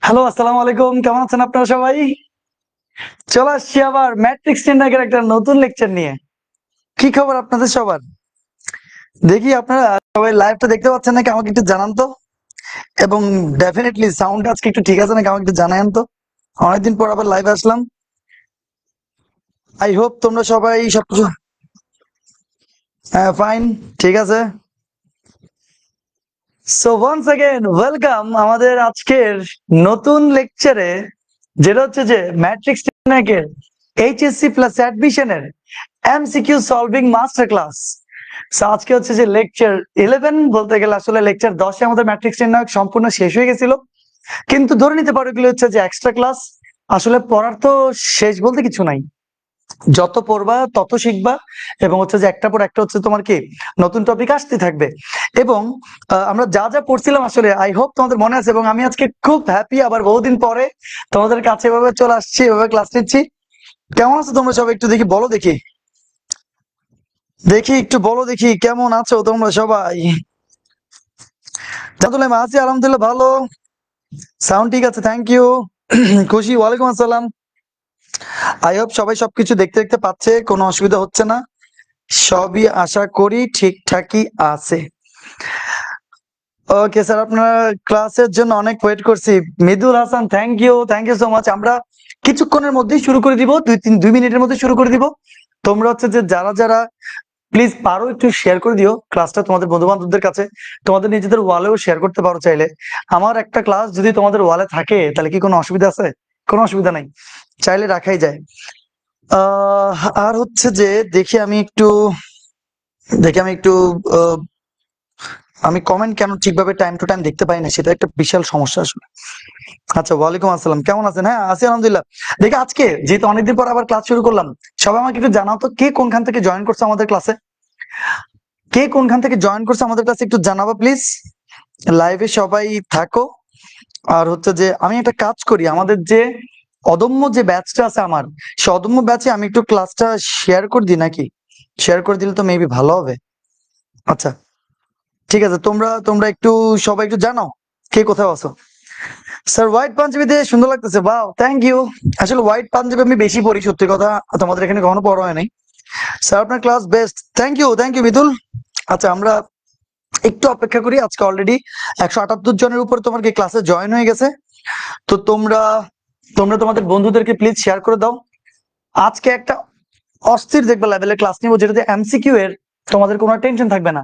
Hello, আসসালামু আলাইকুম। কেমন আছেন আপনারা সবাই? চলে আসছি আবার ম্যাট্রিক্স নির্ণায়কের একটা নতুন লেকচার নিয়ে। কি খবর আপনাদের সবার? দেখি আপনারা সবাই লাইভটা দেখতে পাচ্ছেন নাকি আমাকে একটু জানান তো। এবং ডেফিনেটলি সাউন্ড আজকে একটু ঠিক আছে নাকি আমাকে একটু জানান তো। অনেকদিন পর আবার লাইভে আসলাম। আই হোপ তোমরা সবাই সবকিছু ফাইন, ঠিক আছে। সো ওয়ান্স अगेन ওয়েলকাম আমাদের আজকের নতুন লেকচারে, যেটা হচ্ছে যে ম্যাট্রিক্স নির্ণায়কের এইচএসসি প্লাস অ্যাডমিশনের এমসিকিউ সলভিং মাস্টার ক্লাস। আজকে হচ্ছে যে লেকচার 11, বলতে গেলে আসলে লেকচার 10 আমাদের ম্যাট্রিক্স নির্ণায়ক সম্পূর্ণ শেষ হয়ে গেছিল, কিন্তু ধরে নিতে পারো এগুলো হচ্ছে যে এক্সট্রা ক্লাস। আসলে পড়ার তো শেষ বলতে কিছু নাই, যত পড়বা তত শিখবা, এবং হচ্ছে যে একটা পর একটা হচ্ছে তোমার কি নতুন টপিক আসতে থাকবে। এবং আমরা যা যা পড়ছিলাম আসলে আই হোপ তোমাদের মনে আছে, এবং আমি আজকে খুব হ্যাপি আবার বহুদিন পরে তোমাদের কাছে এভাবে চলে আসছি, এভাবে ক্লাস নিচ্ছি। কেমন আছো তোমরা সবাই? একটু দেখি বলো, দেখি দেখি একটু বলো, দেখি কেমন আছো তোমরা সবাই? জানতুল্লাহ আছি, আলহামদুলিল্লাহ ভালো। সাউন্ড ঠিক আছে, থ্যাংক ইউ। খুশি, ওয়ালাইকুম আসসালাম। আই হোপ সবাই সবকিছু দেখতে দেখতে পাচ্ছে, কোনো অসুবিধা হচ্ছে না। সবই আশা করি ঠিকঠাকই আছে। ওকে স্যার, আপনার ক্লাসের জন্য অনেক ওয়েট করছি। Mridul Hasan, thank you so much. আমরা কিছুক্ষণের মধ্যেই শুরু করে দিব, 2 মিনিটের মধ্যে শুরু করে দিব। তোমরা হচ্ছে যে যারা যারা প্লিজ পারো একটু শেয়ার করে দিও ক্লাসটা তোমাদের বন্ধু বান্ধবদের কাছে, তোমাদের নিজেদের ওয়ালেও শেয়ার করতে পারো চাইলে। আমার একটা ক্লাস যদি তোমাদের ওয়ালে থাকে তাহলে কি কোনো অসুবিধা আছে? কোনো অসুবিধা নাই, চাইলে রাখাই যায়। আর হচ্ছে যে দেখি আমি একটু আমি কমেন্ট কেন ঠিকভাবে টাইম টু টাইম দেখতে পাই না, সেটা একটা বিশাল সমস্যা আসলে। আচ্ছা, ওয়ালাইকুম আসসালাম, কেমন আছেন? হ্যাঁ আছি আলহামদুলিল্লাহ। দেখি আজকে যেহেতু অনেকদিন পর আবার ক্লাস শুরু করলাম, সবাই আমাকে একটু জানাও তো কে কোনখান থেকে জয়েন করছে আমাদের ক্লাসে। কে কোনখান থেকে জয়েন করছে আমাদের ক্লাসে একটু জানাবা প্লিজ। লাইভে সবাই থাকো। আর হচ্ছে যে আমি একটা কাজ করি, আমাদের যে অদম্য যে ব্যাচটা আছে আমার, সে অদম্য ব্যাচে আমি একটু ক্লাসটা শেয়ার করে দিই নাকি? শেয়ার করে দিলে তো মেবি ভালো হবে। আচ্ছা, ঠিক আছে, তোমরা তোমরা একটু সবাই একটু জানাও কে কোথাও আছো। স্যার হোয়াইট পাঞ্জাবিতে সুন্দর লাগতেছে, বাও থ্যাংক ইউ। আসলে হোয়াইট পাঞ্জাবি আমি বেশি পড়ি, সত্যি কথা, তোমাদের এখানে কখনো পড়া হয় নাই। স্যার আপনার class best, thank you Mitul. আচ্ছা, আমরা একটু অপেক্ষা করি। আজকে অলরেডি 178 জনের উপর তোমার কি ক্লাসে জয়েন হয়ে গেছে। তো তোমরা তোমরা তোমাদের বন্ধুদেরকে প্লিজ শেয়ার করে দাও। আজকে একটা অস্থির দেখবে লেভেলের ক্লাস নিবো, যেটাতে এমসিকিউ এর তোমাদের কোনো টেনশন থাকবে না।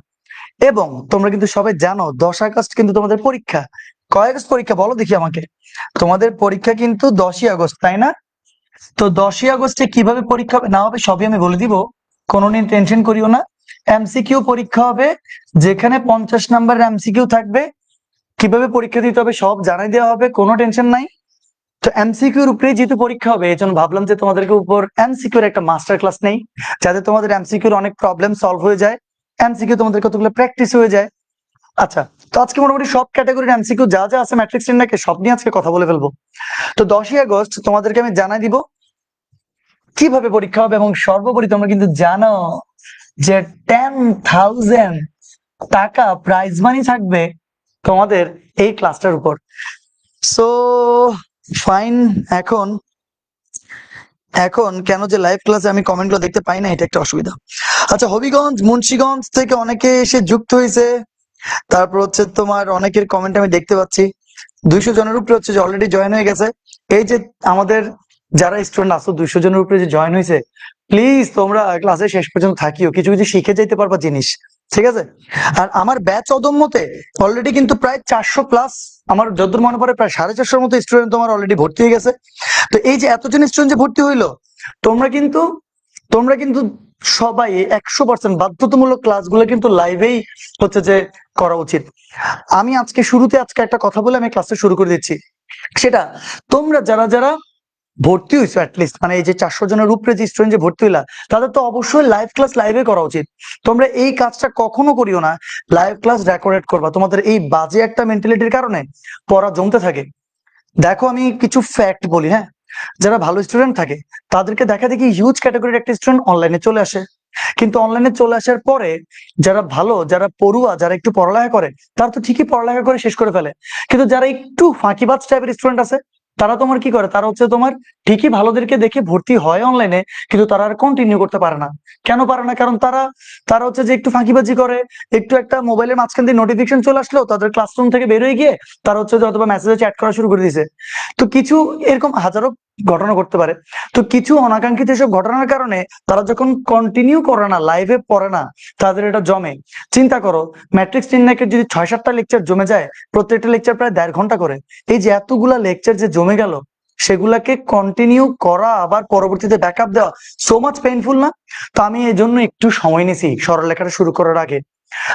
এবং তোমরা কিন্তু সবাই জানো 10 আগস্ট কিন্তু তোমাদের পরীক্ষা। কয় আগস্ট পরীক্ষা বলো দেখি আমাকে? তোমাদের পরীক্ষা কিন্তু 10ই আগস্ট, তাই না? তো 10ই আগস্টে কিভাবে পরীক্ষা হবে না হবে সবই আমি বলে দিব, কোনো নিয়ে টেনশন করিও না। এমসিকিউ পরীক্ষা হবে, যেখানে 50 নাম্বার এমসিকিউ থাকবে। কিভাবে পরীক্ষা দিতে হবে সব জানাই দেওয়া হবে, কোনো টেনশন নাই। তো এমসিকিউর উপরে যেহেতু পরীক্ষা হবে, এই জন্য ভাবলাম যে তোমাদেরকে উপর এমসিকিউর একটা মাস্টার ক্লাস নেই, যাতে তোমাদের এমসিকিউর অনেক প্রবলেম সলভ হয়ে যায়, এমসিকিউ তোমাদের কতগুলো প্র্যাকটিস হয়ে যায়। আচ্ছা, তো আজকে মোটামুটি সব ক্যাটাগরির এমসিকিউ যা যা আছে ম্যাট্রিক্স নির্ণায়কে সব নিয়ে আজকে কথা বলে ফেলবো। তো 10ই আগস্ট তোমাদেরকে আমি জানাই দিব কিভাবে পরীক্ষা হবে, এবং সর্বোপরি তোমরা কিন্তু জানো যে 10,000 টাকা প্রাইজ মানি থাকবে তোমাদের এই ক্লাসটার উপর। So fine. এখন এখন কেন যে লাইভ ক্লাসে আমি কমেন্টগুলো দেখতে পাই না, এটা একটা অসুবিধা। আচ্ছা, হবিগঞ্জ মুন্সিগঞ্জ থেকে অনেকে এসে যুক্ত হয়েছে। তারপর হচ্ছে তোমার অনেকের কমেন্ট আমি দেখতে পাচ্ছি, 200 জনের উপরে হচ্ছে যে অলরেডি জয়েন হয়ে গেছে। এই যে আমাদের যারা স্টুডেন্ট আসো 200 জনের উপরে যে জয়েন হয়েছে, প্লিজ তোমরা ক্লাসে শেষ পর্যন্ত থাকিও, কিছু কিছু শিখে যেতে পারবা জিনিস, ঠিক আছে? আর আমার ব্যাচ অদম্যতে অলরেডি কিন্তু প্রায় 400+, আমার যতদূর মনে পড়ে প্রায় 450-এর মতো স্টুডেন্ট তোমার অলরেডি ভর্তি হয়ে গেছে। তো এই যে এতজন স্টুডেন্ট যে ভর্তি হইলো, তোমরা কিন্তু তোমরা কিন্তু সবাই 100% বাধ্যতামূলক ক্লাসগুলো কিন্তু লাইভেই হচ্ছে যে করা উচিত। আমি আজকে একটা কথা বলে আমি ক্লাসটা শুরু করে দিচ্ছি। সেটা, তোমরা যারা যারা ভর্তি হয়েছো অ্যাটলিস্ট, মানে এই যে 400 জনের উপরে যে স্টুডেন্ট যে ভর্তি হইলা, তাদের তো অবশ্যই লাইভ ক্লাস লাইভে করা উচিত। তোমরা এই কাজটা কখনো করিও না, লাইভ ক্লাস রেকর্ডেড করবা। তোমাদের এই বাজে একটা মেন্টালিটির কারণে পড়া জমতে থাকে। দেখো আমি কিছু ফ্যাক্ট বলি, হ্যাঁ, যারা ভালো স্টুডেন্ট থাকে তাদেরকে দেখা দেখি হিউজ ক্যাটাগরির একটা স্টুডেন্ট অনলাইনে চলে আসে। কিন্তু অনলাইনে চলে আসার পরে যারা ভালো, যারা পড়ুয়া, যারা একটু পড়ালেখা করে, তারা তো ঠিকই পড়ালেখা করে শেষ করে ফেলে। কিন্তু যারা একটু ফাঁকিবাজ টাইপের স্টুডেন্ট আছে, তারা তোমার কি করে, তারা হচ্ছে তোমার ঠিকই ভালোদেরকে দেখে ভর্তি হয় অনলাইনে, কিন্তু তারা আর কন্টিনিউ করতে পারে না। কেন পারে না? কারণ তারা তারা হচ্ছে যে একটু ফাঁকিবাজি করে, একটু একটা মোবাইলের মাঝখান দিয়ে নোটিফিকেশন চলে আসলো, তাদের ক্লাসরুম থেকে বের হয়ে গিয়ে তারা হচ্ছে যে অথবা মেসেজে চ্যাট করা শুরু করে দিয়েছে। তো কিছু এরকম হাজারো ঘটনা ঘটতে পারে। তো কিছু অনাকাঙ্ক্ষিত এসব ঘটনার কারণে তারা যখন কন্টিনিউ করে না, লাইভে পড়ে না, তাদের এটা জমে। চিন্তা করো, ম্যাট্রিক্স নির্ণায়কের যদি 6-7টা লেকচার জমে যায়, প্রত্যেকটা লেকচার প্রায় 1.5 ঘন্টা করে, এই যে এতগুলা লেকচার যে জমে গেল, সেগুলাকে কন্টিনিউ করা, আবার পরবর্তীতে ব্যাকআপ দেওয়া, সো মাচ পেইনফুল না? তো আমি এই জন্য একটু সময় নিছি সরলরেখাটা শুরু করার আগে।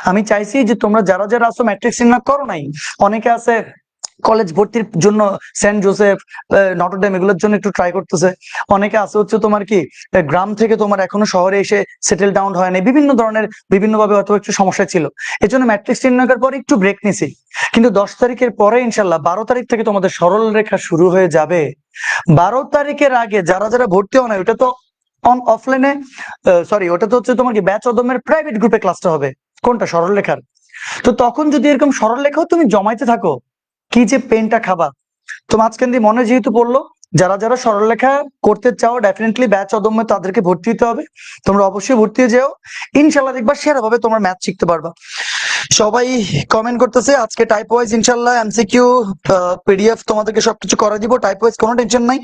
আমি চাইছি যে তোমরা যারা যারা আসো ম্যাট্রিক্স নির্ণয় করো নাই, অনেকে আছে কলেজ ভর্তির জন্য সেন্ট জোসেফ, নটরডেম এগুলোর জন্য একটু ট্রাই করতেছে, অনেকে আছে হচ্ছে তোমার কি গ্রাম থেকে তোমার এখনো শহরে এসে সেটেল ডাউন হয় নাই, বিভিন্ন ধরনের বিভিন্ন ভাবে হয়তো একটু সমস্যা ছিল, এই জন্য ম্যাট্রিক্স নির্ণয়ের পরে একটু ব্রেক নিছি। কিন্তু 10 তারিখের পরে ইনশাল্লাহ 12 তারিখ থেকে তোমাদের সরল রেখা শুরু হয়ে যাবে। 12 তারিখের আগে যারা যারা ভর্তি হয় না, ওটা তো অফলাইনে, সরি, ওটা তো হচ্ছে তোমার কি ব্যাচ অদমের প্রাইভেট গ্রুপে ক্লাসটা হবে। কোনটা? সরল রেখার। তো তখন যদি এরকম সরল রেখাও তুমি জমাইতে থাকো, কি যে পেনটা খাবা। তো মাঝখান দিয়ে মনে যেহেতু পড়লো, যারা যারা সরলরেখা করতে চাও ডেফিনেটলি ব্যাচ অদম্য, তাদেরকে ভর্তি হতে হবে। তোমরা অবশ্যই ভর্তি হয়ে যাও, ইনশাল্লাহ দেখবা সেরা ভাবে তোমার ম্যাথ শিখতে পারবা। সবাই কমেন্ট করতেছে আজকে টাইপ ওয়াইজ ইনশাল্লাহ এমসিকিউ পিডিএফ তোমাদেরকে সবকিছু করে দিব, টাইপ ওয়াইজ কোনো টেনশন নাই।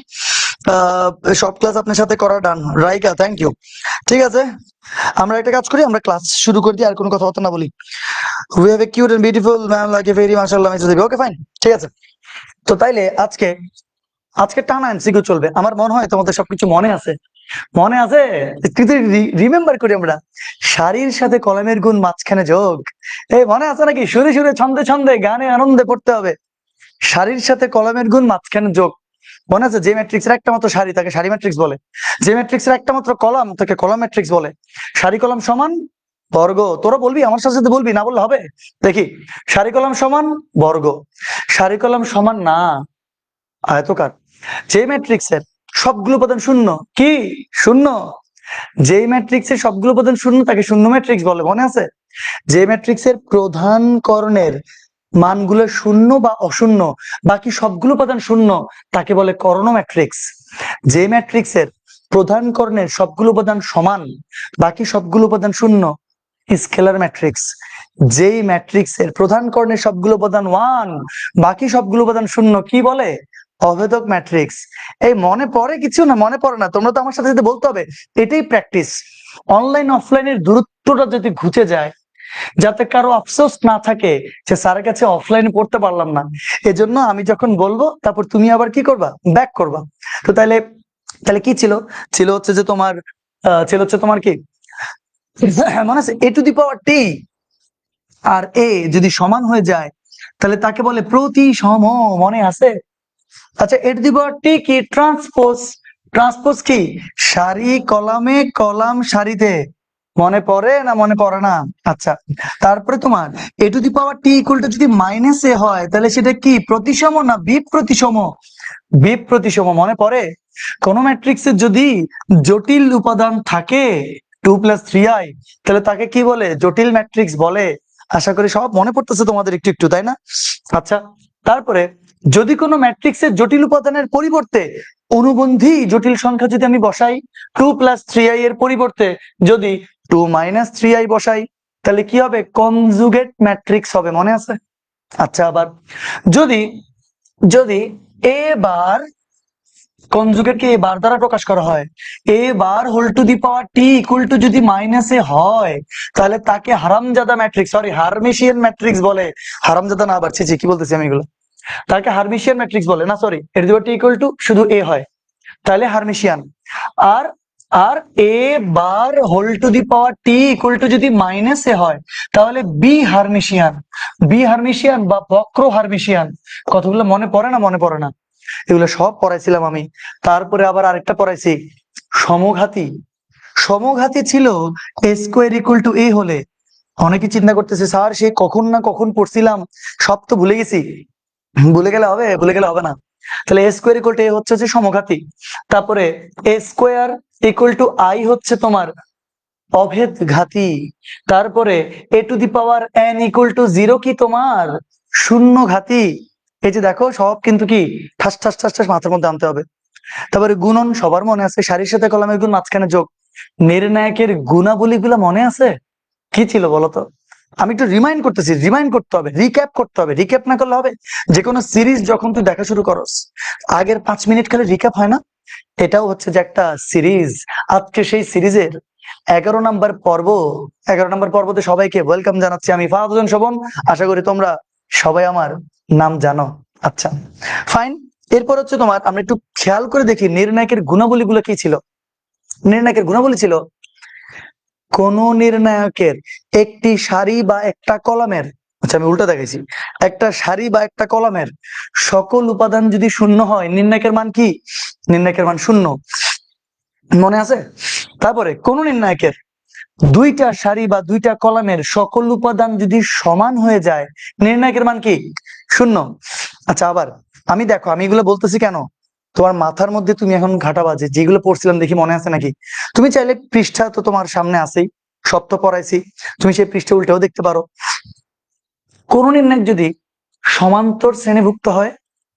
সব ক্লাস আপনার সাথে করা ডান। রাইকা, থ্যাংক ইউ। ঠিক আছে, আমরা একটা কাজ করি, আমরা ক্লাস শুরু করে দিই, আর কোনো কথাবার্তা না বলি। We have a cute and beautiful ma'am like a very মাশাআল্লাহ মেসেজ দিবি। ওকে ফাইন, ঠিক আছে। তো তাইলে আজকে আজকে টানা এমসিকিউ চলবে। আমার মনে হয় তোমাদের সবকিছু মনে আছে, মনে আছে কিন্তু রিমেম্বার করি আমরা। শাড়ির সাথে কলমের গুণ মাঝখানে যোগ, এই মনে আছে নাকি? সুরে সুরে ছন্দে ছন্দে গানে আনন্দে পড়তে হবে। শাড়ির সাথে কলমের গুণ মাঝখানে যোগ, মনে আছে? যে ম্যাট্রিক্সের একটা মাত্র শাড়ি তাকে শাড়ি ম্যাট্রিক্স বলে, যে ম্যাট্রিক্সের একটা মাত্র কলাম তাকে কলাম ম্যাট্রিক্স বলে। শাড়ি কলাম সমান বর্গ, তোরা বলবি আমার সাথে সাথে বলবি, না বললে হবে? দেখি, শাড়ি কলাম সমান বর্গ, শাড়ি কলাম সমান না আয়তকার। যে ম্যাট্রিক্সের সবগুলো উপাদান শূন্য, কি শূন্য? যেই ম্যাট্রিক্সের সবগুলো উপাদান শূন্য তাকে শূন্য ম্যাট্রিক্স বলে, মনে আছে? যে ম্যাট্রিক্সের প্রধান কর্ণের মানগুলো শূন্য বা অশূন্য, বাকি সবগুলো উপাদান শূন্য, তাকে বলে কর্ণ ম্যাট্রিক্স। যে ম্যাট্রিক্সের প্রধান কর্ণের সবগুলো উপাদান সমান, বাকি সবগুলো উপাদান শূন্য, স্কেলার ম্যাট্রিক্স। যেই ম্যাট্রিক্সের প্রধান কর্ণের সবগুলো উপাদান 1, বাকি সবগুলো উপাদান শূন্য, কি বলে? অভেদক ম্যাট্রিক্স। এই মনে পড়ে? কিছু না মনে পড়ে না, তোমরা তো আমার সাথে সাথে বলতে হবে। এটাই প্র্যাকটিস। অনলাইন অফলাইনের দূরত্বটা যদি ঘুচে যায়, যাতে কারো আফসোস না থাকে যে স্যারের কাছে অফলাইনে পড়তে পারলাম না, এজন্য আমি যখন বলবো তারপর তুমি আবার কি করবা? ব্যাক করবা। তো তাহলে তাহলে কি ছিল? ছিল হচ্ছে যে তোমার ছিল হচ্ছে তোমার কি মনে আছে? এ টু দি পাওয়ার টি আর এ যদি সমান হয়ে যায় তাহলে তাকে বলে প্রতিসম, মনে আছে? আচ্ছা, এ টু দি পাওয়ার টি কি? ট্রান্সপোজ। ট্রান্সপোজ কি? সারি কলামে, কলাম সারিতে। মনে পড়ে না মনে পড়ে না? আচ্ছা, তারপরে তোমার a to the power T equal to যদি মাইনাস এ হয় তাহলে সেটা কি? প্রতিসম না বিপ প্রতিসম? বিপ প্রতিসম। মনে পড়ে? কোন ম্যাট্রিক্সের যদি জটিল উপাদান থাকে 2+3i, তাহলে তাকে কি বলে? জটিল ম্যাট্রিক্স বলে। আশা করি সব মনে পড়তেছে তোমাদের একটু একটু, তাই না? আচ্ছা, তারপরে যদি কোনো ম্যাট্রিক্সের জটিল উপাদানের পরিবর্তে অনুবন্ধী জটিল সংখ্যা যদি আমি বসাই, 2+3i এর পরিবর্তে যদি 2-3i বসাই, তাহলে কি হবে? কনজুগেট ম্যাট্রিক্স হবে, মনে আছে? আচ্ছা, আবার যদি যদি এ বার, কনজুগেট কে এ বার দ্বারা প্রকাশ করা হয়, a bar whole to the power T equal to যদি মাইনাস এ হয়, তাহলে তাকে হারামজাদা ম্যাট্রিক্স, সরি হারমিশিয়ান ম্যাট্রিক্স বলে। হারামজাদা না, আবার ছি, কি বলতেছি আমি এগুলো? তাকে হারমিশিয়ান ম্যাট্রিক্স বলে না, সরি, এর দিকে টি ইকুয়াল টু শুধু এ হয়, তাহলে হারমিশিয়ান। আর আর A bar whole to the power T equal to যদি মাইনাস এ হয়, তাহলে বি হারমিশিয়ান। বি হারমিশিয়ান বা বক্র হারমিশিয়ান। কতগুলো মনে পড়ে না মনে পড়ে না? এগুলো সব পড়াইছিলাম আমি। তারপরে আবার আরেকটা পড়াইছি, সমঘাতী। সমঘাতী ছিল এ স্কোয়ার ইকুয়াল টু এ হলে। অনেকে চিন্তা করতেছে স্যার সে কখন না কখন পড়ছিলাম, সব তো ভুলে গেছি। ভুলে গেলে হবে? ভুলে গেলে হবে না। তাহলে এ স্কোয়ার ইকুয়াল টু এ হচ্ছে যে সমঘাতী। তারপরে এ স্কোয়ার ইকুয়াল টু আই হচ্ছে তোমার অভেদ ঘাতি, তারপরে a two the power n equal to 0 কি তোমার শূন্য ঘাতি। এই যে দেখো সব কিন্তু কি ঠাস ঠাস ঠাস ঠাস মাথার মধ্যে আনতে হবে। তারপরে গুণন সবার মনে আছে, সারির সাথে কলামের গুণ, মাঝখানে যোগ। নির্ণায়কের গুণাবলী গুলা মনে আছে? কি ছিল বলতো? আমি একটু রিমাইন্ড করতেছি, রিমাইন্ড করতে হবে, রিক্যাপ করতে হবে। রিক্যাপ না করলে হবে? যে কোনো সিরিজ যখন তুই দেখা শুরু করস, আগের 5 মিনিট খালি রিক্যাপ হয় না? এটাও হচ্ছে যে একটা সিরিজ। আজকে সেই সিরিজের 11 নম্বর পর্ব। 11 নম্বর পর্বতে সবাইকে ওয়েলকাম জানাচ্ছি। আমি ফাহাদ হোসেন শোভন, আশা করি তোমরা সবাই আমার নাম জানো। আচ্ছা ফাইন। এরপর হচ্ছে তোমার আমরা একটু খেয়াল করে দেখি নির্ণায়কের গুণাবলী গুলো কি ছিল। নির্ণায়কের গুণাবলী ছিল, কোন নির্ণায়কের একটি সারি বা একটা কলামের, আচ্ছা আমি উল্টা দেখাইছি, একটা সারি বা একটা কলামের সকল উপাদান যদি শূন্য হয়, নির্ণায়কের মান কি? নির্ণায়কের মান শূন্য। মনে আছে? তারপরে কোন নির্ণায়কের দুইটা সারি বা দুইটা কলামের সকল উপাদান যদি সমান হয়ে যায়, নির্ণায়কের মান কি? শূন্য। আচ্ছা আবার আমি দেখো, আমি এগুলো বলতেছি কেন, তোমার মাথার মধ্যে তুমি এখন ঘাটা বাজে, যেগুলো পড়ছিলাম দেখি মনে আছে নাকি। তুমি চাইলে পৃষ্ঠা তো তোমার সামনে আছেই, সব তো পড়াইছি, তুমি সেই পৃষ্ঠা উল্টেও দেখতে পারো। কোন নির্ণায়ক যদি সমান্তর শ্রেণীভুক্ত হয়,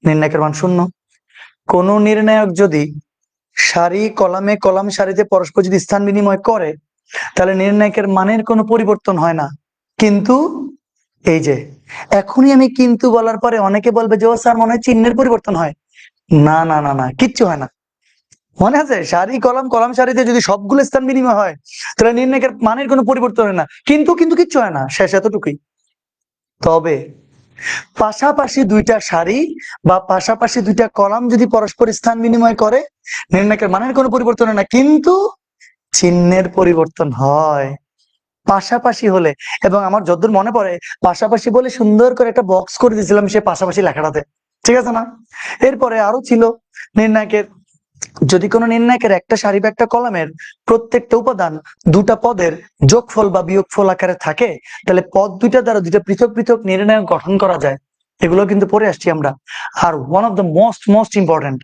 নির্ণায়কের মান শূন্য। কোন নির্ণায়ক যদি সারি কলামে কলাম সারিতে পরস্পর যদি স্থান বিনিময় করে, তাহলে নির্ণায়কের মানের কোনো পরিবর্তন হয় না। কিন্তু এই যে এখনই আমি কিন্তু বলার পরে অনেকে বলবে যে ও স্যার মনে হয় চিহ্নের পরিবর্তন হয়। না না না না, কিচ্ছু হয় না। মনে আছে, সারি কলাম কলাম সারিতে যদি সবগুলো স্থান বিনিময় হয়, তাহলে নির্ণায়কের মানের কোনো পরিবর্তন হয় না। কিন্তু কিন্তু কিচ্ছু হয় না, শেষ এতটুকুই। তবে পাশাপাশি দুইটা সারি বা পাশাপাশি দুইটা কলাম যদি পরস্পর স্থান বিনিময় করে, নির্ণায়কের মানের কোনো পরিবর্তন হয় না, কিন্তু চিহ্নের পরিবর্তন হয় পাশাপাশি হলে। এবং আমার যতদূর মনে পড়ে, পাশাপাশি বলে সুন্দর করে একটা বক্স করে দিয়েছিলাম সে পাশাপাশি লেখাটাতে, ঠিক আছে না? এরপরে আরো ছিল নির্ণায়কের, যদি কোনো নির্ণায়কের একটা সারি বা একটা কলামের প্রত্যেকটা উপাদান দুটা পদের যোগফল বা বিয়োগফল আকারে থাকে, তাহলে পদ দুইটা দ্বারা দুইটা পৃথক পৃথক নির্ণায়ক গঠন করা যায়। এগুলো কিন্তু পড়ে আসছি আমরা। আর one of the most important,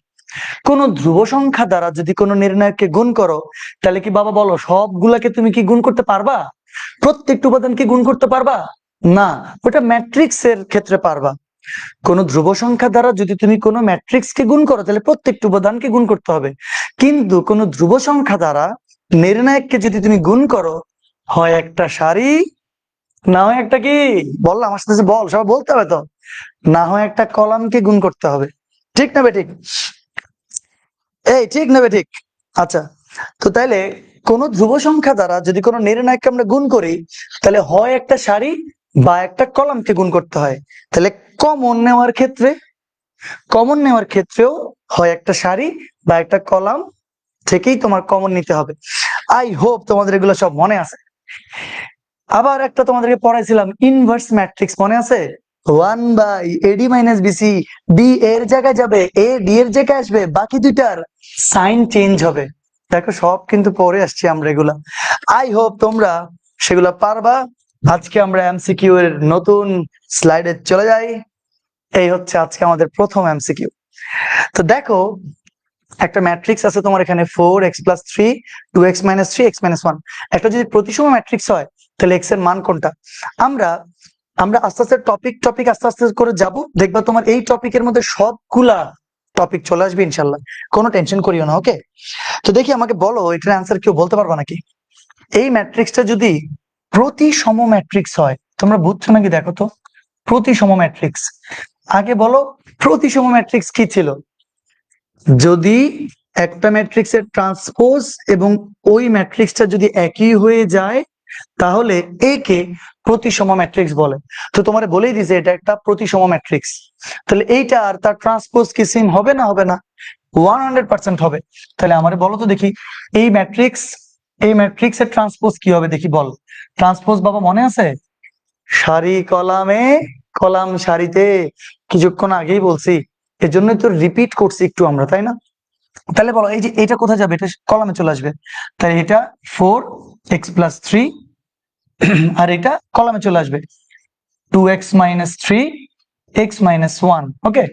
কোন ধ্রুব সংখ্যা দ্বারা যদি কোনো নির্ণায়ককে গুণ করো, তাহলে কি বাবা বলো সবগুলাকে তুমি কি গুণ করতে পারবা? প্রত্যেকটা উপাদানকে গুণ করতে পারবা না? ওটা ম্যাট্রিক্স এর ক্ষেত্রে পারবা। কোন ধ্রুব সংখ্যা দ্বারা যদি তুমি কোনো ম্যাট্রিক্স কে গুণ করো, তাহলে প্রত্যেকটা উপাদানকে গুণ করতে হবে। কিন্তু কোন ধ্রুব সংখ্যা দ্বারা নির্ণায়ককে যদি তুমি গুণ করো, হয় একটা সারি, না হয় একটা কি, বল আমার সাথে বল, সবাই বলতে হবে তো, না হয় একটা কলামকে গুণ করতে হবে। ঠিক না বেঠিক? এই ঠিক না বেঠিক? আচ্ছা, তো তাইলে কোন ধ্রুব সংখ্যা দ্বারা যদি কোনো নির্ণায়ককে আমরা গুণ করি, তাহলে হয় একটা সারি বা একটা কলামকে গুণ করতে হয়। তাহলে কমন নেওয়ার ক্ষেত্রে, কমন নেওয়ার ক্ষেত্রেও হয় একটা সারি বা একটা কলাম থেকেই তোমার কমন নিতে হবে। আই হোপ তোমাদের এগুলো সব মনে আছে। আবার একটা তোমাদেরকে পড়াইছিলাম ইনভার্স ম্যাট্রিক্স, মনে আছে? 1/AD-BC, বি এর জায়গায় যাবে, এ ডি এর জায়গায় আসবে, বাকি দুইটার সাইন চেঞ্জ হবে। দেখো সব কিন্তু পড়ে আসছি আমরা এগুলা। আই হোপ তোমরা সেগুলা পারবা। আজকে আমরা এমসিকিউ এর নতুন স্লাইডে চলে যাই। এই হচ্ছে আজকে আমাদের প্রথম এমসিকিউ। তো দেখো একটা ম্যাট্রিক্স আছে তোমার এখানে 4x+3, 2x-3, x-1। একটা যদি প্রতিসম ম্যাট্রিক্স হয়, তাহলে x এর মান কোনটা? আমরা আমরা আস্তে আস্তে টপিক আস্তে আস্তে করে যাব, দেখবা তোমার এই টপিকের মধ্যে সবগুলা টপিক চলে আসবে ইনশাল্লাহ, কোনো টেনশন করিও না। ওকে, তো দেখি আমাকে বলো এটার অ্যান্সার কেউ বলতে পারবা নাকি? এই ম্যাট্রিক্সটা যদি প্রতিসম ম্যাট্রিক্স হয়, তোমরা বুঝছো নাকি দেখো তো। প্রতিসম ম্যাট্রিক্স, আগে বলো প্রতিসম ম্যাট্রিক্স কি ছিল? যদি একটা ম্যাট্রিক্সের ট্রান্সপোজ এবং ওই ম্যাট্রিক্সটা যদি একই হয়ে যায়, তাহলে একে প্রতিসম ম্যাট্রিক্স বলে। তো তোমার বলেই দিছে এটা একটা প্রতিসম ম্যাট্রিক্স, তাহলে এইটা আর তার ট্রান্সপোজ কি সেম হবে না হবে না? 100% হবে। তাহলে আমারে বলো তো দেখি, এই ম্যাট্রিক্সের ট্রান্সপোজ কি হবে দেখি, বল। ট্রান্সপোজ বাবা মনে আছে? সারি কলামে কলাম সারিতে, কিছুক্ষণ আগেই বলছি, এজন্যই তো রিপিট করছি একটু আমরা, তাই না? তাহলে বলো এই যে এটা কোথায় যাবে? এটা কলামে চলে আসবে। তাই এটা 4x+3, আর এটা কলামে চলে আসবে 2x-3, x-1। ওকে,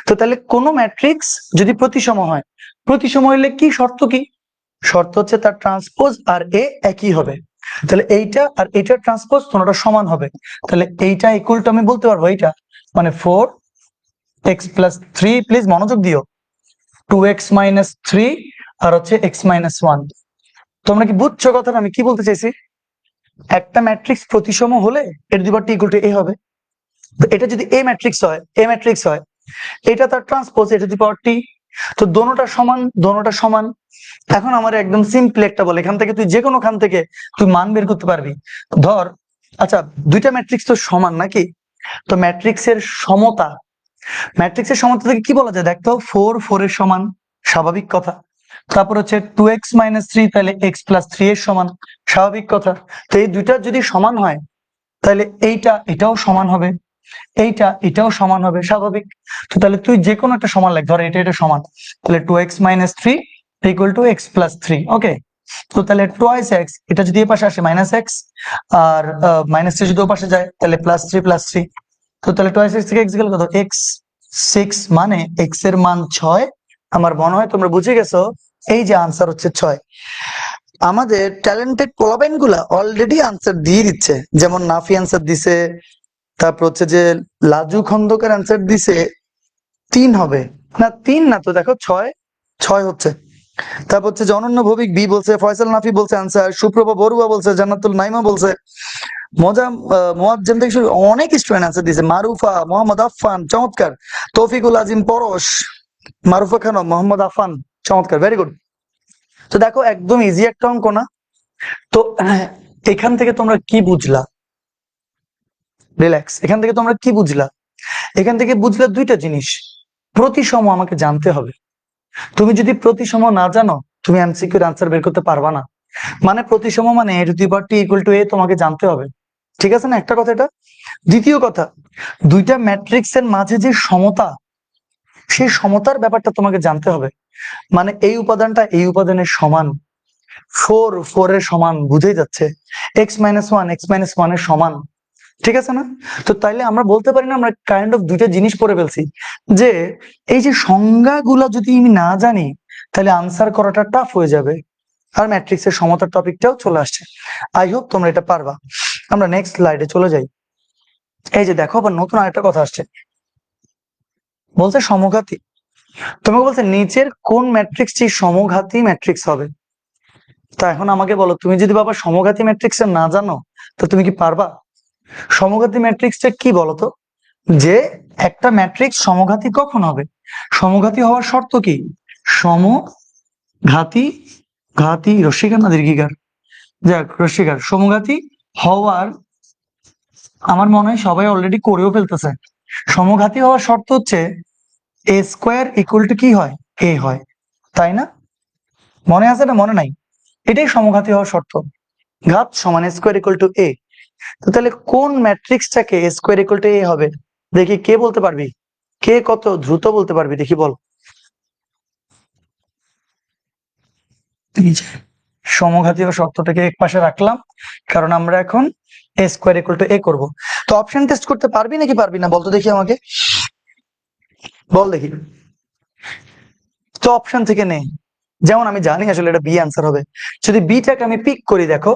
তো তাহলে কোন ম্যাট্রিক্স যদি প্রতিসম হয়, প্রতিসম হইলে কি শর্ত কি? শর্ত হচ্ছে তার ট্রান্সপোজ আর এ একই হবে, তাহলে এইটা আর এইটার ট্রান্সপোজ তোমরা সমান হবে, তাহলে এইটা ইকুয়াল টু আমি বলতে পারবো এইটা মানে 4x+3, প্লিজ মনোযোগ দিও, 2x-3 আর হচ্ছে x-1। তোমরা কি বুঝছো কথাটা আমি কি বলতে চাইছি? একটা ম্যাট্রিক্স প্রতিসম হলে এর দুইবারটি ইকুয়াল টু এ হবে, তো এটা যদি এ ম্যাট্রিক্স হয় এটা তার ট্রান্সপোজ এটা যদি পাওয়ার টি, তো দোনোটা সমান। এখন আমার একদম সিম্পল একটা বলে, এখান থেকে তুই যে কোনো খান থেকে তুই মান বের করতে পারবি। ধর আচ্ছা দুইটা ম্যাট্রিক্স তো সমান নাকি, তো ম্যাট্রিক্সের সমতা থেকে কি বলা যায় দেখতো, 4 এর সমান, স্বাভাবিক কথা। তারপর হচ্ছে 2x-3, তাহলে x+3 এর সমান, স্বাভাবিক কথা। তো এই দুইটা যদি সমান হয় তাহলে এটাও সমান হবে, এটাও সমান হবে, স্বাভাবিক। তো তাহলে তুই যে কোনো একটা সমান লেখ, ধর এটা সমান, তাহলে 2x-3 ইকুয়াল টু x+3। ওকে, তো তাহলে টোয়াইস এক্স, এটা যদি এ পাশে আসে -x, আর -3 যদি ও পাশে যায় তাহলে +3, তো তাহলে টোয়াইস এক্স থেকে এক্স গেল কত, x6, মানে x এর মান 6। আমার মনে হয় তোমরা বুঝে গেছো, এই যে আনসার হচ্ছে 6। আমাদের ট্যালেন্টেড পোলাবেন গুলা অলরেডি আনসার দিয়ে দিচ্ছে, যেমন নাফি আনসার দিছে, তারপর হচ্ছে যে লাজু খন্দকার আনসার দিছে 3 হবে না, 3 না তো দেখো 6 হচ্ছে। তারপর হচ্ছে অনন্য ভৌমিক বি বলছে, ফয়সাল নাফি বলছে আনসার, সুপ্রভা বড়ুয়া বলছে, জান্নাতুল নাইমা বলছে, মোয়াজ্জেম থেকে শুরু অনেক স্টুডেন্ট আনসার দিয়েছে, মারুফা, মোহাম্মদ আফফান, চমৎকার, তৌফিকুল আজিম পরশ, মারুফা খানম, মোহাম্মদ আফফান, চমৎকার, ভেরি গুড। তো দেখো একদম ইজি একটা অঙ্ক না? তো এখান থেকে তোমরা কি বুঝলা? রিল্যাক্স, এখান থেকে তোমরা কি বুঝলা? এখান থেকে বুঝলা দুইটা জিনিস, প্রতিসম আমাকে জানতে হবে। তুমি যদি প্রতিসম না জানো তুমি এমসিকিউর আনসার বের করতে পারবা না। মানে প্রতিসম মানে a two the power t equal to a তোমাকে জানতে হবে, ঠিক আছে না? একটা কথা এটা। দ্বিতীয় কথা, দুইটা ম্যাট্রিক্সের মাঝে যে সমতা, সেই সমতার ব্যাপারটা তোমাকে জানতে হবে। মানে এই উপাদানটা এই উপাদানের সমান, 4 এর সমান, বুঝেই যাচ্ছে, x-1 এর সমান, ঠিক আছে না? তো তাইলে আমরা বলতে পারি না আমরা কাইন্ড অফ দুইটা জিনিস পড়ে ফেলছি, যে এই যে সংজ্ঞাগুলো যদি আমি না জানি তাহলে আনসার করাটা টাফ হয়ে যাবে, আর ম্যাট্রিক্সের সমতার টপিকটাও চলে আসছে। আই হোপ তোমরা এটা পারবা। আমরা নেক্সট স্লাইডে চলে যাই। এই যে দেখো আবার নতুন আরেকটা কথা আসছে, বলছে সমঘাতী। তোমাকে বলছে নিচের কোন ম্যাট্রিক্সটি সমঘাতী ম্যাট্রিক্স হবে। তা এখন আমাকে বলো, তুমি যদি বাবা সমঘাতী ম্যাট্রিক্স না জানো তো তুমি কি পারবা? সমঘাতী ম্যাট্রিক্সটা কি বলতো, যে একটা ম্যাট্রিক্স সমঘাতী কখন হবে, সমঘাতী হওয়ার শর্ত কি, সমঘাতী, রস্বীকার না দীর্ঘিকার, যাক রস্বীকার, সমঘাতী হওয়ার, আমার মনে হয় সবাই অলরেডি করেও ফেলতেছে। সমঘাতী হওয়ার শর্ত হচ্ছে a স্কোয়ার ইকুয়াল টু কি হয়, a হয়, তাই না? মনে আছে না মনে নাই? এটাই সমঘাতী হওয়ার শর্ত, ঘাত সমান a square equal to a। তো তাহলে কোন ম্যাট্রিক্সটাকে a square equal to a হবে, দেখি কে বলতে পারবি, কে কত দ্রুত বলতে পারবি দেখি, বল। সমঘাতী শর্তটাকে এক পাশে রাখলাম, কারণ আমরা এখন a square equal to a করবো। তো অপশন টেস্ট করতে পারবি নাকি পারবি না বলতো দেখি আমাকে, বল দেখি। তো অপশন থেকে নে, যেমন আমি জানি আসলে এটা বি আনসার হবে। যদি বিটাকে আমি পিক করি, দেখো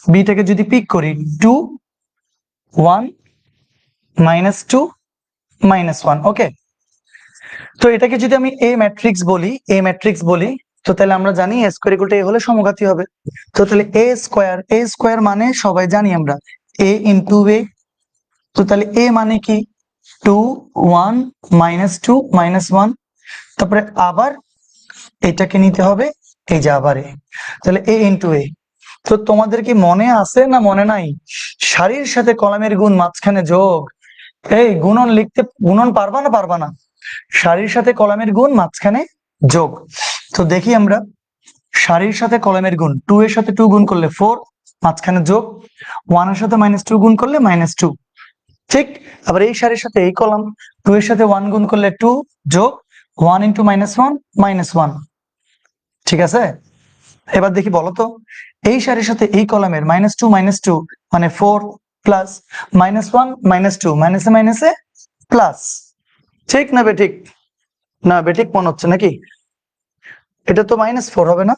বিটাকে যদি পিক করি 2 1 -2 -1, ওকে। তো এটাকে যদি আমি এ ম্যাট্রিক্স বলি, তো তাহলে আমরা জানি a square equal to a হলে সমঘাতী হবে। তো তাহলে a স্কোয়ার মানে সবাই জানি আমরা a ইনটু a। তো তাহলে a মানে কি 2 1 -2 -1, তারপরে আবার এটাকে নিতে হবে, এই যে আবার a, তাহলে a ইনটু a। তো তোমাদের কি মনে আছে না মনে নাই, সারির সাথে কলামের গুণ মাঝখানে যোগ, এই গুণন পারবা না পারবা না, সারির সাথে কলামের গুণ মাঝখানে যোগ। তো দেখি আমরা, সারির সাথে কলামের গুণ, 2 এর সাথে 2 গুণ করলে 4, মাঝখানে যোগ, 1 এর সাথে -2 গুণ করলে -2, ঠিক। আবার এই সারির সাথে এই কলাম, 2 এর সাথে 1 গুণ করলে 2 যোগ 1 ইন্টু -1 -1, ঠিক আছে। এবার দেখি বলতো, এই সারির সাথে এই কলামের -2 -2 মানে 4 প্লাস -1 -2 মাইনাসে মাইনাসে প্লাস, ঠিক না বেঠিক? না বেঠিক মনে হচ্ছে নাকি? এটা তো -4 হবে না,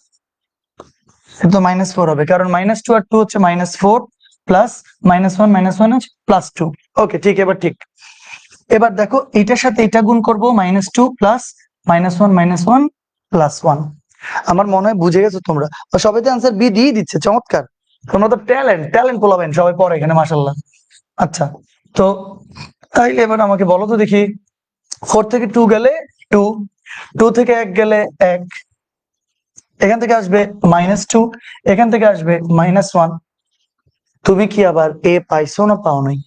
তো -4 হবে, কারণ -2 আর 2 হচ্ছে -4 প্লাস -1 হচ্ছে +2। ওকে, ঠিক, এবার ঠিক। এবার দেখো এটার সাথে এটা গুণ করবো, -2 প্লাস -1 +1। আমার মনে হয় বুঝে গেছো তোমরা, সবাই তো অ্যান্সার বি দিয়ে দিচ্ছে, চমৎকার। তোমরা তো ট্যালেন্ট পোলাবেন সবাই পড়ে এখানে, মাশাআল্লাহ। আচ্ছা, তো তাইলে এবার আমাকে বলো তো দেখি, 4 থেকে 2 গেলে 2, 2 থেকে 1 গেলে 1, এখান থেকে আসবে -2, এখান থেকে আসবে -1। তুমি কি আবার এ পাইছো না পাও নাই?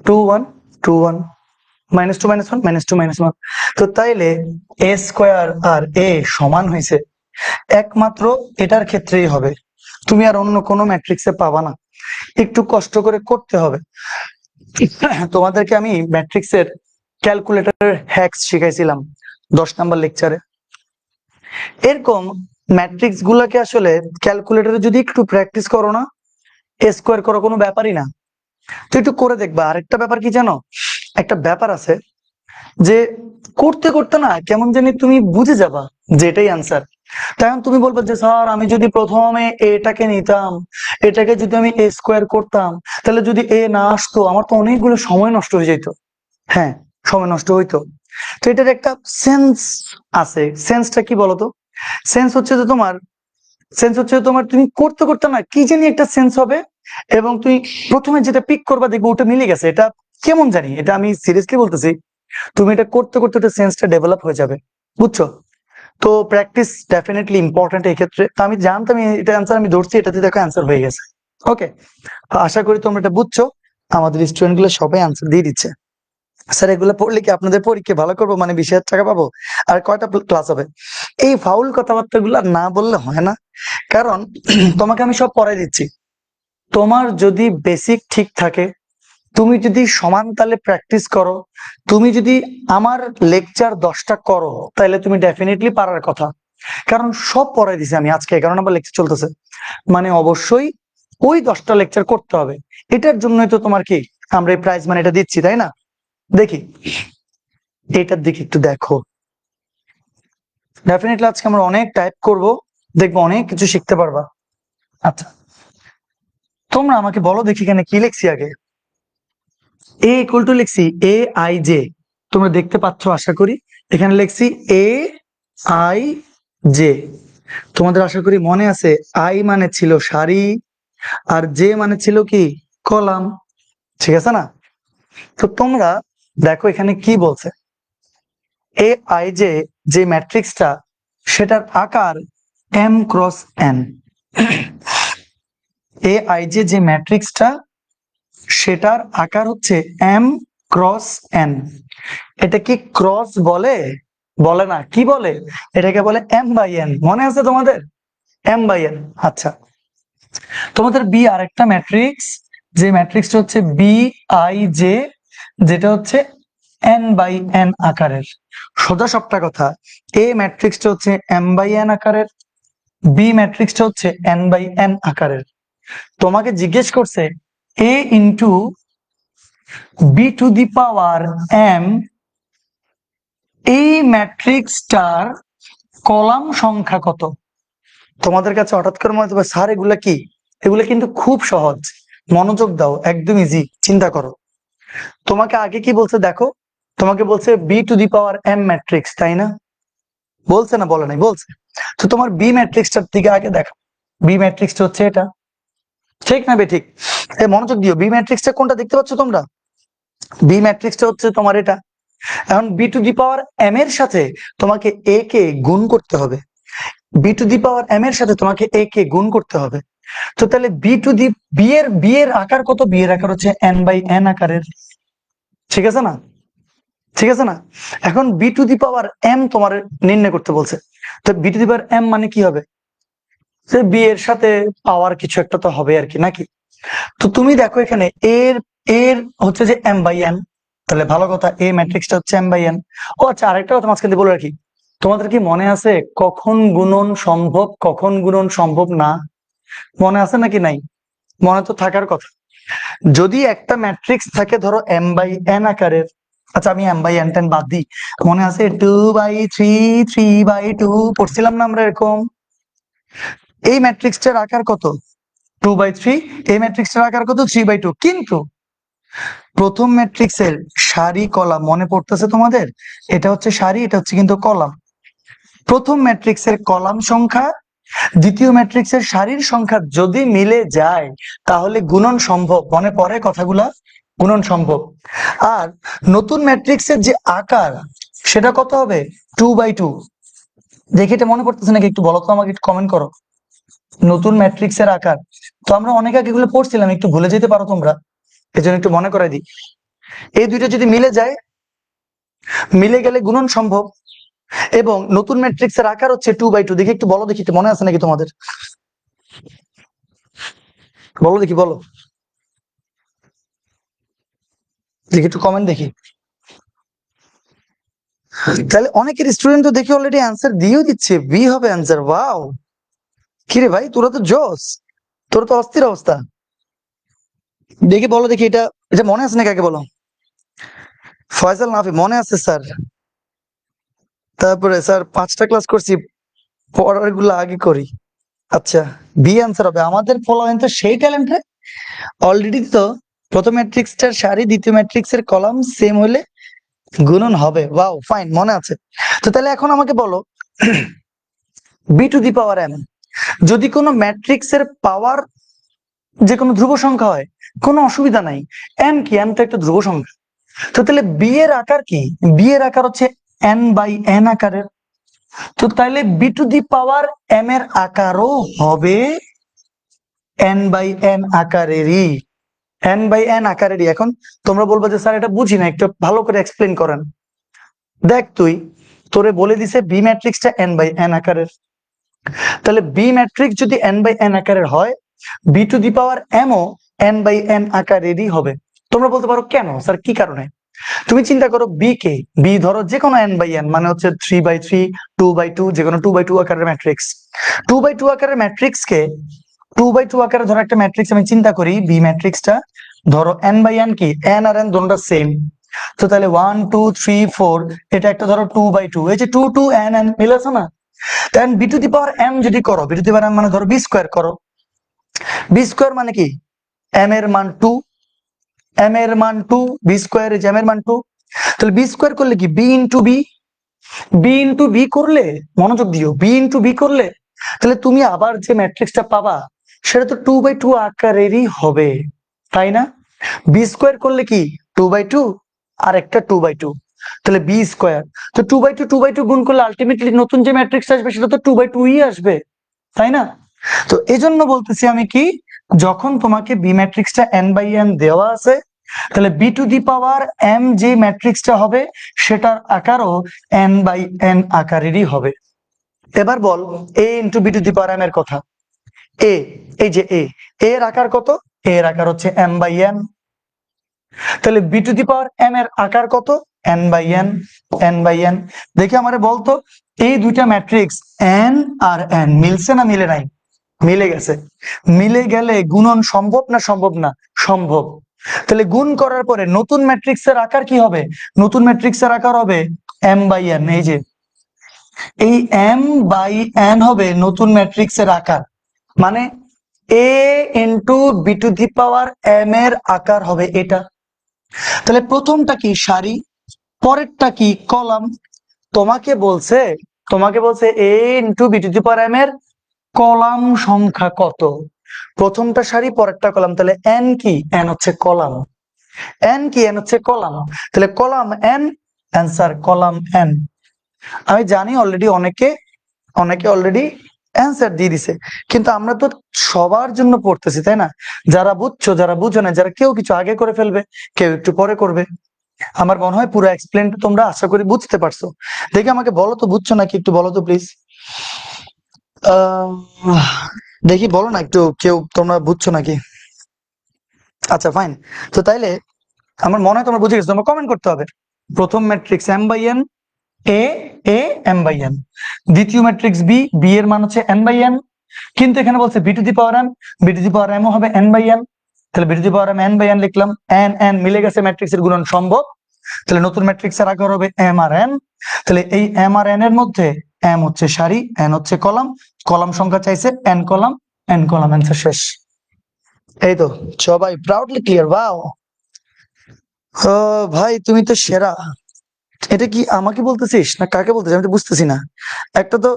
2 1 2 1, -2 -1 -2 -1। তো তাইলে a স্কয়ার আর a সমান হয়েছে, একমাত্র এটার ক্ষেত্রেই হবে। তুমি আর অন্য কোনো ম্যাট্রিক্সে পাবা না, একটু কষ্ট করে করতে হবে। তোমাদেরকে আমি ম্যাট্রিক্সের ক্যালকুলেটরের হ্যাকস শিখাইছিলাম 10 নাম্বার লেকচারে। এরকম ম্যাট্রিক্স গুলাকে আসলে ক্যালকুলেটরে যদি একটু প্র্যাকটিস করো না, স্কোয়ার করা কোনো ব্যাপারই না। তো একটু করে দেখবা। আরেকটা ব্যাপার কি জানো, একটা ব্যাপার আছে যে করতে করতে না কেমন জানি তুমি বুঝে যাবা যে এটাই আনসার। তখন তুমি বলবে যে স্যার আমি যদি প্রথমে এটাকে নিতাম, এটাকে যদি আমি এ স্কোয়ার করতাম, তাহলে যদি এ না আসতো আমার তো অনেকগুলো সময় নষ্ট হয়ে যেত। হ্যাঁ, সময় নষ্ট হইতো। তো এটার একটা সেন্স আছে। সেন্সটা কি বলতো? সেন্স হচ্ছে যে তোমার তুমি করতে করতে না কি জানি একটা সেন্স হবে, এবং তুমি প্রথমে যেটা পিক করবা দেখবে ওটা মিলে গেছে। এটা কেমন জানি, এটা আমি সিরিয়াসলি বলতেছি, তুমি এটা করতে করতে ওটা সেন্সটা ডেভেলপ হয়ে যাবে, বুঝছো? তো প্র্যাকটিস ডেফিনেটলি ইম্পর্টেন্ট এই ক্ষেত্রে। তো আমি জানতাম এটা অ্যান্সার, আমি ধরছি, এটাতে দেখো অ্যান্সার হয়ে গেছে। ওকে, আশা করি তোমরা এটা বুঝছো। আমাদের স্টুডেন্ট গুলো সবাই অ্যান্সার দিয়ে দিচ্ছে। স্যার এগুলো পড়লে কি আপনাদের পরীক্ষা ভালো করবো, মানে 20,000 টাকা পাবো? আর কয়টা ক্লাস হবে? এই ফাউল কথাবার্তা গুলো না বললে হয় না, কারণ তোমাকে আমি সব পড়াই দিচ্ছি। তোমার যদি বেসিক ঠিক থাকে, তুমি যদি সমান তালে প্র্যাকটিস করো, তুমি যদি আমার লেকচার 10টা করো, তাহলে তুমি ডেফিনেটলি পারার কথা। কারণ সব পড়াই দিছি আমি, আজকে 11 নম্বর লেকচার চলতেছে, মানে অবশ্যই ওই 10টা লেকচার করতে হবে। এটার জন্যই তো তোমার কি আমরা এই প্রাইজ মানিটা দিচ্ছি, তাই না? দেখি এটার দিকে একটু দেখো। ডেফিনেটলি আজকে আমরা অনেক টাইপ করব, দেখবো অনেক কিছু শিখতে পারবা। আচ্ছা, তোমরা আমাকে বলো দেখি এখানে কি লিখছি আগে। এ ইকুয়াল টু লিখছি এ আই জে, তোমরা দেখতে পাচ্ছ আশা করি। এখানে লিখছি এ আই জে। তোমাদের আশা করি মনে আছে, আই মানে ছিল সারি, আর জে মানে ছিল কি কলাম, ঠিক আছে না? তো তোমরা দেখো এখানে কি বলছে, এ আই জে যে ম্যাট্রিক্সটা, সেটার আকার m cross n। A I J যে ম্যাট্রিক্সটা, সেটার আকার হচ্ছে m ক্রস n। এটা কি ক্রস বলে? বলে না, কি বলে? এটাকে বলে m/n। মনে আছে তোমাদের? m/n। আচ্ছা, তোমাদের বি আরেকটা ম্যাট্রিক্স, যে ম্যাট্রিক্সটা হচ্ছে বি আই জে, যেটা হচ্ছে n/n আকারের। সোজা সবটা কথা, এ ম্যাট্রিক্সটা হচ্ছে m/n আকারের, বি ম্যাট্রিক্সটা হচ্ছে n/n আকারের। তোমাকে জিজ্ঞেস করছে a into B to the power m, এই ম্যাট্রিক্সটার কলাম সংখ্যা কত? তোমাদের কাছে হঠাৎ করে মনে হবে স্যার এগুলা কি? এগুলো কিন্তু খুব সহজ, মনোযোগ দাও, একদম ইজি। চিন্তা করো, তোমাকে আগে কি বলছে দেখো, তোমাকে বলছে B to the power m matrix, তাই না? বলছে না বলে নাই? বলছে। তো তোমার বি ম্যাট্রিক্সটার দিকে আগে দেখো, বি ম্যাট্রিক্সটা হচ্ছে এটা, ঠিক না? ঠিক। এই মনোযোগ দিও, বি ম্যাট্রিক্সটা কোনটা দেখতে পাচ্ছ তোমরা? বি ম্যাট্রিক্সটা হচ্ছে তোমার এটা। এখন B to the power m এর সাথে তোমাকে a কে গুণ করতে হবে, B to the power m এর সাথে তোমাকে a কে গুণ করতে হবে। তো তাহলে বি এর আকার কত? বি এর আকার হচ্ছে n/n আকারের, ঠিক আছে না? ঠিক আছে না? এখন B to the power m তোমার নির্ণয় করতে বলছে। তো B to the power m মানে কি হবে? যে বি এর সাথে পাওয়ার কিছু একটা তো হবে আর কি, নাকি? তো তুমি দেখো এখানে এর এর হচ্ছে যে m/n, তাহলে ভালো কথা, এ ম্যাট্রিক্সটা হচ্ছে m/n। ও আচ্ছা, আরেকটা কথা মাঝখানে বলে রাখি, তোমাদের কি মনে আছে কখন গুণন সম্ভব, কখন গুণন সম্ভব না? মনে আছে নাকি নাই? মনে তো থাকার কথা। যদি একটা ম্যাট্রিক্স থাকে ধরো m/n আকারের, আচ্ছা আমি m/n বাদ দিই, মনে আছে 2/3 3/2 পড়ছিলাম না আমরা এরকম? এই ম্যাট্রিক্সটার আকার কত? 2/3। এই ম্যাট্রিক্সটার আকার কত? 3/2। কিন্তু প্রথম ম্যাট্রিক্সের সারি কলাম মনে পড়তেছে তোমাদের? এটা হচ্ছে সারি, এটা হচ্ছে কিন্তু কলাম। প্রথম ম্যাট্রিক্সের কলাম সংখ্যা দ্বিতীয় ম্যাট্রিক্সের সারির সংখ্যা যদি মিলে যায় তাহলে গুণন সম্ভব। মনে পড়ে কথাগুলা? গুণন সম্ভব। আর নতুন ম্যাট্রিক্সের যে আকার সেটা কত হবে? 2/2। দেখি এটা মনে পড়তেছে নাকি একটু বলো তো আমাকে, একটু কমেন্ট করো। নতুন ম্যাট্রিক্সের আকার তো আমরা অনেক আগে এগুলো পড়ছিলাম, একটু ভুলে যেতে পারো তোমরা, এজন্য একটু মনে করাই দিই। এই দুইটা যদি মিলে যায়, মিলে গেলে গুণন সম্ভব। এবং নতুন ম্যাট্রিক্সের আকার হচ্ছে 2/2। দেখি একটু বলো, দেখি মনে আছে নাকি তোমাদের? বলো দেখি, বলো দেখি, একটু কমেন্ট দেখি। তাহলে অনেকের স্টুডেন্ট তো দেখি অলরেডি অ্যান্সার দিয়েও দিচ্ছে, বি হবে অ্যান্সার। ওয়াও, কিরে ভাই তোরা তো জোস, তোর তো অস্থির অবস্থা। দেখি বলো দেখি, এটা এটা মনে আছে নাকি আগে বলো। ফয়সাল নাফি মনে আছে স্যার। তারপরে স্যার 5টা ক্লাস করছি, পড়ার গুলো আগে করি। আচ্ছা, বি অ্যান্সার হবে। আমাদের ফলোইন তো সেই ট্যালেন্ট। অলরেডি তো প্রথম ম্যাট্রিক্সটার সারি দ্বিতীয় ম্যাট্রিক্সের কলাম সেম হলে গুণন হবে। ওয়াও, ফাইন, মনে আছে। তো তাহলে এখন আমাকে বলো, b⁴m যদি কোনো ম্যাট্রিক্সের পাওয়ার যে কোনো ধ্রুব সংখ্যা হয়, কোনো অসুবিধা নাই। এম কি? এম তো একটা ধ্রুব সংখ্যা। তো তাহলে বি এর আকার কি? বি এর আকার হচ্ছে n/n আকারের। তো তাহলে b⁴m এর আকারও হবে n/n আকারেরই। n/n আকারেরই। এখন তোমরা বলবো যে স্যার এটা বুঝি না, একটু ভালো করে এক্সপ্লেন করেন। দেখ, তোরে বলে দিছে বি ম্যাট্রিক্সটা n/n আকারের। তাহলে বি ম্যাট্রিক্স যদি n/n আকারের হয়, b⁴m ও n/n আকারেরই হবে। তোমরা বলতে পারো কেন স্যার, কি কারণে? তুমি চিন্তা করো, বি ধরো যে কোনো n/n, মানে হচ্ছে 3/3, 2/2, যে কোনো 2/2 আকারের ম্যাট্রিক্স। 2/2 আকারের ম্যাট্রিক্স কে 2/2 আকারে ধরো একটা ম্যাট্রিক্স আমি চিন্তা করি, বি ম্যাট্রিক্সটা ধরো n/n কি, n আর n দুটোটা সেম। তো তাহলে 1 2 3 4, এটা একটা ধরো 2/2, এই যে 2 2 n n মিলেছে না? দেন b⁴m যদি করো, b⁴m মানে ধরো b² করো। b² মানে কি? m এর মান 2, m এর মান 2, b², এই যে m এর মান 2। তাহলে b² করলে কি? b করলে, মনোযোগ দিও, b করলে তাহলে তুমি আবার যে ম্যাট্রিক্সটা পাবা সেটা তো 2/2 আকারেরই হবে, তাই না? b² করলে কি? 2/2 আর একটা 2/2, তাহলে b²। তো 2/2 গুণ করলে আলটিমেটলি নতুন যে ম্যাট্রিক্সটা আসবে সেটা তো 2/2ই আসবে, তাই না? তো এজন্য বলতেছি আমি কি, যখন তোমাকে বি ম্যাট্রিক্সটা n/n দেওয়া আছে, তাহলে b⁴m যে ম্যাট্রিক্সটা হবে সেটার আকারও n/n আকারেরই হবে। এবার বল a ইন্টু b⁴m এর কথা। এ, এই যে এর আকার কত? এর আকার হচ্ছে m/n। তাহলে b⁴m এর আকার কত? n/n। দেখি আমারে বলতো, এই দুইটা ম্যাট্রিক্স n আর n মিলছে না মিলে নাই? মিলে গেছে। মিলে গেলে গুণন সম্ভব না সম্ভব না? সম্ভব। তাহলে গুণ করার পরে নতুন ম্যাট্রিক্সের আকার কি হবে? নতুন ম্যাট্রিক্সের আকার হবে m/n। এই যে এই m/n হবে নতুন ম্যাট্রিক্সের আকার, মানে a ইন্টু b⁴m এর আকার হবে এটা। তাহলে প্রথমটা কি? সারি। পরেরটা কি? কলাম। তোমাকে বলছে a ইন্টু b⁴m এর কলাম সংখ্যা কত? প্রথমটা সারি, পরেরটা কলাম। তাহলে n কি? n হচ্ছে কলাম। n কি? n হচ্ছে কলাম। তাহলে column n, answer column n। আমি জানি অনেকে অলরেডি অ্যান্সার দিয়ে দিছে, কিন্তু আমরা তো সবার জন্য পড়তেছি, তাই না? যারা বুঝছো, যারা বুঝো না, যারা কেউ কিছু আগে করে ফেলবে, কেউ একটু পরে করবে। আমার মনে হয় পুরো এক্সপ্লেনটা তোমরা আশা করি বুঝতে পারছো। দেখি আমাকে বলো তো, বুঝছো নাকি? একটু বলো তো প্লিজ। দেখি বলো না একটু, কেউ তোমরা বুঝছো নাকি? আচ্ছা, ফাইন। তো তাইলে আমার মনে হয় তোমরা বুঝে গেছো, তোমরা কমেন্ট করতে হবে। প্রথম ম্যাট্রিক্স m/n, a m/n। দ্বিতীয় ম্যাট্রিক্স b এর মান হচ্ছে n/n। কিন্তু এখানে বলছে b⁴m ও হবে n/n। তাহলে b⁴m n/n লিখলাম। n n মিলে গেছে, ম্যাট্রিক্সের গুণন সম্ভব। তাহলে নতুন ম্যাট্রিক্সের আকার হবে m আর n। তাহলে এই m আর n এর মধ্যে এম হচ্ছে সারি, এন হচ্ছে কলাম, কলাম সংখ্যা চাইছে N column, N column, answer শেষ। এই তো সবাই প্রাউডলি ক্লিয়ার। ওয়াও, ও ভাই তুমি তো সেরা। এটা কি আমাকে বলতেছিস না কাকে বলতেছিস আমি তো বুঝতেছি না একটা তো।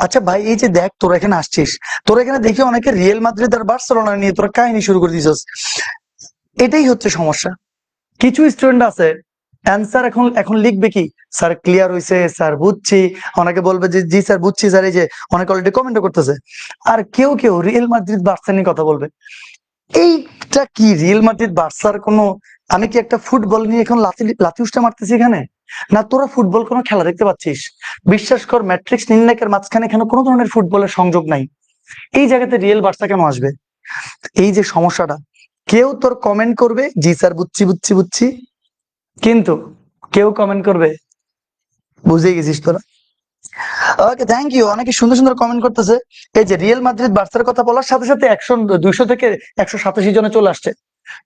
আচ্ছা ভাই, এই যে দেখ তোরা এখানে আসছিস, তোরা এখানে দেখে অনেকে রিয়েল মাদ্রিদ আর বার্সেলোনা নিয়ে তোরা কাহিনী শুরু করে দিছিস। এটাই হচ্ছে সমস্যা। কিছু স্টুডেন্ট আছে অ্যান্সার এখন এখন লিখবে কি, স্যার ক্লিয়ার হয়েছে, স্যার বুঝছি, অনেকে বলবে যে জি স্যার বুঝছি স্যার, এই যে অনেকে অলরেডি কমেন্ট করতেছে। আর কেউ কেউ রিয়েল মাদ্রিদ বার্সা নিয়ে কথা বলবে। এইটা কি রিয়েল মাদ্রিদ বার্সার কোনো, আমি কি একটা ফুটবল নিয়ে এখন লাথি লাথি উষ্টা মারতেছি এখানে? না তোরা ফুটবল কোনো খেলা দেখতে পাচ্ছিস? বিশ্বাস কর, ম্যাট্রিক্স নির্ণায়কের মাঝখানে এখানে কোনো ধরনের ফুটবলের সংযোগ নাই। এই জায়গাতে রিয়েল বার্সা কেন আসবে? এই যে সমস্যাটা, কেউ তোর কমেন্ট করবে জি স্যার বুঝছি বুঝছি বুঝছি, কিন্তু কেউ কমেন্ট করবে বুঝে গেছিস তোরা। ওকে, থ্যাংক ইউ, অনেকে সুন্দর সুন্দর কমেন্ট করতেছে। এই যে রিয়েল মাদ্রিদ বার্সার কথা বলার সাথে সাথে 200 থেকে 187 জনে চলে আসছে।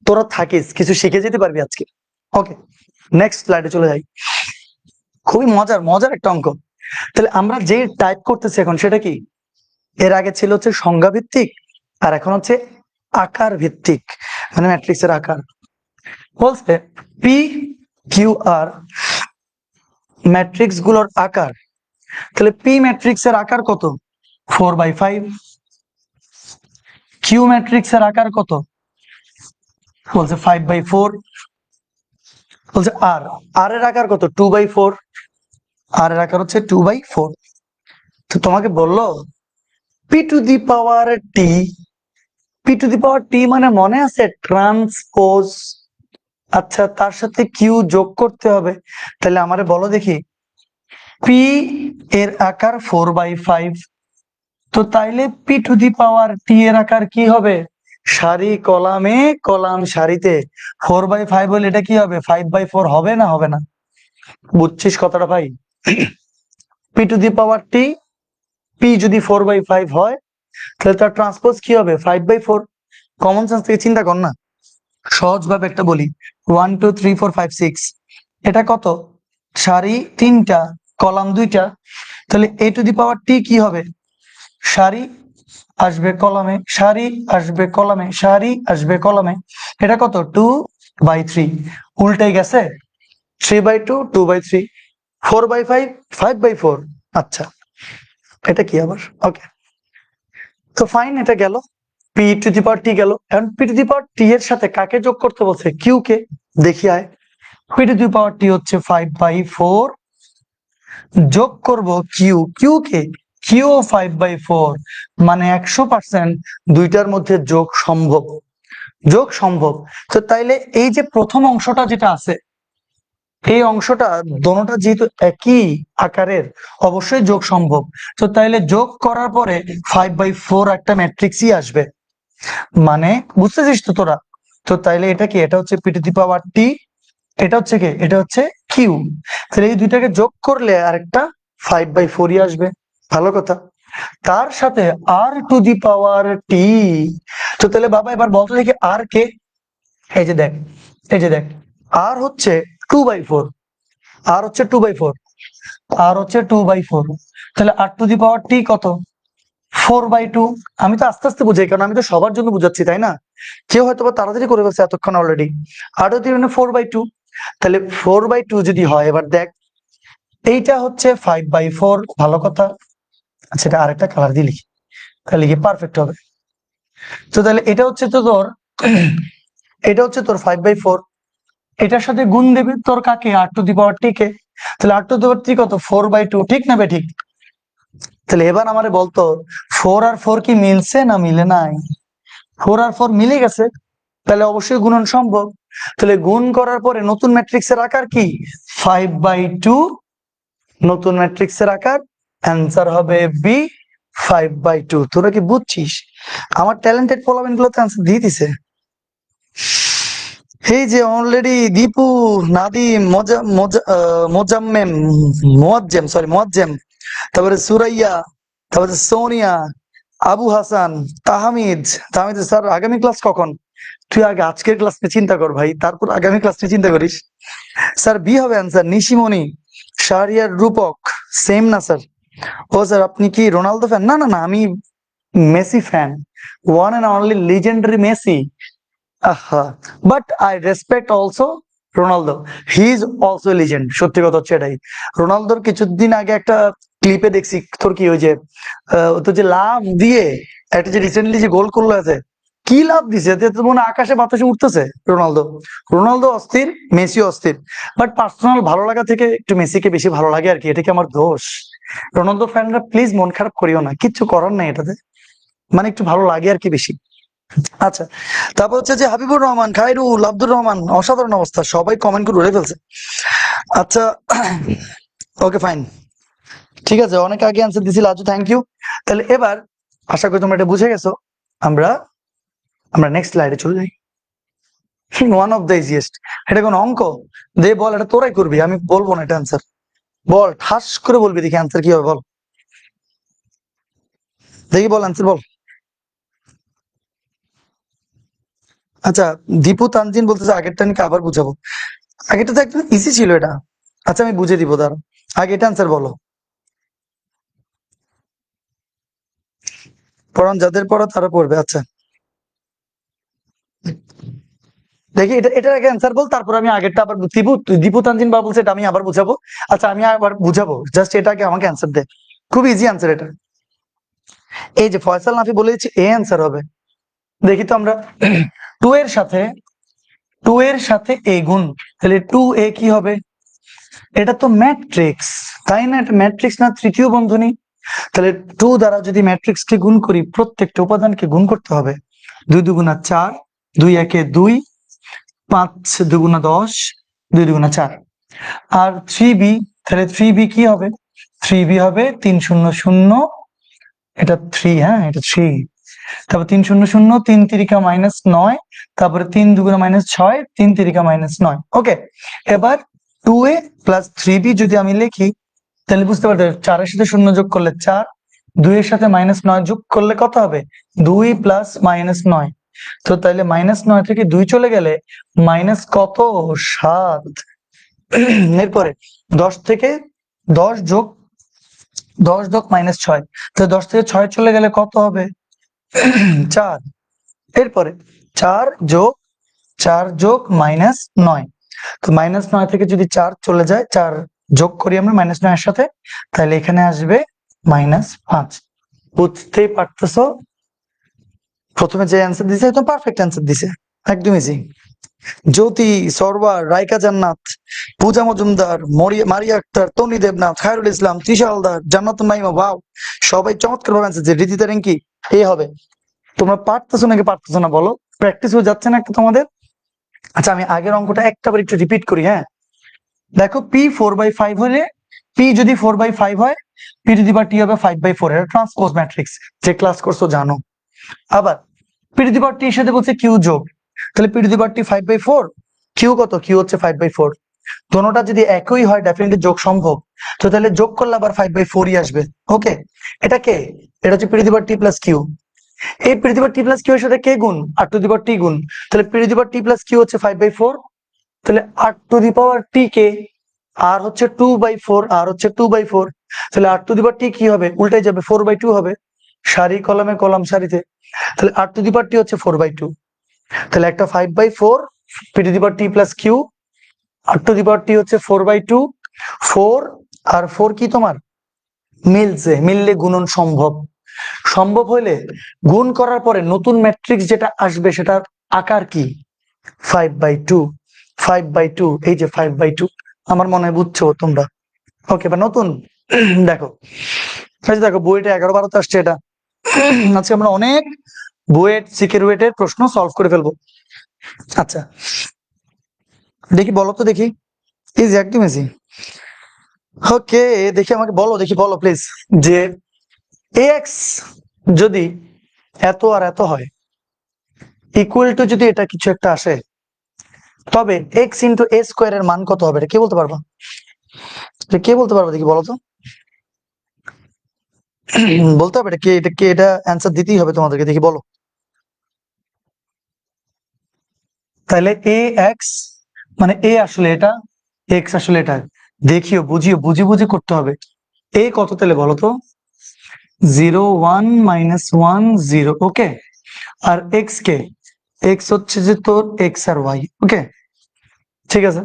তোরা থাকিস, কিছু শিখে যেতে পারবি আজকে। ওকে, নেক্সট স্লাইডে চলে যাই। খুবই মজার মজার একটা অঙ্ক। তাহলে আমরা যে টাইপ করতেছি এখন সেটা কি? এর আগে ছিল হচ্ছে সংজ্ঞা ভিত্তিক, আর এখন হচ্ছে আকার ভিত্তিক, মানে ম্যাট্রিক্সের আকার। বলছে পি কিউ আর ম্যাট্রিক্স গুলোর আকার। তাহলে পি ম্যাট্রিক্স এর আকার কত? 4/5। কিউ ম্যাট্রিক্স এর আকার কত? বলছে 5/4। বলছে আর আর এর আকার কত? 2/4। আর এর আকার হচ্ছে 2/4। তো তোমাকে বললো p to the power t, p to the power t মানে মনে আছে ট্রান্সপোজ। আচ্ছা, তার সাথে কিউ যোগ করতে হবে। তাহলে আমারে বলো দেখি, পি এর আকার 4/5, তো তাইলে পি টু দি পাওয়ার টি এর আকার কি হবে? সারি কলামে কলাম সারিতে। 4/5 হলে এটা কি হবে? 5/4 হবে না হবে না? বুঝছিস কথাটা ভাই? P to the power t, P যদি 4/5 হয় তাহলে তার ট্রান্সপোজ কি হবে? 5/4। কমন সেন্স থেকে চিন্তা কর না, সহজ ভাবে একটা বলি, 1 2 3 4 5 6, এটা কত? সারি 3টা, কলাম 2টা। তাহলে এ টু দি পাওয়ার টি কি হবে? সারি আসবে কলামে, সারি আসবে কলামে, সারি আসবে কলামে। এটা কত? 2/3। উল্টাই গেছে, 3/2 2/3, 4/5 5/4। আচ্ছা, এটা কি আবার? ওকে, তো ফাইন, এটা গেল, পি টু দি পাওয়ার টি গেল। এখন পি টু দি পাওয়ার টি এর সাথে কাকে যোগ করতে বলছে? কিউ কে। দেখি আয়, P to the power t হচ্ছে 5/4, যোগ করব কিউ, কিউ কে, কিউ 5/4, মানে 100% দুইটার মধ্যে যোগ সম্ভব, যোগ সম্ভব। তো তাইলে এই যে প্রথম অংশটা যেটা আছে, এই অংশটা দোনোটা যেহেতু একই আকারের, অবশ্যই যোগ সম্ভব। তো তাইলে যোগ করার পরে 5/4 একটা ম্যাট্রিক্সই আসবে, মানে বুঝতেছিস তো তোরা? তো তাইলে এটা কি? এটা হচ্ছে পি টু দি পাওয়ার টি, এটা হচ্ছে কি? এটা হচ্ছে কিউ। তাহলে এই দুইটাকে যোগ করলে আরেকটা 5/4ই আসবে। ভালো কথা। তার সাথে আর টু দি পাওয়ার টি। তো তাহলে বাবা এবার বলতো দেখি আর কে? এই যে দেখ, এই যে দেখ, আর হচ্ছে 2/4, আর হচ্ছে 2/4, আর হচ্ছে 2/4। তাহলে আর টু দি পাওয়ার টি কত? 4/2। আমি তো আস্তে আস্তে বুঝাই, কারণ আমি তো সবার জন্য বুঝাচ্ছি, তাই না? কেউ হয়তো বা তাড়াতাড়ি করে ফেলছে এতক্ষণ অলরেডি। আর যদি 4/2, তাহলে 4/2 যদি হয়, এবার দেখ এইটা হচ্ছে 5/4। ভালো কথা। আচ্ছা, এটা আরেকটা কালার দিয়ে লিখি, তাহলে কি পারফেক্ট হবে। তো তাহলে এটা হচ্ছে তো তোর এটা হচ্ছে তোর 5/4। এটার সাথে গুণ দেবে তোর কাকে? আর টু দি পাওয়ার টি কে। তাহলে আর টু দি পাওয়ার টি কত? 4/2, ঠিক না বে ঠিক? তাহলে এবার আমারে বলতো 4 আর 4 কি মিলছে না মিলে নাই? 4 আর 4 মিলে গেছে, তাহলে অবশ্যই গুণন সম্ভব। তাহলে গুণ করার পরে নতুন ম্যাট্রিক্সের আকার কি? 5/2। নতুন ম্যাট্রিক্সের আকার অ্যান্সার হবে বি, 5/2। তোরা কি বুঝছিস? আমার ট্যালেন্টেড পোলাবেন গুলো তো অ্যান্সার দিয়ে দিছে। এই যে অলরেডি দীপু, নাদিম, মোজাম্মেম, মোয়াজ্জেম, তারপরে সুরাইয়া, তারপরে সোনিয়া, আবু হাসান, তাহমিদ। তাহমিদ স্যার আগামী ক্লাস কখন? তুই আগে আজকের ক্লাস নিয়ে চিন্তা কর ভাই, তারপর আগামী ক্লাস নিয়ে চিন্তা করিস। স্যার বি হবে অ্যান্সার। নিশিমণি, শাহরিয়ার, রূপক, সেম না স্যার? ও স্যার আপনি কি রোনালদো ফ্যান? না না না, আমি Messi fan, one and only legendary Messi. আহা, but I respect also Ronaldo, he is also legend. সত্যি কথা হচ্ছে এটাই। রোনালদোর কিছুদিন আগে একটা ক্লিপে দেখছি, তোর কি ওই যে তো যে লাভ দিয়ে একটা যে রিসেন্টলি যে গোল করলো আছে, কি লাভ দিছে, এতে তো মনে হয় আকাশে বাতাসে উঠতেছে রোনালদো। রোনালদো অস্থির, মেসি অস্থির, বাট পার্সোনাল ভালো লাগা থেকে একটু মেসিকে বেশি ভালো লাগে আর কি। এটা কি আমার দোষ? রোনালদো ফ্যানরা প্লিজ মন খারাপ করিও না, কিচ্ছু করার নাই এটাতে, মানে একটু ভালো লাগে আর কি বেশি। আচ্ছা, তারপর হচ্ছে যে হাবিবুর রহমান, খায়রুল, আব্দুর রহমান, অসাধারণ অবস্থা, সবাই কমেন্ট করে উড়ে ফেলছে। আচ্ছা, ওকে ফাইন, ঠিক আছে, অনেক আগে অ্যান্সার দিছি লাজু, থ্যাংক ইউ। তাহলে এবার আশা করি তোমরা এটা বুঝে গেছো। আমরা আমরা নেক্সট স্লাইডে চলে যাই। ওয়ান অফ দ্য ইজিয়েস্ট, এটা কোন অঙ্ক? দে বল, এটা তোরাই করবি, আমি বলবো না এটা অ্যান্সার। বল, ঠাস করে বলবি, দেখি অ্যান্সার কি হবে, বল দেখি, বল অ্যান্সার বল। আচ্ছা, দীপু তানজিন বলতেছে আগেরটা নাকি আবার বুঝাবো। আগেরটা তো একদম ইজি ছিল এটা। আচ্ছা আমি বুঝে দিব, দাঁড়া, আগে এটা অ্যান্সার বলো। পড়ান, যাদের পড়া তারা পড়বে। আচ্ছা দেখি, এটার আগে অ্যান্সার বল, তারপর আমি আগেরটা আবার দীপু তানজিন বা বলছে এটা আমি আবার বুঝাবো। আচ্ছা আমি আবার বুঝাবো, জাস্ট এটাকে আমাকে অ্যান্সার দে। খুব ইজি অ্যান্সার এটা। এই যে ফয়সাল নাফি বলে দিচ্ছে এ অ্যান্সার হবে। দেখি তো আমরা, টু এর সাথে এ গুণ, তাহলে টু এ কি হবে? এটা তো ম্যাট্রিক্স, তাই না? এটা ম্যাট্রিক্স না তৃতীয় বন্ধনী? তাহলে টু দ্বারা যদি ম্যাট্রিক্স কে গুণ করি, প্রত্যেকটা উপাদানকে গুণ করতে হবে। দুই দুগুণা চার, দুই একে দুই, পাঁচ দুগুণা 10, দুই দুগুণা 4। আর থ্রি বি, তাহলে থ্রি বি কি হবে? থ্রি বি হবে 300, এটা থ্রি, হ্যাঁ এটা থ্রি। তারপর 300, 3 তিরিকা -9, তারপরে 3 দুগুণা -6, 3 তিরিকা -9। ওকে, এবার টু এ প্লাস থ্রি বি যদি আমি লিখি, তাহলে বুঝতে পারতে, চারের সাথে শূন্য যোগ করলে 4, দুইয়ের সাথে -9 যোগ করলে কত হবে? 2 প্লাস -9। তো তাহলে -9 থেকে 2 চলে গেলে মাইনাস কত? 7। এরপরে 10 থেকে 10 যোগ 10 যোগ -6, তো 10 থেকে 6 চলে গেলে কত হবে? 4। এরপরে 4 যোগ 4 যোগ -9, তো -9 থেকে যদি 4 চলে যায়, 4 যোগ করি আমরা -9 এর সাথে, তাহলে এখানে আসবে -5। বুঝতেই পারতেছো, প্রথমে যে অ্যান্সার দিছে একদম পারফেক্ট অ্যান্সার দিছে, একদম ইজি। জ্যোতি সরওয়ার, রাইকা জান্নাত, পূজা মজুমদার, মারিয়া আক্তার, তনি দেবনাথ, খায়রুল ইসলাম, তৃষা হালদার, জান্নাতুন নাইমা, ওয়াও, সবাই চমৎকার ভাবে অ্যান্সার দিয়েছে। রীতিতা রিঙ্কি, এই হবে। তোমরা পারতেছো নাকি পারতেছো না বলো? প্র্যাকটিস হয়ে যাচ্ছে না একটা তোমাদের? আচ্ছা আমি আগের অঙ্কটা একটাবার একটু রিপিট করি, হ্যাঁ। দেখো, পি 4/5 হলে, পি যদি 4/5 হয়, পি টু দি পাওয়ার টি হবে 5/4, এটা ট্রান্সপোজ ম্যাট্রিক্স, যে ক্লাস করছো জানো। আবার পি টু দি পাওয়ার টি এর সাথে বলছে কিউ যোগ, তাহলে P to the power T 5/4, Q কত? কিউ হচ্ছে 5/4। দোনোটা যদি একই হয়, ডেফিনেটলি যোগ সম্ভব, তো তাহলে যোগ করলে আবার 5/4ই আসবে। ওকে, এটা কে? এটা হচ্ছে p to the power T plus q. এই p to the power T plus q এর সাথে কে গুণ? আর টু দি পাওয়ার টি গুণ, তাহলে P to the power T plus Q হচ্ছে 5/4, তাহলে আর টু দি পাওয়ার টি কে? আর হচ্ছে 2/4, আর হচ্ছে 2/4, তাহলে আর টু দি পাওয়ার টি কি হবে? উল্টাই যাবে, 4/2 হবে, সারি কলামে কলাম সারিতে। তাহলে আর টু দি পাওয়ার টি হচ্ছে 4/2, তাহলে একটা 5/4 p to the power T plus q, আর টু দি পাওয়ার টি হচ্ছে 4/2। 4 আর 4 কি তোমার মিলছে, মিললে গুণন সম্ভব। সম্ভব হইলে গুণ করার পরে নতুন ম্যাট্রিক্স যেটা আসবে সেটার আকার কি? 5/2, 5/2, এই যে 5/2। আমার মনে হয় বুঝছো তোমরা। ওকে, বা নতুন দেখো, এই যে দেখো বইটা 11-12তে আসছে এটা। আজকে আমরা অনেক বুয়েট সিকিউরিটির প্রশ্ন সলভ করে ফেলবো। আচ্ছা দেখি, বলো তো দেখি, ইজি, একদম ইজি। ওকে, দেখি আমাকে বলো, দেখি বলো প্লিজ, যে এক্স যদি এত আর এত হয়, ইকুয়াল টু যদি এটা কিছু একটা আসে, তবে এক্স ইন্টু এ স্কোয়ার এর মান কত হবে? এটা কে বলতে পারবা? এটা কে বলতে পারবা দেখি, বলো তো। বলতে হবে এটা কে, এটা কে, এটা অ্যান্সার দিতেই হবে তোমাদেরকে, দেখি বলো। তাহলে এ এক্স মানে এ আসলে এটা, এক্স আসলে এটা, দেখিও বুঝিও, বুঝে বুঝে করতে হবে। এ কত তাহলে বলো তো, 0 1 -1 0, ওকে। আর এক্স কে, এক্স হচ্ছে যে তোর এক্স আর ওয়াই, ওকে, ঠিক আছে।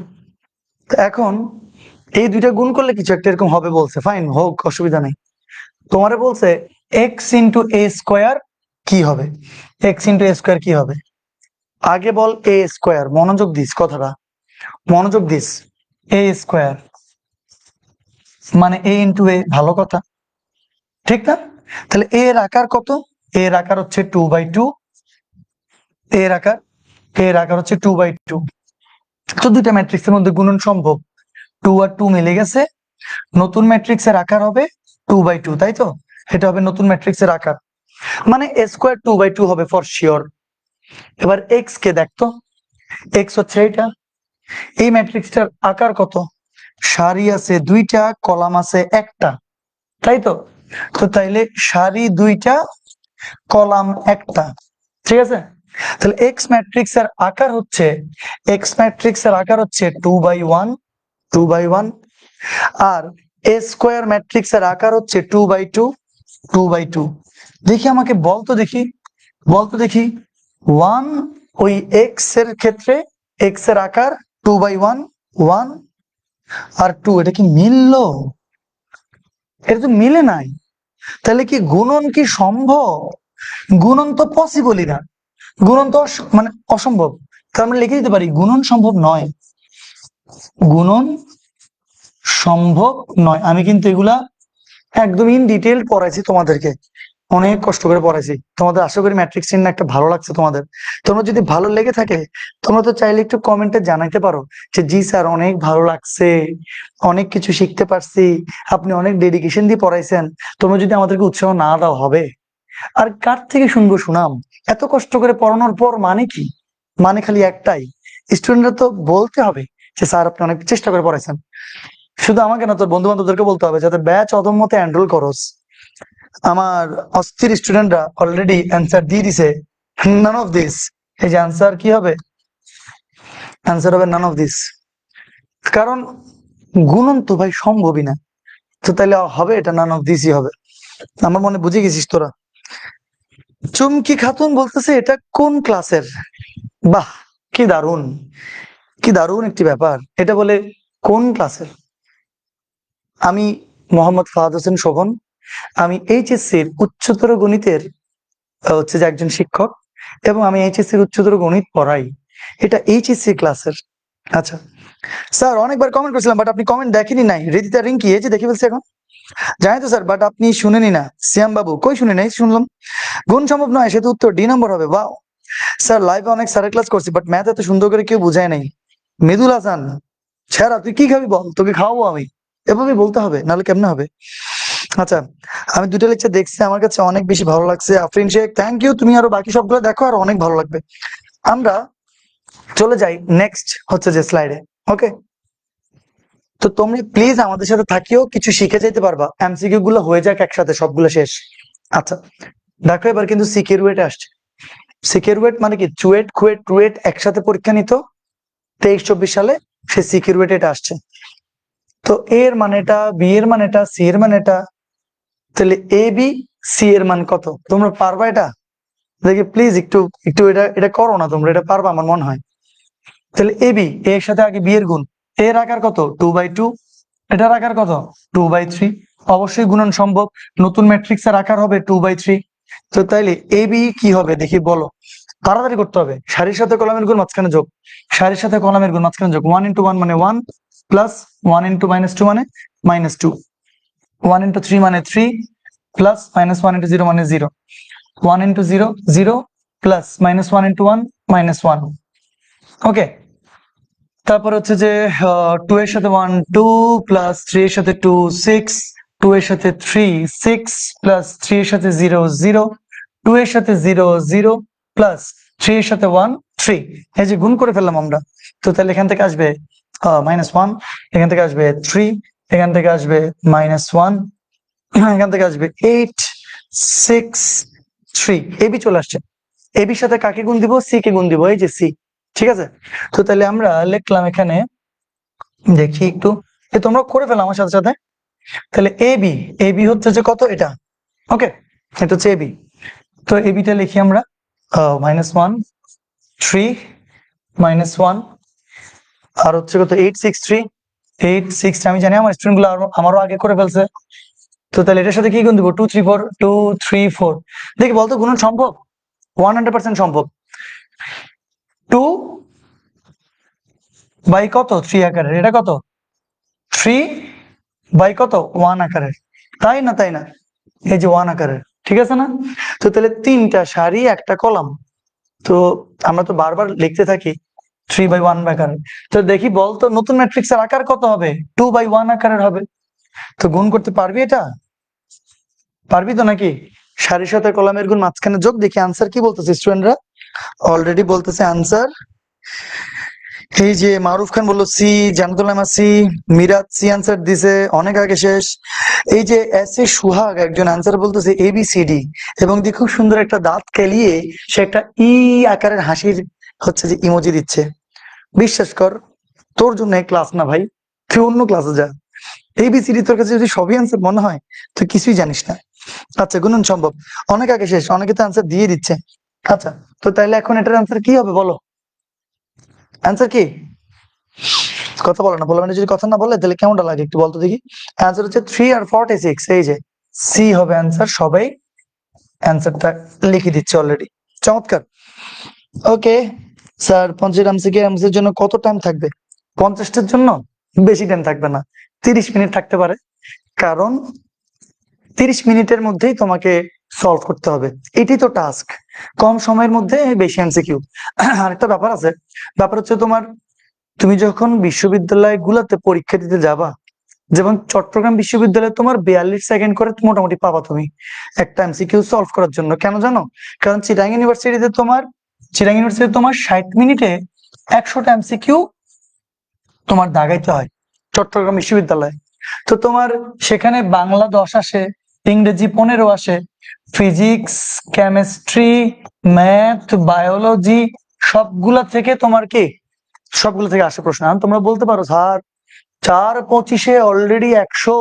এখন এই দুইটা গুণ করলে কিছু একটা এরকম হবে বলছে, ফাইন হোক, অসুবিধা নেই। তোমারে বলছে এক্স ইন্টু এ স্কোয়ার কি হবে, এক্স ইন্টু এ স্কোয়ার কি হবে, আগে বল এ স্কোয়ার, মনোযোগ দিস কথাটা, মনোযোগ দিস, এ স্কোয়ার মানে এ ইন্টু এ, ভালো কথা, ঠিক না? তাহলে এর আকার কত, এর আকার হচ্ছে 2/2, এর আকার, এর আকার হচ্ছে 2/2। তো দুইটা ম্যাট্রিক্সের মধ্যে গুণন সম্ভব, 2 আর 2 মিলে গেছে, নতুন ম্যাট্রিক্সের আকার হবে 2/2, তাই তো? এটা হবে নতুন ম্যাট্রিক্সের আকার, মানে এ স্কোয়ার 2/2 হবে ফর শিওর। এবার এক্স কে দেখতো, এক্স হচ্ছে এটা, এই ম্যাট্রিক্সটার আকার কত, সারি আছে দুইটা, কলাম আছে একটা, তাই তো? তো তাইলে সারি দুইটা, কলাম একটা, ঠিক আছে। তাহলে এক্স ম্যাট্রিক্স এর আকার হচ্ছে, এক্স ম্যাট্রিক্স এর আকার হচ্ছে 2/1, 2/1। আর এ স্কোয়ার ম্যাট্রিক্স এর আকার হচ্ছে 2/2, 2/2। দেখি আমাকে বলতো দেখি, বলতো দেখি, 1 ওই এক্স এর ক্ষেত্রে এক্স এর আকার 2/1, 1 আর 2, এটা কি মিললো? এটা তো মিলে নাই। তাহলে কি গুণন কি সম্ভব? গুণন তো পসিবলই না, গুণন তো মানে অসম্ভব। তার আমরা লিখে দিতে পারি গুণন সম্ভব নয়, গুণন সম্ভব নয়। আমি কিন্তু এগুলা একদম ইন ডিটেল পড়াইছি তোমাদেরকে, অনেক কষ্ট করে পড়াইছি তোমাদের। আশা করি ম্যাট্রিক্স চিহ্ন একটা ভালো লাগছে তোমাদের। তোমরা যদি ভালো লেগে থাকে, তোমরা তো চাইলে একটু কমেন্টে জানাইতে পারো যে জি স্যার অনেক ভালো লাগছে, অনেক কিছু শিখতে পারছি, আপনি অনেক ডেডিকেশন দিয়ে পড়াইছেন। তোমরা যদি আমাদেরকে উৎসাহ না দাও হবে, আর কার থেকে শুনবো সুনাম? এত কষ্ট করে পড়ানোর পর মানে কি? মানে খালি একটাই, স্টুডেন্টরা তো বলতে হবে যে স্যার আপনি অনেক চেষ্টা করে পড়াইছেন। শুধু আমাকে না, তোর বন্ধু বান্ধবদেরকে বলতে হবে যাতে ব্যাচ অদম্যতে এনরোল করস। আমার অস্থির স্টুডেন্টরা অলরেডি অ্যান্সার দিয়ে দিছে, নান অফ দিস। এই যে অ্যান্সার কি হবে, অ্যান্সার হবে নান অফ দিস। কারণ গুণন তো ভাই সম্ভবই না, তো তাহলে হবে এটা নান অফ দিসই হবে। আমার মনে বুঝে গেছিস তোরা। চুমকি খাতুন বলতেছে এটা কোন ক্লাসের? বাহ, কি দারুণ, কি দারুণ একটি ব্যাপার, এটা বলে কোন ক্লাসের। আমি মোহাম্মদ ফাহাদ হোসেন শোভন, আমি এইচএসসির উচ্চতর গণিতের হচ্ছে যে একজন শিক্ষক, এবং আমি এইচএসসির উচ্চতর গণিত পড়াই। এটা এইচএসসি ক্লাসের। আচ্ছা স্যার, অনেকবার কমেন্ট করেছিলাম বাট আপনি কমেন্ট দেখেনি নাই। রিদিতা রিঙ্কি, এই যে দেখে ফেলছি এখন। জানি তো স্যার, বাট আপনি শুনেনি না। সিয়াম বাবু, কই শুনে নাই, শুনলাম। গুণ সম্ভব নয়, সে তো উত্তর ডি নম্বর হবে। বাহ স্যার, লাইভে অনেক স্যারের ক্লাস করছি বাট ম্যাথ এত সুন্দর করে কেউ বুঝায় নাই। মৃদুল হাসান, ছেড়া তুই কি খাবি বল, তোকে খাওয়াবো আমি, এভাবে বলতে হবে, নাহলে কেমনে হবে। আচ্ছা, আমি দুটো লেকচার দেখছি, আমার কাছে অনেক বেশি ভালো লাগছে। আফরিন শেখ, থ্যাংক ইউ, তুমি আরো বাকি সবগুলো দেখো আর অনেক ভালো লাগবে। আমরা চলে যাই নেক্সট হচ্ছে যে স্লাইডে, ওকে। তো তোমরা প্লিজ আমাদের সাথে থাকিও, কিছু শিখে যেতে পারবা। এমসিকিউ গুলো হয়ে যাক একসাথে, সবগুলো শেষ। আচ্ছা দেখো, এবার কিন্তু সিকের ওয়েট আসছে। সিকের ওয়েট মানে কি, চুয়েট কুয়েট টুয়েট একসাথে পরীক্ষা নিত 23-24 সালে, সে সিকের ওয়েট এটা আসছে। তো এর মানেটা, বি এর মানেটা, সি এর মানেটা, তাহলে এ বি সি এর মান কত? তোমরা পারবা এটা? দেখি প্লিজ একটু একটু এটা এটা করো না, তোমরা এটা পারবা আমার মনে হয়। তাহলে এ বি, এর সাথে আগে বি এর গুণ, এর আকার কত 2/2, এটার আকার কত 2/3, অবশ্যই গুণন সম্ভব, নতুন ম্যাট্রিক্স এর আকার হবে 2/3। তো তাইলে এ বি কি হবে দেখি বলো, তাড়াতাড়ি করতে হবে। সারির সাথে কলামের গুণ মাঝখানে যোগ, সারির সাথে কলামের গুণ মাঝখানে যোগ, 1 × 1 মানে 1, প্লাস 1 × -2 মানে -2, 1 × 3 মানে 3, প্লাস -1 × 0 মানে 0, 1 × 0 0, প্লাস -1 × 1 -1, ওকে। তারপর হচ্ছে যে 2 এর সাথে 1 2, প্লাস 3 এর সাথে 2 6, 2 এর সাথে 3 6, প্লাস 3 এর সাথে 0 0, 2 এর সাথে 0 0, প্লাস 3 এর সাথে 1 3। এই যে গুণ করে ফেললাম আমরা। তো তাহলে এখান থেকে আসবে -1, এখান থেকে আসবে 3, এখান থেকে আসবে -1, এখান থেকে আসবে 8 6 3। এবি চলে আসছে। এবির সাথে কাকে গুণ দিব, সি কে গুণ দিব, এই যে সি, ঠিক আছে। তো তাহলে আমরা লিখলাম এখানে, দেখি একটু, তোমরা করে ফেলো আমার সাথে সাথে। তাহলে এবি, এবি হচ্ছে যে কত, এটা, ওকে, এটা হচ্ছে এবি। তো এবিটা লিখি আমরা -1 3 -1 আর হচ্ছে কত 863, 863 আমি জানি আমার স্টুডেন্ট গুলো আমারও আগে করে ফেলছে। তো তাহলে এটার সাথে কি গুণ দিব, 2 3 4, 2 3 4। দেখি বলতো গুণন সম্ভব? 100% সম্ভব। 2 বাই কত 3 আকারের, এটা কত 3 বাই কত 1 আকারের, তাই না? তাই না? এই যে 1 আকারের, ঠিক আছে না? তো তাহলে 3টা সারি একটা কলাম। তো আমরা তো বারবার লিখতে থাকি 3/1 আকারের। তো দেখি বলতো নতুন ম্যাট্রিক্সের আকার কত হবে, 2/1 আকারের হবে। তো গুণ করতে পারবি এটা? পারবি তো নাকি? সারির সাথে কলামের গুণ মাঝখানে যোগ। দেখি আনসার কি বলতেছে স্টুডেন্টরা। অলরেডি বলতেছে আনসার, এই যে মারুফ খান বললো C, Jannatullah C, Miraj C answer দিছে অনেক আগে শেষ। এই যে এস এ সুহাগ একজন আনসার বলতেছে ABCD, এবং দিয়ে খুব সুন্দর একটা দাঁত কেলিয়ে সে একটা ই আকারের হাসির হচ্ছে যে ইমোজি দিচ্ছে। বিশ্বাস কর, তোর জন্য এই ক্লাস না ভাই, তুই অন্য ক্লাসে যা। ABCD তোর কাছে যদি সবই আনসার মনে হয়, তুই কিছুই জানিস না। আচ্ছা, গুণন সম্ভব অনেক আগে শেষ, অনেকে তো আনসার দিয়ে দিচ্ছে। আচ্ছা, তো তাইলে এখন এটার আনসার কি হবে বলো? অ্যান্সার কি? কথা বলো না, বলো মানে যদি কথা না বলে তাহলে কেমনটা লাগে একটু বলতো দেখি। অ্যান্সার হচ্ছে 3 আর 46, এই যে সি হবে অ্যান্সার। সবাই অ্যান্সারটা লিখে দিচ্ছে অলরেডি, চমৎকার। ওকে স্যার, 50 এর জন্য কত টাইম থাকবে? 50টার জন্য বেশি টাইম থাকবে না, 30 মিনিট থাকতে পারে, কারণ 30 মিনিটের মধ্যেই তোমাকে সলভ করতে হবে, এটাই তো টাস্ক। কম সময়ের মধ্যে বেশি MCQ। আরেকটা ব্যাপার আছে, ব্যাপার হচ্ছে তোমার, তুমি যখন বিশ্ববিদ্যালয় গুলাতে পরীক্ষা দিতে যাবা, যেমন চট্টগ্রাম বিশ্ববিদ্যালয়ে তোমার 42 সেকেন্ড করে মোটামুটি পাবা তুমি একটা MCQ সলভ করার জন্য। কেন জানো? কারণ চিরাং ইউনিভার্সিটিতে তোমার 60 মিনিটে 100টা MCQ তোমার দাগাইতে হয় চট্টগ্রাম বিশ্ববিদ্যালয়ে। তো তোমার সেখানে বাংলা 10 আসে, ইংরেজি 15 আসে, ফিজিক্স, কেমিস্ট্রি, ম্যাথ, বায়োলজি সবগুলা থেকে তোমার কি, সবগুলো থেকে আসে প্রশ্ন। এখন তোমরা বলতে পারো স্যার 4-25 অলরেডি 100,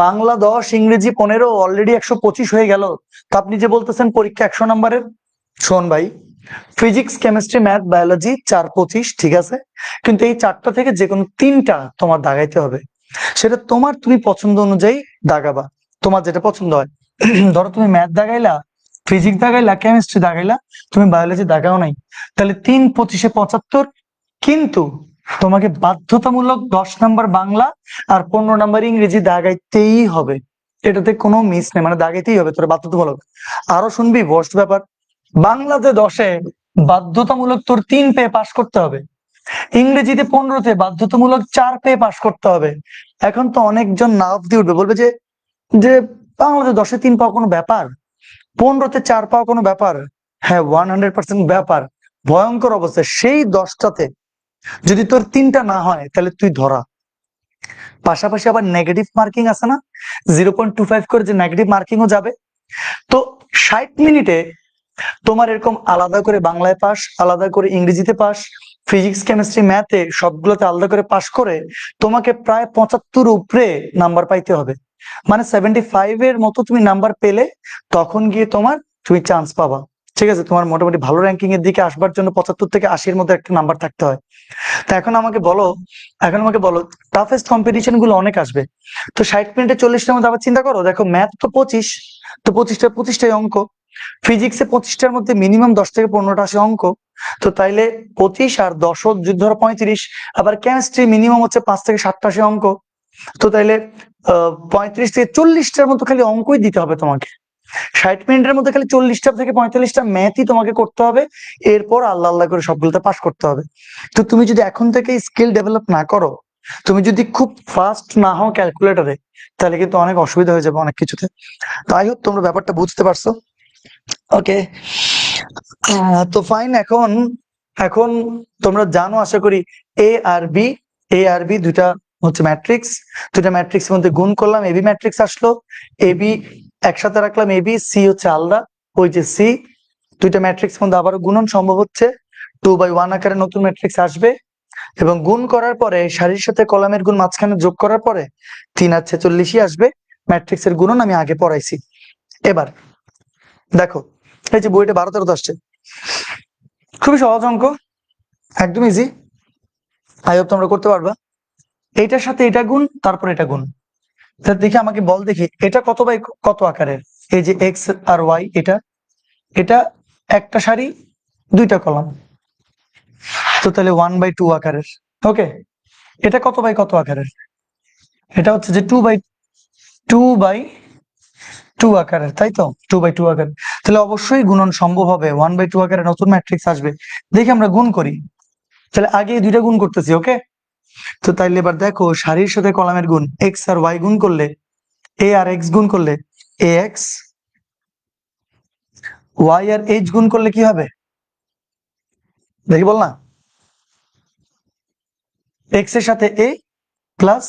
বাংলা 10, ইংরেজি 15, অলরেডি 125 হয়ে গেল, তা আপনি যে বলতেছেন পরীক্ষা 100 নম্বরের। শোন ভাই, ফিজিক্স, কেমিস্ট্রি, ম্যাথ, বায়োলজি 4-25, ঠিক আছে, কিন্তু এই 4টা থেকে যে কোনো 3টা তোমার দাগাইতে হবে। সেটা তোমার, তুমি পছন্দ অনুযায়ী দাগাবা, তোমার যেটা পছন্দ হয়। ধরো তুমি ম্যাথ দাগাইলা, ফিজিক্স দাগাইলা, কেমিস্ট্রি দাগাইলা, তুমি বায়োলজি দাগাও নাই, তাহলে 3-25 75, কিন্তু তোমাকে বাধ্যতামূলক 10 নাম্বার বাংলা আর 15 নাম্বার ইংরেজি দাগাইতেই হবে, এটাতে কোনো মিস নেই, মানে দাগাইতেই হবে তোর বাধ্যতামূলক। আরো শুনবি বর্স্ট ব্যাপার, বাংলাতে 10-এ বাধ্যতামূলক তোর 3 পেয়ে পাশ করতে হবে, ইংরেজিতে 15-তে বাধ্যতামূলক 4 পেয়ে পাশ করতে হবে। এখন তো অনেকজন নাফ দিয়ে উঠবে, বলবে যে যে বাংলাতে 10-এ 3 পাওয়া কোনো ব্যাপার, 15-তে 4 পাওয়া কোনো ব্যাপার? হ্যাঁ, 100% ব্যাপার, ভয়ঙ্কর অবস্থা। সেই 10টাতে যদি তোর 3টা না হয় তাহলে তুই ধরা। পাশাপাশি আবার নেগেটিভ মার্কিং আছে না, 0.25 করে যে নেগেটিভ মার্কিংও যাবে। তো 60 মিনিটে তোমার এরকম আলাদা করে বাংলায় পাস, আলাদা করে ইংরেজিতে পাস, ফিজিক্স, কেমিস্ট্রি, ম্যাথে সবগুলোতে আলাদা করে পাস করে তোমাকে প্রায় 75 উপরে নাম্বার পাইতে হবে, মানে 75 এর মতো তুমি নাম্বার পেলে তখন গিয়ে তুমি চান্স পাবা। ঠিক আছে, তোমার মোটামুটি ভালো র্যাঙ্কিং এর দিকে আসবার জন্য 75 থেকে 80-এর মধ্যে একটা নাম্বার থাকতে হয়। তো এখন আমাকে বলো টাফেস্ট কম্পিটিশন গুলো অনেক আসবে, তো 60 মিনিটে 40টার মধ্যে আবার চিন্তা করো, দেখো ম্যাথ তো 25, তো 25টাই অঙ্ক, ফিজিক্সে 25টার মধ্যে মিনিমাম 10 থেকে 15টা আসে অঙ্ক, তো তাইলে 25 আর 10 যদি ধরো 35, আবার কেমিস্ট্রি মিনিমাম হচ্ছে 5 থেকে 7টা আসে অঙ্ক, তো তাইলে 35 থেকে 40টার মতো খালি অঙ্কই দিতে হবে তোমাকে। 60 মিনিটের মধ্যে খালি 40টা থেকে 45টা ম্যাথই তোমাকে করতে হবে, এরপর আল্লাহ আল্লাহ করে সবগুলোতে পাস করতে হবে। তো তুমি যদি এখন থেকে স্কিল ডেভেলপ না করো, তুমি যদি খুব ফাস্ট না হও ক্যালকুলেটরে, তাহলে কিন্তু অনেক অসুবিধা হয়ে যাবে অনেক কিছুতে। তাই হোক, তোমরা ব্যাপারটা বুঝতে পারছো। ওকে, তো ফাইন। এখন এখন তোমরা জানো আশা করি এ আর বি দুইটা হচ্ছে ম্যাট্রিক্স, দুইটা ম্যাট্রিক্সের মধ্যে গুণ করলাম, এবি ম্যাট্রিক্স আসলো, এবি একসাথে রাখলাম, এবি সি হচ্ছে আলাদা, ওই যে সি, দুইটা ম্যাট্রিক্স মধ্যে আবারও গুণন সম্ভব হচ্ছে, 2/1 আকারে নতুন ম্যাট্রিক্স আসবে, এবং গুণ করার পরে সারির সাথে কলামের গুণ মাঝখানে যোগ করার পরে 3 আর 46ই আসবে। ম্যাট্রিক্সের গুণন আমি আগে পড়াইছি। এবার দেখো, এই যে বইটা 12 13 আসছে, খুবই সহজ অঙ্ক, একদম ইজি। আই হোপ তোমরা করতে পারবা। এইটার সাথে এটা গুণ, তারপর এটা গুণ। দেখি আমাকে বল, দেখি এটা কত বাই কত আকারের? এই যে এক্স আর ওয়াই, এটা এটা একটা সারি, দুইটা কলাম, তো তাহলে 1/2 আকারের। ওকে, এটা কত বাই কত আকারের? এটা হচ্ছে যে 2/2 আকারের, তাই তো? 2/2 আকারের, তাহলে অবশ্যই গুণন সম্ভব হবে। 1/2 আকারের নতুন ম্যাট্রিক্স আসবে। দেখি আমরা গুণ করি। তাহলে আগে এই দুইটা গুণ করতেছি, ওকে? তো তাইলে এবার দেখো, সারির সাথে কলামের গুণ, এক্স আর ওয়াই গুণ করলে, এ আর এক্স গুণ করলে এ এক্স, ওয়াই আর এইচ গুণ করলে কি হবে? দেখি বল না। এক্স এর সাথে এ প্লাস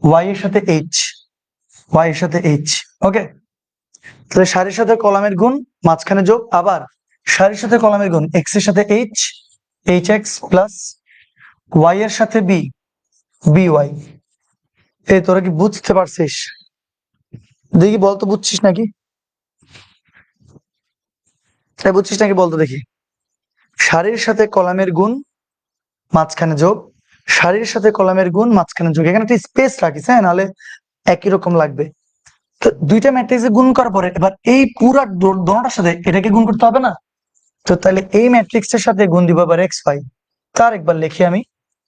ওয়াই এর সাথে এইচ, ওয়াই এর সাথে এইচ। ওকে, তাহলে সারির সাথে কলামের গুণ মাঝখানে যোগ, আবার সারির সাথে কলামের গুণ এক্স এর সাথে h, h x plus y এর সাথে বি, বি ওয়াই। এ তোরা কি বুঝতে পারছিস? দেখি বলতো, বুঝছিস নাকি? বুঝছিস নাকি বলতো দেখি। সারির সাথে কলামের গুণ মাঝখানে যোগ, সারির সাথে কলামের গুণ মাঝখানে যোগ, এখানে একটা স্পেস রাখিস, হ্যাঁ, নাহলে একই রকম লাগবে। তো দুইটা ম্যাট্রিক্সে গুণ করার পরে এবার এই পুরা দোনোটার সাথে এটাকে গুণ করতে হবে না? তো তাহলে এই ম্যাট্রিক্সের সাথে গুণ দিব আবার এক্স ওয়াই। তার একবার লিখি আমি,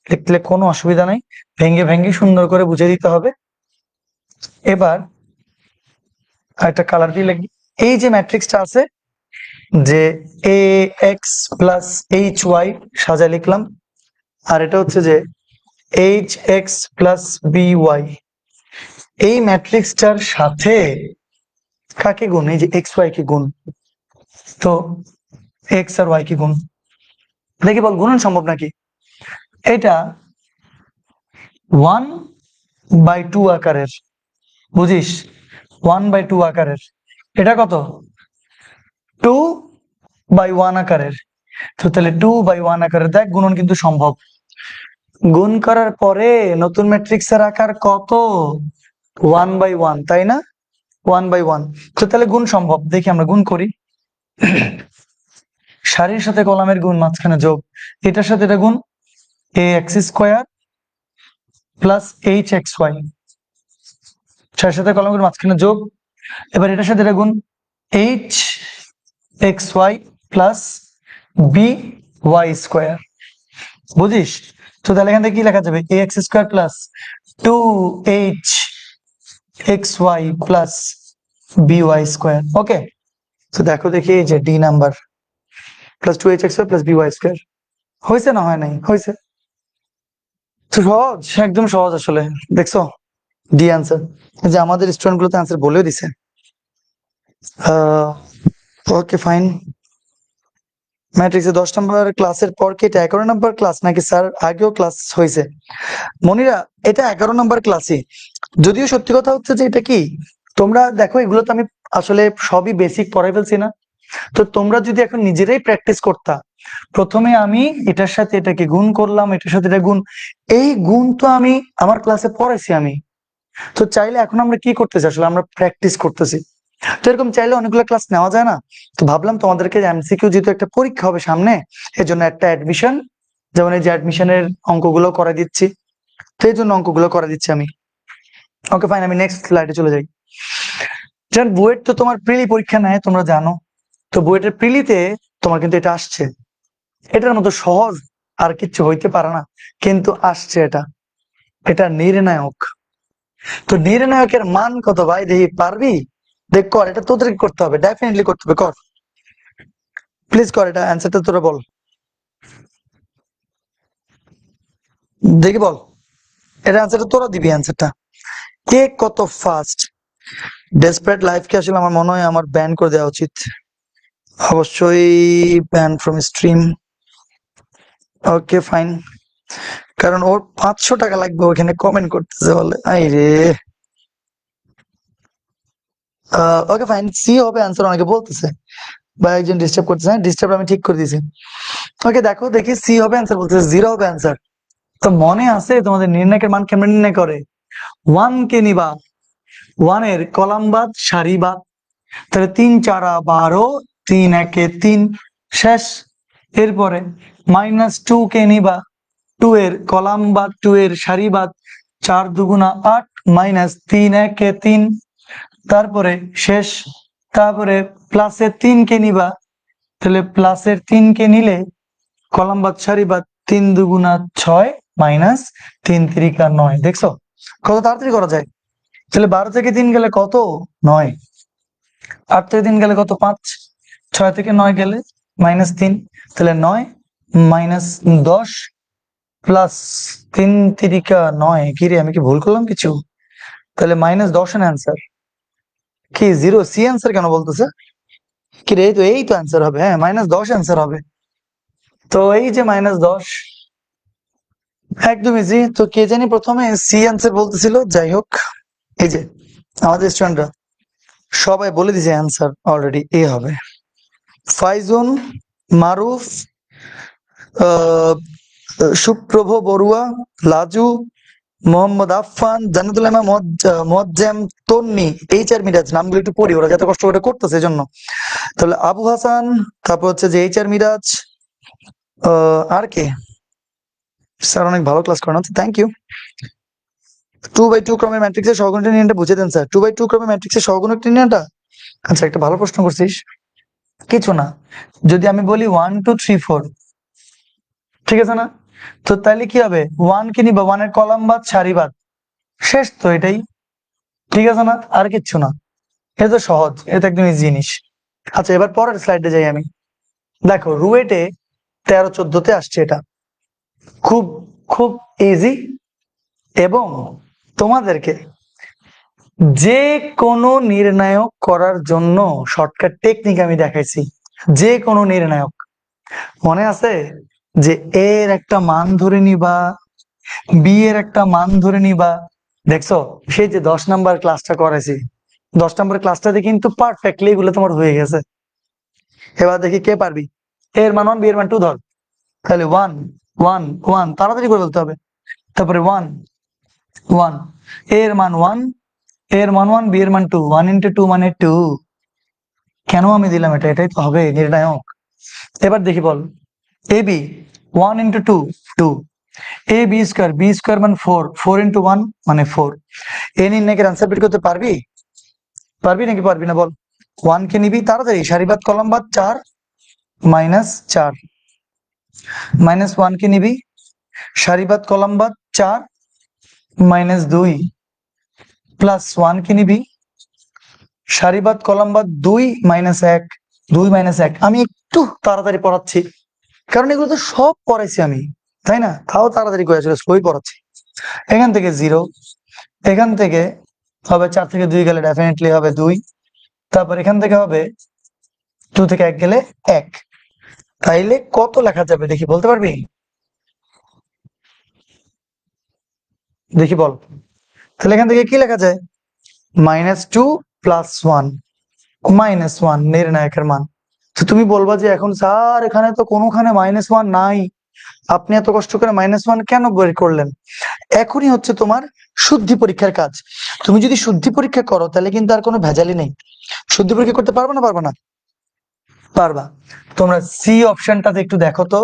লিখলে কোনো অসুবিধা নাই, ভেঙ্গে ভেঙ্গে সুন্দর করে বুঝে দিতে হবে। এবার একটা কালার দিয়ে লিখি। এই যে ম্যাট্রিক্সটা আছে, যে a x plus h y সাজা লিখলাম, আর এটা হচ্ছে যে h x plus b y. এই ম্যাট্রিক্সটার সাথে কাকে গুণ? এই যে এক্স ওয়াই কে গুণ। তো এক্স আর ওয়াই কে গুণ, দেখি বল গুণন সম্ভব নাকি? এটা 1/2 আকারের, বুঝিস? 1/2 আকারের। এটা কত? 2/1 আকারের। তো তাহলে 2/1 আকারের, দেখ গুণন কিন্তু সম্ভব। গুণ করার পরে নতুন ম্যাট্রিক্সের আকার কত? 1/1, তাই না? 1/1। তো তাহলে গুণ সম্ভব, দেখি আমরা গুণ করি। সারির সাথে কলামের গুণ মাঝখানে যোগ, এটার সাথে এটা গুণ, a x square plus h x y, সারির সাথে কলামের গুণ মাঝখানে যোগ, এবার এটার সাথে এটা গুণ, h x y plus b y square, বুঝিস? তো তাহলে এখান থেকে কি লেখা যাবে? A x square plus 2h x y plus b y square. Okay, তো দেখো দেখি, এই যে D number plus 2h x y plus b y square হয়েছে না হয় নাই? হয়েছে। তো সহজ, একদম সহজ আসলে, দেখছো? D answer. যে আমাদের স্টুডেন্ট গুলোতে আনসার বলেও দিছে। Okay fine. ম্যাট্রিক্সে 10 নম্বর ক্লাসের পর কি এটা 11 নম্বর ক্লাস, নাকি স্যার আগেও ক্লাস হয়েছে? মনিরা, এটা 11 নম্বর ক্লাসই। যদিও সত্যি কথা হচ্ছে যে এটা কি, তোমরা দেখো এগুলো তো আমি আসলে সবই বেসিক পড়াই ফেলছি না। তো তোমরা যদি এখন নিজেরাই প্র্যাকটিস করতা, প্রথমে আমি এটার সাথে এটাকে গুণ করলাম, এটার সাথে এটা গুণ, এই গুণ তো আমি আমার ক্লাসে পড়াইছি আমি। তো চাইলে এখন আমরা কি করতেছি, আসলে আমরা প্র্যাকটিস করতেছি। তো এরকম চাইলে অনেকগুলো ক্লাস নেওয়া যায় না? তো ভাবলাম তোমাদেরকে এমসিকিউ, যেহেতু একটা পরীক্ষা হবে সামনে, এজন্য একটা অ্যাডমিশন, যেমন এই যে অ্যাডমিশনের অঙ্কগুলো করে দিচ্ছি, তো এই জন্য অঙ্কগুলো করে দিচ্ছি আমি। ওকে ফাইন, আমি নেক্সট স্লাইডে চলে যাই। যেমন বুয়েট তো তোমার প্রিলি পরীক্ষা নেয়, তোমরা জানো। তো বুয়েটের প্রিলিতে তোমার কিন্তু এটা আসছে, এটার মতো সহজ আর কিছু হইতে পারে না, কিন্তু আসছে এটা। এটা নির্ণায়ক। তো নির্ণায়কের মান কত ভাই? দেখি পারবি? দেখ কর, এটা তোদেরকে করতে হবে, ডেফিনেটলি করতে হবে, কর প্লিজ কর, এটা অ্যান্সারটা তোরা বল, দেখি বল, এটা অ্যান্সারটা তোরা দিবি অ্যান্সারটা। কে কত ফাস্ট? ডেসপারেট লাইফকে আসলে আমার মনে হয় আমার ব্যান করে দেওয়া উচিত, অবশ্যই ban from stream. Okay fine, কারণ ওর 500 টাকা লাগবে ওখানে কমেন্ট করতেছে বলে, আই রে। ওকে ফাইন, সি হবে অ্যান্সার, অনেকে বলতেছে বা একজন ডিস্টার্ব করতেছে। হ্যাঁ, ডিস্টার্ব আমি ঠিক করে দিয়েছি। ওকে দেখো দেখি সি হবে অ্যান্সার, বলতেছে 0 হবে অ্যান্সার। তো মনে আছে তোমাদের নির্ণায়কের মান কেমন নির্ণয় করে? 1 কে নিবা, 1 এর কলাম বাদ সারি বাদ, তাহলে 3 4 12, 3 1 3, শেষ। এরপরে -2 কে নিবা, 2 এর কলাম বাদ 2 এর সারি বাদ, 4 2 8, -3 1 3, তারপরে শেষ। তারপরে প্লাসের 3 কে নিবা, তাহলে প্লাসের 3 কে নিলে কলাম বাদ সারি বাদ, 3 2 6, -3 3 9। দেখছো কত তাড়াতাড়ি করা যায়? তাহলে 12 থেকে 3 গেলে কত? 9। 8 থেকে 3 গেলে কত? 5। 6 থেকে 9 গেলে -3, তাহলে 9 -10 প্লাস 3 3 9। কি রে, আমি কি ভুল করলাম কিছু? তাহলে -10 এর অ্যান্সার কি 0? সি অ্যান্সার কেন বলতেছে? কি রে, এই তো অ্যান্সার হবে। হ্যাঁ, -10 অ্যান্সার হবে। তো এই যে -10 একদম ইজি। তো কে জানি প্রথমে সি অ্যান্সার বলতেছিল, যাই হোক এই যে আমাদের স্টুডেন্টরা সবাই বলে দিয়েছে অ্যান্সার অলরেডি এ হবে। ফাইজুন, মারুফ, সুপ্রভ বড়ুয়া, লাজু, মোহাম্মদ আফফান, জান্নাতুল ইমা, মোয়াজ্জেম, তন্নি, এইচআর মিরাজ, নামগুলো একটু পড়ি, ওরা যত কষ্ট করে করতেছে এই জন্য। তাহলে আবু হাসান, তারপর হচ্ছে যে এইচআর মিরাজ, আর কে? স্যার অনেক ভালো ক্লাস করেন, থ্যাংক ইউ। 2/2 ক্রমের ম্যাট্রিক্সের সহগুণিত নির্ণয়টা বুঝে দেন স্যার। 2/2 ক্রমের ম্যাট্রিক্সের সহগুণিত নির্ণয়টা, আচ্ছা একটা ভালো প্রশ্ন করছিস। কিছু না, যদি আমি বলি 1 2 3 4, ঠিক আছে না? তো তাইলে কি হবে? 1 কে নিবা, 1 এর কলাম বাদ সারি বাদ, শেষ। তো এটাই, ঠিক আছে না? আর কিচ্ছু না। এটা তো সহজ, এটা একদম ইজি জিনিস। আচ্ছা এবার পরের স্লাইডে যাই আমি। দেখো রুয়েটে 13 14 আসছে, এটা খুব খুব ইজি। এবং তোমাদেরকে যে কোনো নির্ণায়ক করার জন্য শর্টকাট টেকনিক আমি দেখাইছি। যে কোনো নির্ণায়ক, মনে আছে যে এর একটা মান ধরে নিবা, বি এর একটা মান ধরে নিবা। দেখছো সেই যে 10 নাম্বার ক্লাসটা করেছি, 10 নাম্বার ক্লাসটাতে কিন্তু পারফেক্টলি এগুলো তোমার হয়ে গেছে। এবার দেখি কে পারবি। এর মান 1, বি এর মান 2 ধর, তাহলে 1 1 1 তাড়াতাড়ি করে বলতে হবে। তারপরে 1 1, এর মান 1, এর মান 1, বি এর মান 2, 1 × 2 মানে 2। কেন আমি দিলাম এটা? এটাই তো হবে নির্ণায়ক। এবার দেখি বল, A B 1 × 2 2, A B square, B square মানে 4, 4 × 1 মানে 4। এ নির্ণয়কের অ্যান্সার বের করতে পারবি? পারবি নাকি পারবি না বল? 1 কে নিবি তাড়াতাড়ি, সারিবাদ কলাম বাদ 4 -4, -1 কে নিবি, সারিবাদ কলাম বাদ 4 -2, প্লাস 1 কে নিবি, সারিবাদ কলাম বাদ 2 -1, 2 -1। আমি একটু তাড়াতাড়ি পড়াচ্ছি কারণ এগুলো তো সব পড়াইছি আমি, তাই না? তাও তাড়াতাড়ি করে আসলে স্লোই পড়াচ্ছি। এখান থেকে 0, এখান থেকে হবে 4 থেকে 2 গেলে ডেফিনেটলি হবে 2, তারপর এখান থেকে হবে 2 থেকে 1 গেলে 1। তাইলে কত লেখা যাবে দেখি, বলতে পারবি? দেখি বল। তাহলে এখান থেকে কি লেখা যায়? -2 + 1, -1 নির্ণায়কের মান। তো তুমি বলবা যে এখন স্যার এখানে তো কোনোখানে -1 নাই, আপনি এত কষ্ট করে -1 কেন বের করলেন? এখনই হচ্ছে তোমার শুদ্ধি পরীক্ষার কাজ। তুমি যদি শুদ্ধি পরীক্ষা করো তাহলে কিন্তু আর কোনো ভেজালই নেই। শুদ্ধি পরীক্ষা করতে পারবে না? পারবে না? পারবা। তোমরা সি অপশনটাতে একটু দেখো তো,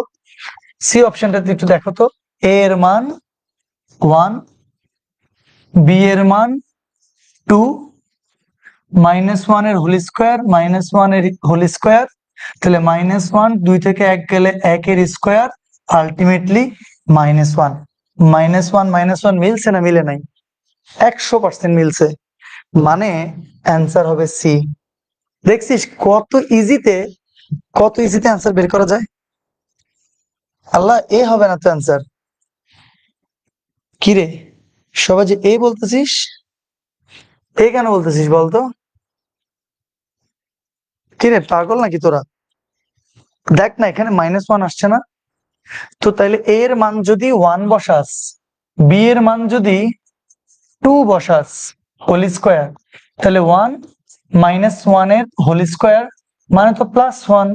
সি অপশনটাতে একটু দেখো তো। এ এর মান 1, বি এর মান 2, -1 এর হোল স্কোয়ার, -1 এর হোল স্কোয়ার, তাহলে -1, 2 থেকে 1 গেলে 1 এর স্কোয়ার, আলটিমেটলি -1। -1 -1 মিলছে না মিলে নাই? 100% মিলছে, মানে অ্যান্সার হবে সি। দেখছিস কত ইজিতে, কত ইজিতে অ্যান্সার বের করা যায়। আল্লাহ, এ হবে না তো অ্যান্সার? কিরে সবাই যে এ বলতেছিস, এ কেন বলতেছিস বলতো? কিরে পাগল নাকি তোরা? দেখ না এখানে -1 আসছে না? তো তাইলে এ এর মান যদি 1 বসাস, বি এর মান যদি 2 বসাস হোল স্কোয়ার, তাহলে 1 -1 এর হোল স্কোয়ার মানে তো +1।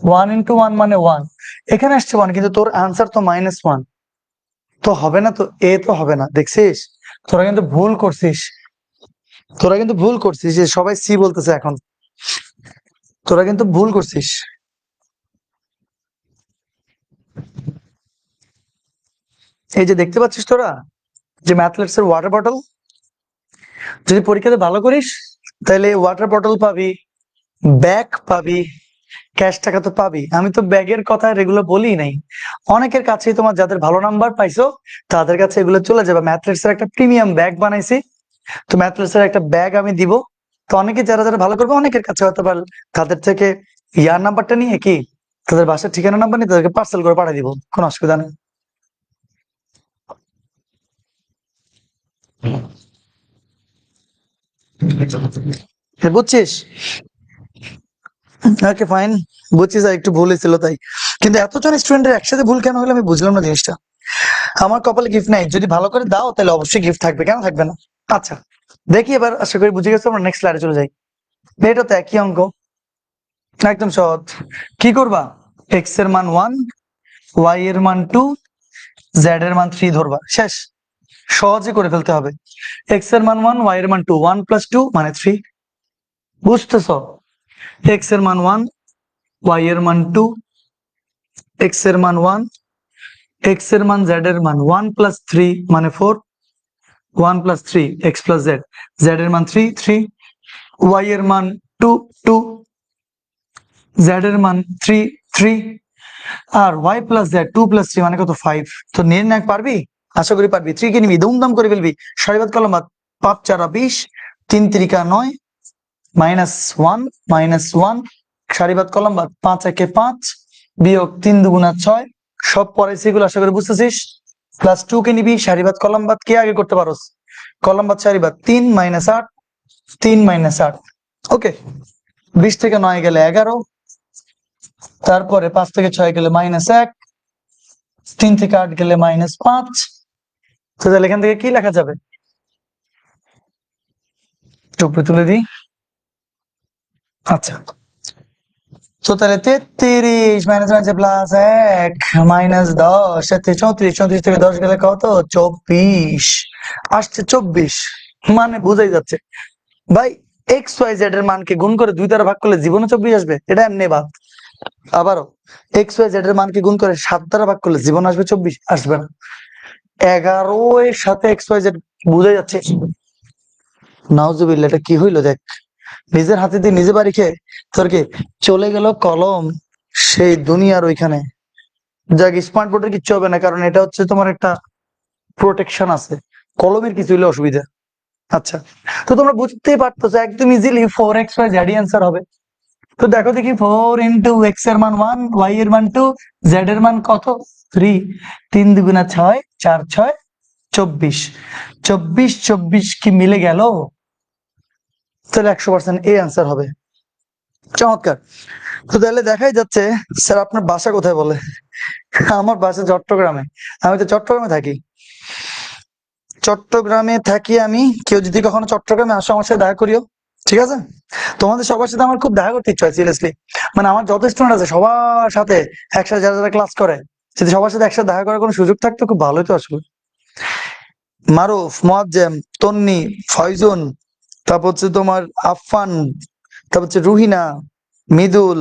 1 ইন্টু 1 মানে 1, এখানে আসছে 1, কিন্তু তোর আনসার তো -1, তো হবে না, তো এ তো হবে না। দেখছিস, তোরা কিন্তু ভুল করছিস, যে সবাই সি বলতেছে এখন, তোরা কিন্তু ভুল করছিস। এই যে দেখতে পাচ্ছিস তোরা, যে ম্যাথলেটস এর ওয়াটার বটল, যদি পরীক্ষাতে ভালো করিস তাহলে ওয়াটার বটল পাবি, ব্যাগ পাবি, ক্যাশ টাকা তো পাবি। আমি তো ব্যাগের কথা রেগুলার বলি নাই, অনেকের কাছেই তোমার যাদের ভালো নাম্বার পাইছো তাদের কাছে এগুলো চলে যাবে। ম্যাথলেটস এর একটা প্রিমিয়াম ব্যাগ বানাইছি, তো ম্যাথলেটস এর একটা ব্যাগ আমি দিব। তো অনেকে যারা যারা ভালো করবে, অনেকের কাছে হয়তো বা তাদের থেকে ইয়ার নাম্বারটা নিয়ে কি, তাদের বাসার ঠিকানা নাম্বার নিয়ে তাদেরকে পার্সেল করে পাঠিয়ে দিব, কোনো অসুবিধা নেই। বুঝছিস? ওকে ফাইন, বুঝছিস, আর একটু ভুল হয়েছিল তাই। কিন্তু এতজন স্টুডেন্টের একসাথে ভুল কেন হলো আমি বুঝলাম না জিনিসটা। আমার কপালে গিফট নাই, যদি ভালো করে দাও তাহলে অবশ্যই গিফট থাকবে, কেন থাকবে না। আচ্ছা, দেখি এবার, আশা করি বুঝে গেছো। আমরা নেক্সট স্লাইডে চলে যাই। এটা তো একই অঙ্ক, একদম সহজ। কি করবা, এক্স এর মান 1, ওয়াই এর মান 2, জেড এর মান 3 ধরবা, শেষ। সহজে করে ফেলতে হবে। এক্স এর মান 1, ওয়াই এর মান 2, 1 + 2 মানে 3। বুঝতেছ? এক্স এর মান 1, ওয়াই এর মান 2, এক্স এর মান 1, এক্স এর মান জেড এর মান 1 + 3 মানে 4, 1 + 3 এক্স + জেড, জেড এর মান 3, 3, ওয়াই এর মান 2, 2, জেড এর মান 3, 3, আর ওয়াই + জেড 2 + 3 মানে কত, 5। তো নির্ণয় পারবি? আশা করি পারবি। 3 কে নিবি, দুমদাম করে ফেলবি, সারিবাদ কলম বাদ, 5 × 4 = 20, 3 × 3 = 9, -1, -1, সারিবাদ কলম বাদ, 5 × 1 = 5, বিয়োগ 3 × 2 = 6। সব পড়াইছি এগুলো, আশা করি বুঝতেছিস। ক্লাস 2 কে নিবি, সারিবাদ কলম বাদ কে আগে করতে পারোস, কলম বাদ সারিবাদ, 3 - 8, 3 - 8, ওকে। 20 থেকে 9 গেলে 11, তারপরে 5 থেকে 6 গেলে -1, 3 থেকে 8 গেলে -5। তো তাহলে এখান থেকে কি লেখা যাবে, টুকরো তুলে দিই। আচ্ছা, তো তাহলে 33 - 5 + 1 -10, 34, 34 থেকে 10 গেলে কত, 24 আসছে, 24 মানে বোঝাই যাচ্ছে ভাই, এক্স ওয়াই জেড এর মানকে গুণ করে 2 দ্বারা ভাগ করলে জীবনে 24 আসবে, এটা এমনি বাদ। আবারও, এক্স ওয়াই জেড এর মানকে গুণ করে 7 দ্বারা ভাগ করলে জীবন আসবে 24, আসবে না। 11 এর সাথে এক্স ওয়াই জেড বোঝাই যাচ্ছে। নাউজুবিল্লাহ, এটা কি হইলো দেখ, নিজের হাতে দিয়ে নিজে বাড়ি খেয়ে তোর কি চলে গেল কলম সেই দুনিয়ার ওইখানে। যাক, স্মার্ট বোর্ডের কিচ্ছু হবে না, কারণ এটা হচ্ছে তোমার একটা প্রোটেকশন আছে, কলমের কিছু হলে অসুবিধা। আচ্ছা, তো তোমরা বুঝতেই পারতেছো একদম ইজিলি 4x/z অ্যান্সার হবে। তো দেখো দেখি, 4 × x এর মান 1, y এর মান 2, z এর মান কত, 3, 3 × 2 = 6, 4 × 6 = 24, 24, 24 কি মিলে গেল, তাহলে 100% এ অ্যান্সার হবে। চমৎকার। তো তাহলে দেখাই যাচ্ছে, স্যার আপনার বাসা কোথায় বলে, আমার বাসা চট্টগ্রামে, আমি তো চট্টগ্রামে থাকি। আমি, কেউ যদি কখনো চট্টগ্রামে আসো আমার সাথে দেখা করিও, ঠিক আছে? তোমাদের সবার সাথে আমার খুব দেখা করতে ইচ্ছা হয় সিরিয়াসলি, মানে আমার যত স্টুডেন্ট আছে সবার সাথে একসাথে, যারা যারা ক্লাস করে, যদি সবার সাথে একসাথে দেখা করার কোনো সুযোগ থাকতো খুব ভালোই তো আসলে। মারুফ, মোয়াজ্জেম, তন্নি, ফয়জুন, তারপর হচ্ছে তোমার আফফান, তারপর হচ্ছে রুহিনা, মৃদুল,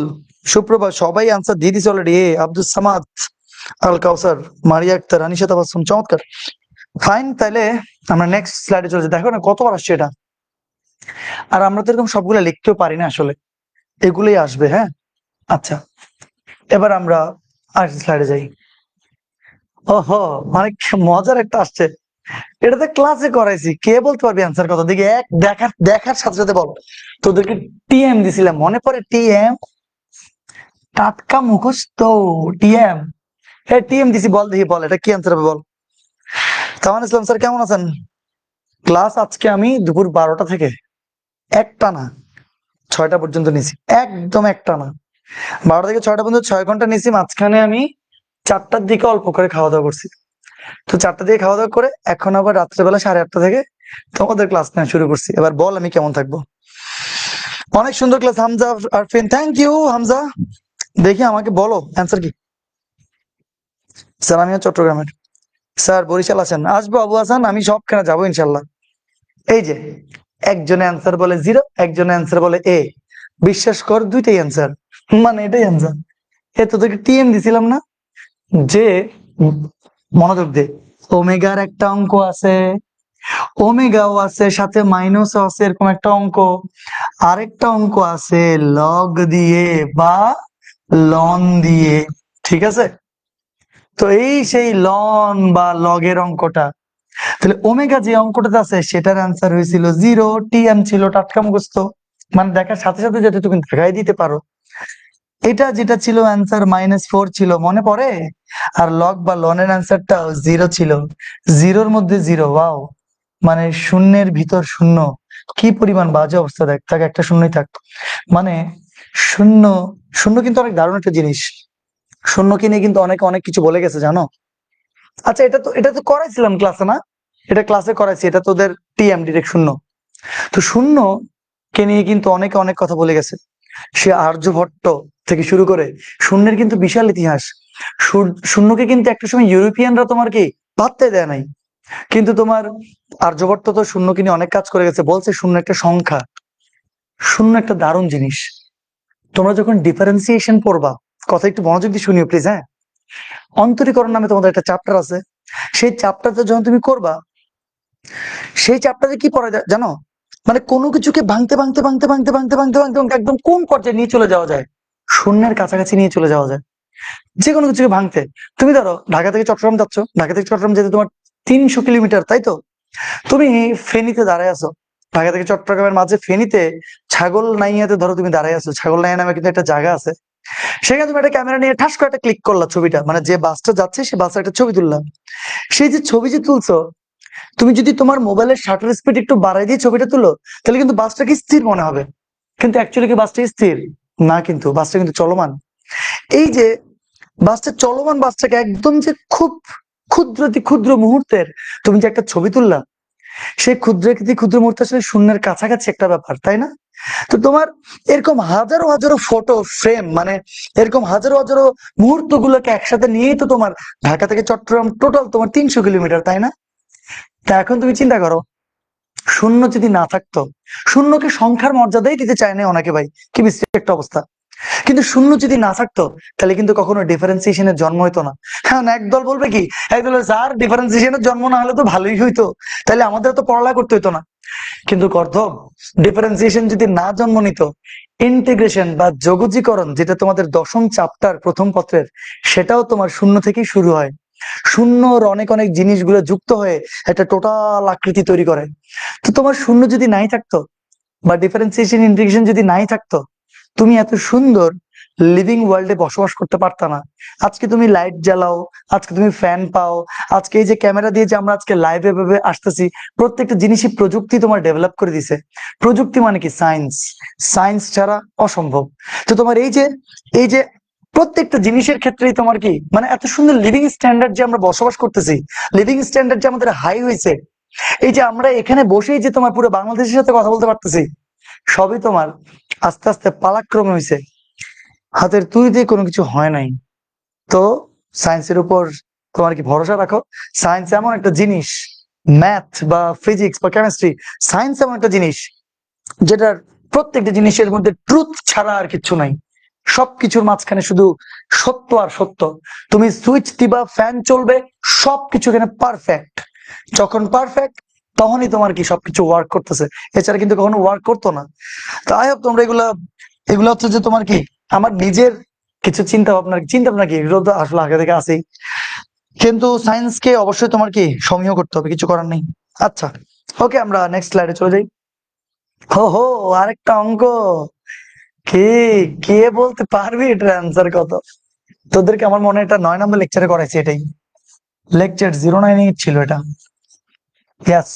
সুপ্রভা, সবাই আনসার দিয়ে দিছে অলরেডি। আব্দুল সামাদ, আল কাউসার, মারিয়া আক্তার, আনিশা তাবাসসুম, চমৎকার। ফাইন, তাহলে আমরা নেক্সট স্লাইডে চলে যাই। দেখো না কতবার আসছে এটা, আর আমরা তো এরকম সবগুলো লিখতেও পারি না আসলে, এগুলোই আসবে। হ্যাঁ, আচ্ছা, এবার আমরা আর স্লাইডে যাই। ওহো, অনেক মজার একটা আসছে, এটাতে ক্লাসে করাইছি, কে বলতে পারবি অ্যান্সার কত, দিকে এক দেখার দেখার সাথে সাথে বল। তোদেরকে টিএম দিছিলাম, মনে পড়ে? টিএম, টাটকা মুখস্থ, টিএম। হ্যাঁ, টিএম দিছি, বল দেখি, বল এটা কি অ্যান্সার হবে, বল। তামান ইসলাম স্যার কেমন আছেন? ক্লাস আজকে আমি দুপুর 12টা থেকে একটানা 6টা পর্যন্ত নিছি, একদম একটানা 12টা থেকে 6টা পর্যন্ত 6 ঘন্টা নিছি। মাঝখানে আমি 4টার দিকে অল্প করে খাওয়া দাওয়া করছি। তো 4টা দিকে খাওয়া দাওয়া করে এখন আবার রাত্রেবেলা 8:30 থেকে তোমাদের ক্লাস নেওয়া শুরু করছি। এবার বল আমি কেমন থাকবো। অনেক সুন্দর class Hamza Arfin, thank you Hamza. দেখি আমাকে বলো অ্যান্সার কি। স্যার আমিও চট্টগ্রামের। স্যার বরিশাল আছেন, আসবো আবু হাসান, আমি সবখানে যাবো ইনশাল্লাহ। এই যে একজনে অ্যান্সার বলে 0, একজনে অ্যান্সার বলে A। বিশ্বাস কর দুইটাই অ্যান্সার, মানে এটাই অ্যান্সার। এ তোদেরকে টিএম দিছিলাম না যে মনোযোগ দে, ওমেগার একটা অঙ্ক আছে, ওমেগাও আছে, সাথে মাইনাসও আছে, এরকম একটা অঙ্ক। আরেকটা অঙ্ক আছে লগ দিয়ে বা লন দিয়ে, ঠিক আছে? তো এই সেই লন বা লগের অঙ্কটা, তাহলে ওমেগা যে অঙ্কটাতে আছে সেটার অ্যান্সার হয়েছিল 0, টিএম ছিল টাটকা মুখস্থ, মানে দেখার সাথে সাথে যাতে তুমি দেখাই দিতে পারো। এটা যেটা ছিল অ্যান্সার -4 ছিল, মনে পড়ে? আর লগ বা লনের অ্যান্সারটাও 0 ছিল, 0-র মধ্যে 0, ওয়াও, মানে শূন্যের ভিতর শূন্য। কি পরিমাণ বাজে অবস্থা, দেখ থাক একটা শূন্যই থাকতো, মানে শূন্য। শূন্য কিন্তু অনেক দারুণ একটা জিনিস, শূন্যকে নিয়ে কিন্তু অনেকে অনেক কিছু বলে গেছে জানো। আচ্ছা এটা তো করাইছিলাম ক্লাসে না? এটা ক্লাসে করাইছি, এটা তোদের টিএম ডিরেক্ট শূন্য। তো শূন্য কে নিয়ে কিন্তু অনেকে অনেক কথা বলে গেছে, সে আর্যভট্ট থেকে শুরু করে শূন্যের কিন্তু বিশাল ইতিহাস। শূন্যকে কিন্তু একটা সময় ইউরোপিয়ানরা তোমার কি পাত্তাই দেয় নাই, কিন্তু তোমার আর্যভট্ট তো শূন্যকে নিয়ে অনেক কাজ করে গেছে, বলছে শূন্য একটা সংখ্যা। শূন্য একটা দারুণ জিনিস। তোমরা যখন ডিফারেন্সিয়েশন পড়বা, কথা একটু মনোযোগ দিয়ে শুনিও প্লিজ, হ্যাঁ। অন্তরীকরণ নামে তোমাদের একটা চ্যাপ্টার আছে, সেই চ্যাপ্টারটা যখন তুমি করবা, সেই চ্যাপ্টারে কি পড়া যায় জানো? মানে কোনো কিছুকে ভাঙতে ভাঙতে ভাঙতে ভাঙতে ভাঙতে ভাঙতে ভাঙতে ভাঙতে একদম কোন পর্যায়ে নিয়ে চলে যাওয়া যায়, শূন্যের কাছাকাছি নিয়ে চলে যাওয়া যায় যে কোনো কিছুকে ভাঙতে। তুমি ধরো ঢাকা থেকে চট্টগ্রাম যাচ্ছ, ঢাকা থেকে চট্টগ্রাম যেতে তোমার 300 কিলোমিটার, তাই তো? তুমি ফেনীতে দাঁড়ায় আছো, ঢাকা থেকে চট্টগ্রামের মাঝে ফেনীতে ছাগল নাইয়াতে ধরো তুমি দাঁড়ায় আছো, ছাগল নাইয়া নামে কিন্তু একটা জায়গা আছে, সেখানে তুমি একটা ক্যামেরা নিয়ে ঠাস করে একটা ক্লিক করলা ছবিটা, মানে যে বাসটা যাচ্ছে সেই বাসের একটা ছবি তুললাম। সেই যে ছবি যে তুলছো, তুমি যদি তোমার মোবাইলের শাটার স্পিড একটু বাড়াই দিয়ে ছবিটা তুলো, তাহলে কিন্তু বাসটাকে স্থির মনে হবে, কিন্তু অ্যাকচুয়ালি কি বাসটা স্থির না, কিন্তু বাসটা কিন্তু চলমান। এই যে বাসটা চলমান, বাসটাকে একদম যে খুব ক্ষুদ্র অতি ক্ষুদ্র মুহূর্তের তুমি যে একটা ছবি তুললা, সেই ক্ষুদ্র অতি ক্ষুদ্র মুহূর্ত আসলে শূন্যের কাছাকাছি একটা ব্যাপার, তাই না? তো তোমার এরকম হাজারো হাজারো ফটো ফ্রেম, মানে এরকম হাজারো হাজারো মুহূর্ত গুলোকে একসাথে নিয়েই তো তোমার ঢাকা থেকে চট্টগ্রাম টোটাল তোমার 300 কিলোমিটার, তাই না? তা এখন তুমি চিন্তা করো, শূন্য যদি না থাকতো, শূন্যকে সংখ্যার মর্যাদাই দিতে চায় না অনেকে, ভাই কি বিশ্রী একটা অবস্থা। কিন্তু শূন্য যদি না থাকতো, তাহলে কিন্তু কখনো ডিফারেন্সিয়েশনের জন্ম হইতো না। হ্যাঁ, একদল বলবে কি, একদল স্যার ডিফারেন্সিয়েশনের জন্ম না হলে তো ভালোই হইতো, তাহলে আমাদের তো পড়ালেখা করতে হইতো না। কিন্তু গর্ধব, ডিফারেন্সিয়েশন যদি না জন্ম নিত, ইন্টিগ্রেশন বা যোগজীকরণ, যেটা তোমাদের দশম চ্যাপ্টার প্রথম পত্রের, সেটাও তোমার শূন্য থেকেই শুরু হয়। শূন্যর অনেক অনেক জিনিসগুলো যুক্ত হয়ে একটা টোটাল আকৃতি তৈরি করে। তো তোমার শূন্য যদি নাই থাকতো, বা ডিফারেন্সিয়েশন ইন্টিগ্রেশন যদি নাই থাকতো, তুমি এত সুন্দর লিভিং ওয়ার্ল্ডে বসবাস করতে পারতা না। আজকে তুমি লাইট জ্বালাও, আজকে তুমি ফ্যান পাও, আজকে এই যে ক্যামেরা দিয়ে যে আমরা আজকে লাইভে ভাবে আসতেছি, প্রত্যেকটা জিনিসই প্রযুক্তি তোমার ডেভেলপ করে দিছে। প্রযুক্তি মানে কি সায়েন্স, সায়েন্স ছাড়া অসম্ভব। তো তোমার এই যে প্রত্যেকটা জিনিসের ক্ষেত্রেই তোমার কি, মানে এত সুন্দর লিভিং স্ট্যান্ডার্ড যে আমরা বসবাস করতেছি, লিভিং স্ট্যান্ডার্ড যে আমাদের হাই হয়েছে, এই যে আমরা এখানে বসেই যে তোমার পুরো বাংলাদেশের সাথে কথা বলতে পারতেছি, সবই তোমার আস্তে আস্তে পালাক্রমে হয়েছে, হাতের তুলিতে কোনো কিছু হয় নাই। তো সায়েন্সের উপর তোমার কি ভরসা রাখো? সায়েন্স এমন একটা জিনিস, ম্যাথ বা ফিজিক্স বা কেমিস্ট্রি, সায়েন্স এমন একটা জিনিস যেটার প্রত্যেকটা জিনিসের মধ্যে ট্রুথ ছাড়া আর কিছু নাই, সবকিছুর মাঝখানে শুধু সত্য আর সত্য। তুমি সুইচ দিবা, ফ্যান চলবে, সবকিছু এখানে পারফেক্ট। যখন পারফেক্ট, তখনই তোমার কি সবকিছু ওয়ার্ক করতেছে, এছাড়া কিন্তু কখনো ওয়ার্ক করতো না। তো আই হোপ তোমরা এগুলা, এগুলো হচ্ছে যে তোমার কি আমার নিজের কিছু চিন্তা ভাবনা কি, এগুলো তো আসলে আগে থেকে আছেই, কিন্তু সায়েন্সকে অবশ্যই তোমার কি সমীহ করতে হবে, কিছু করার নেই। আচ্ছা, ওকে, আমরা নেক্সট স্লাইডে চলে যাই। হো হো, আরেকটা অঙ্ক। কে কে বলতে পারবি এটার অ্যান্সার কত? তোদেরকে আমার মনে হয় এটা 9 নম্বর লেকচারে করাইছে, এটাই লেকচার 09 ছিল এটা। ইয়াস,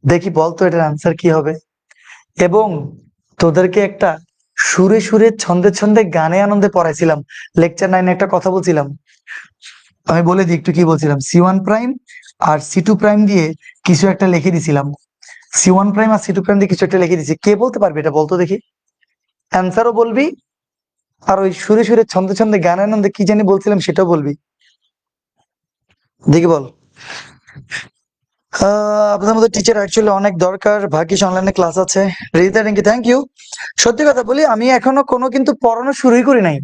দেখি বলতো এটার অ্যান্সার কি হবে। এবং তোদেরকে একটা সুরে সুরে ছন্দে ছন্দে গানে আনন্দে পড়াইছিলাম, লেকচার 9 একটা কথা বলছিলাম, আমি বলে দিই একটু কি বলছিলাম। C1 প্রাইম আর C2 প্রাইম দিয়ে কিছু একটা লিখে দিছিলাম, C1 প্রাইম আর C2 প্রাইম দিয়ে কিছু একটা লিখে দিছি, কে বলতে পারবে এটা বলতো দেখি, অ্যান্সারও বলবি আর ওই সুরে সুরে ছন্দে ছন্দে গান আনন্দে কি জানি বলছিলাম সেটাও বলবি। দেখি বল। আপনাদের মধ্যে টিচার অ্যাকচুয়ালি অনেক দরকার, ভাগ্যিস অনলাইনে ক্লাস আছে। Rita Rinky thank you. সত্যি কথা বলি, আমি এখনো কোনো কিন্তু পড়ানো শুরুই করি নাই।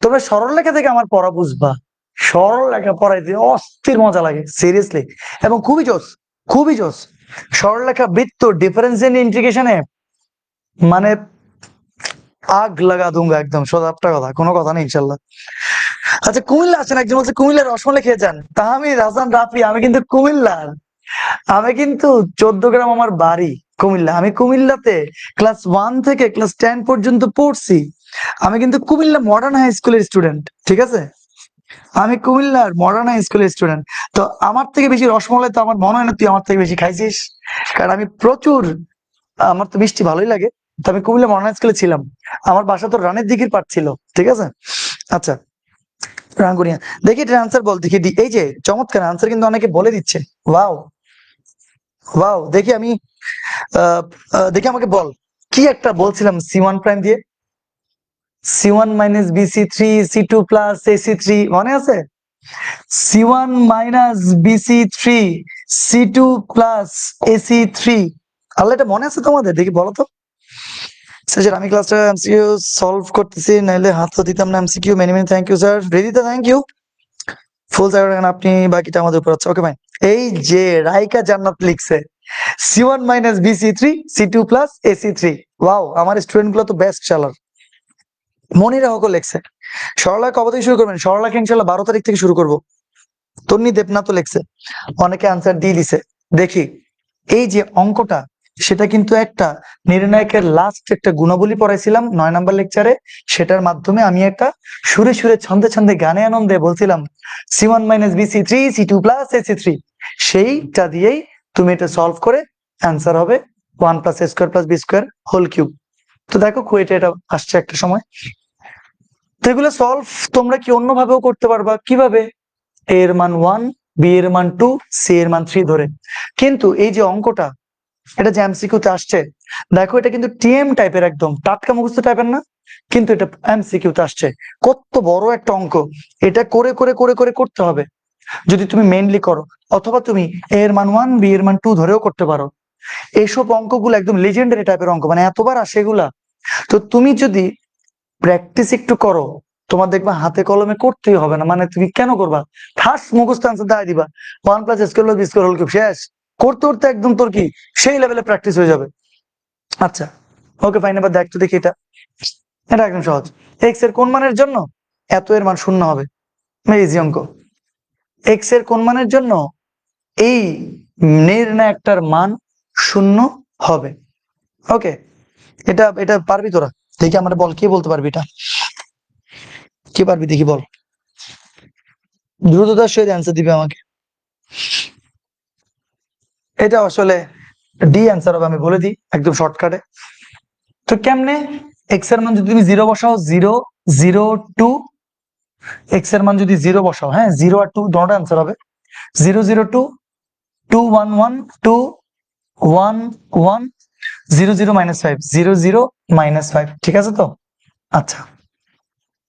তোমরা সরল লেখা থেকে আমার পড়া বুঝবা, সরল লেখা পড়াইতে অস্থির মজা লাগে সিরিয়াসলি, এবং খুবই জোস, খুবই জোস। সরল লেখা, বৃত্ত, ডিফারেন্সিয়েশন, ইন্টিগ্রেশনে মানে আগ লাগা দুঙ্গা, একদম সোজা কথা, কোনো কথা নেই ইনশাল্লাহ। আচ্ছা, কুমিল্লা আছেন একজন, বলছে কুমিল্লার রসমালাই খেয়ে যান। তাহমিদ হাসান রাফি, আমি কিন্তু কুমিল্লার, আমি কিন্তু 14 গ্রাম আমার বাড়ি কুমিল্লা। আমি কুমিল্লাতে ক্লাস 1 থেকে ক্লাস 10 পর্যন্ত পড়ছি। আমি কিন্তু কুমিল্লা মডার্ন হাই স্কুলের স্টুডেন্ট, ঠিক আছে? আমি কুমিল্লার মডার্ন হাই স্কুলের স্টুডেন্ট। তো আমার থেকে বেশি রসমালাই তো আমার মনে হয় না তুই আমার থেকে বেশি খাইছিস, কারণ আমি প্রচুর, আমার তো মিষ্টি ভালোই লাগে। তো আমি কুমিল্লা মডার্ন হাই স্কুলে ছিলাম, আমার বাসা তো রানের দিঘির পাট ছিল, ঠিক আছে? আচ্ছা, রাঙ্গুনিয়া, দেখি এটার আনসার বল দেখি। এই যে চমৎকার আনসার কিন্তু অনেকে বলে দিচ্ছে। ওয়াও ওয়াও, দেখি আমি দেখি আমাকে বল, কি একটা বলছিলাম C1 প্রাইম দিয়ে, C1 minus BC3 C2 plus AC3, মনে আছে? C1 minus BC3 C2 plus AC3, আল্লাহ, এটা মনে আছে তোমাদের? দেখি বলো তো। স্যার আমি ক্লাসটা MCQ সলভ করতেছি, নাইলে হাত তো দিতাম না MCQ। Many many thank you sir. রেদিতা থ্যাংক ইউ। ফুল স্যার আপনি, বাকিটা আমাদের উপর আছে। ওকে ভাই, এই যে রাইকা জান্নাত লিখছে C1 minus BC3 C2 plus AC3। Wow, আমার স্টুডেন্ট গুলো তো বেস্ট চালার। মনিরা হকও লেখছে সরলা কবে থেকে শুরু করবেন? সরলাকে ইনশাল্লাহ 12 তারিখ থেকে শুরু করবো। তন্নি দেবনাথও লেখছে, অনেকে আনসার দিয়ে দিছে। দেখি, এই যে অঙ্কটা, সেটা কিন্তু একটা নির্ণায়কের লাস্ট একটা গুণাবলী পড়াইছিলাম 9 নম্বর লেকচারে। সেটার মাধ্যমে আমি একটা সুরে সুরে ছন্দে ছন্দে গানে আনন্দে বলছিলাম C1 minus BC3 C2 plus AC3। সেইটা দিয়েই তুমি এটা সলভ করে অ্যান্সার হবে 1 plus A square plus B square whole cube. তো দেখো কুয়েটে এটা আসছে একটা সময়। তো এগুলো সলভ তোমরা কি অন্যভাবেও করতে পারবা। কিভাবে? A এর মান 1, B এর মান 2, C এর মান 3 ধরে। কিন্তু এই যে অঙ্কটা, এটা যে MCQ-তে আসছে, দেখো এটা কিন্তু TM টাইপের, একদম টাটকা মুখস্থ টাইপের না, কিন্তু এটা MCQ-তে আসছে। কত বড় একটা অঙ্ক, এটা করে করে করে করে করতে হবে যদি তুমি মেইনলি করো, অথবা তুমি A এর মান 1, B এর মান 2 ধরেও করতে পারো। এইসব অঙ্কগুলো একদম লেজেন্ডারি টাইপের অঙ্ক, মানে এতবার আসে এগুলা। তো তুমি যদি প্র্যাকটিস একটু করো, তোমার দেখবা হাতে কলমে করতেই হবে না। মানে তুমি কেন করবা, ফার্স্ট মুখস্থ আনসার দিয়ে দিবা 1 plus A square plus B square whole cube, শেষ। করতে করতে একদম তোর কি সেই লেভেলে প্র্যাকটিস হয়ে যাবে। আচ্ছা, ওকে ফাইন। এবার দেখ তো দেখি, এটা এটা একদম সহজ। এক্স এর কোন মানের জন্য এত এর মান 0 হবে? ইজি অঙ্ক। এক্স এর কোন মানের জন্য এই নির্ণায়কটার মান 0 হবে? ওকে, এটা এটা পারবি তোরা? দেখি আমার বল, কে বলতে পারবি এটা, কে পারবি দেখি বল, দ্রুততার সহিত অ্যান্সার দিবে আমাকে। এটা আসলে ডি অ্যান্সার হবে, আমি বলে দিই একদম শর্টকাটে। তো কেমনে? এক্স এর মান যদি তুমি 0 বসাও, 0 0 2, এক্স এর মান যদি 0 বসাও, হ্যাঁ 0 আর 2 দুটোটা অ্যান্সার হবে। 0 0 2 2 1 1 2 1 1 0 0 মাইনাস 5 0 0 মাইনাস 5, ঠিক আছে তো? আচ্ছা,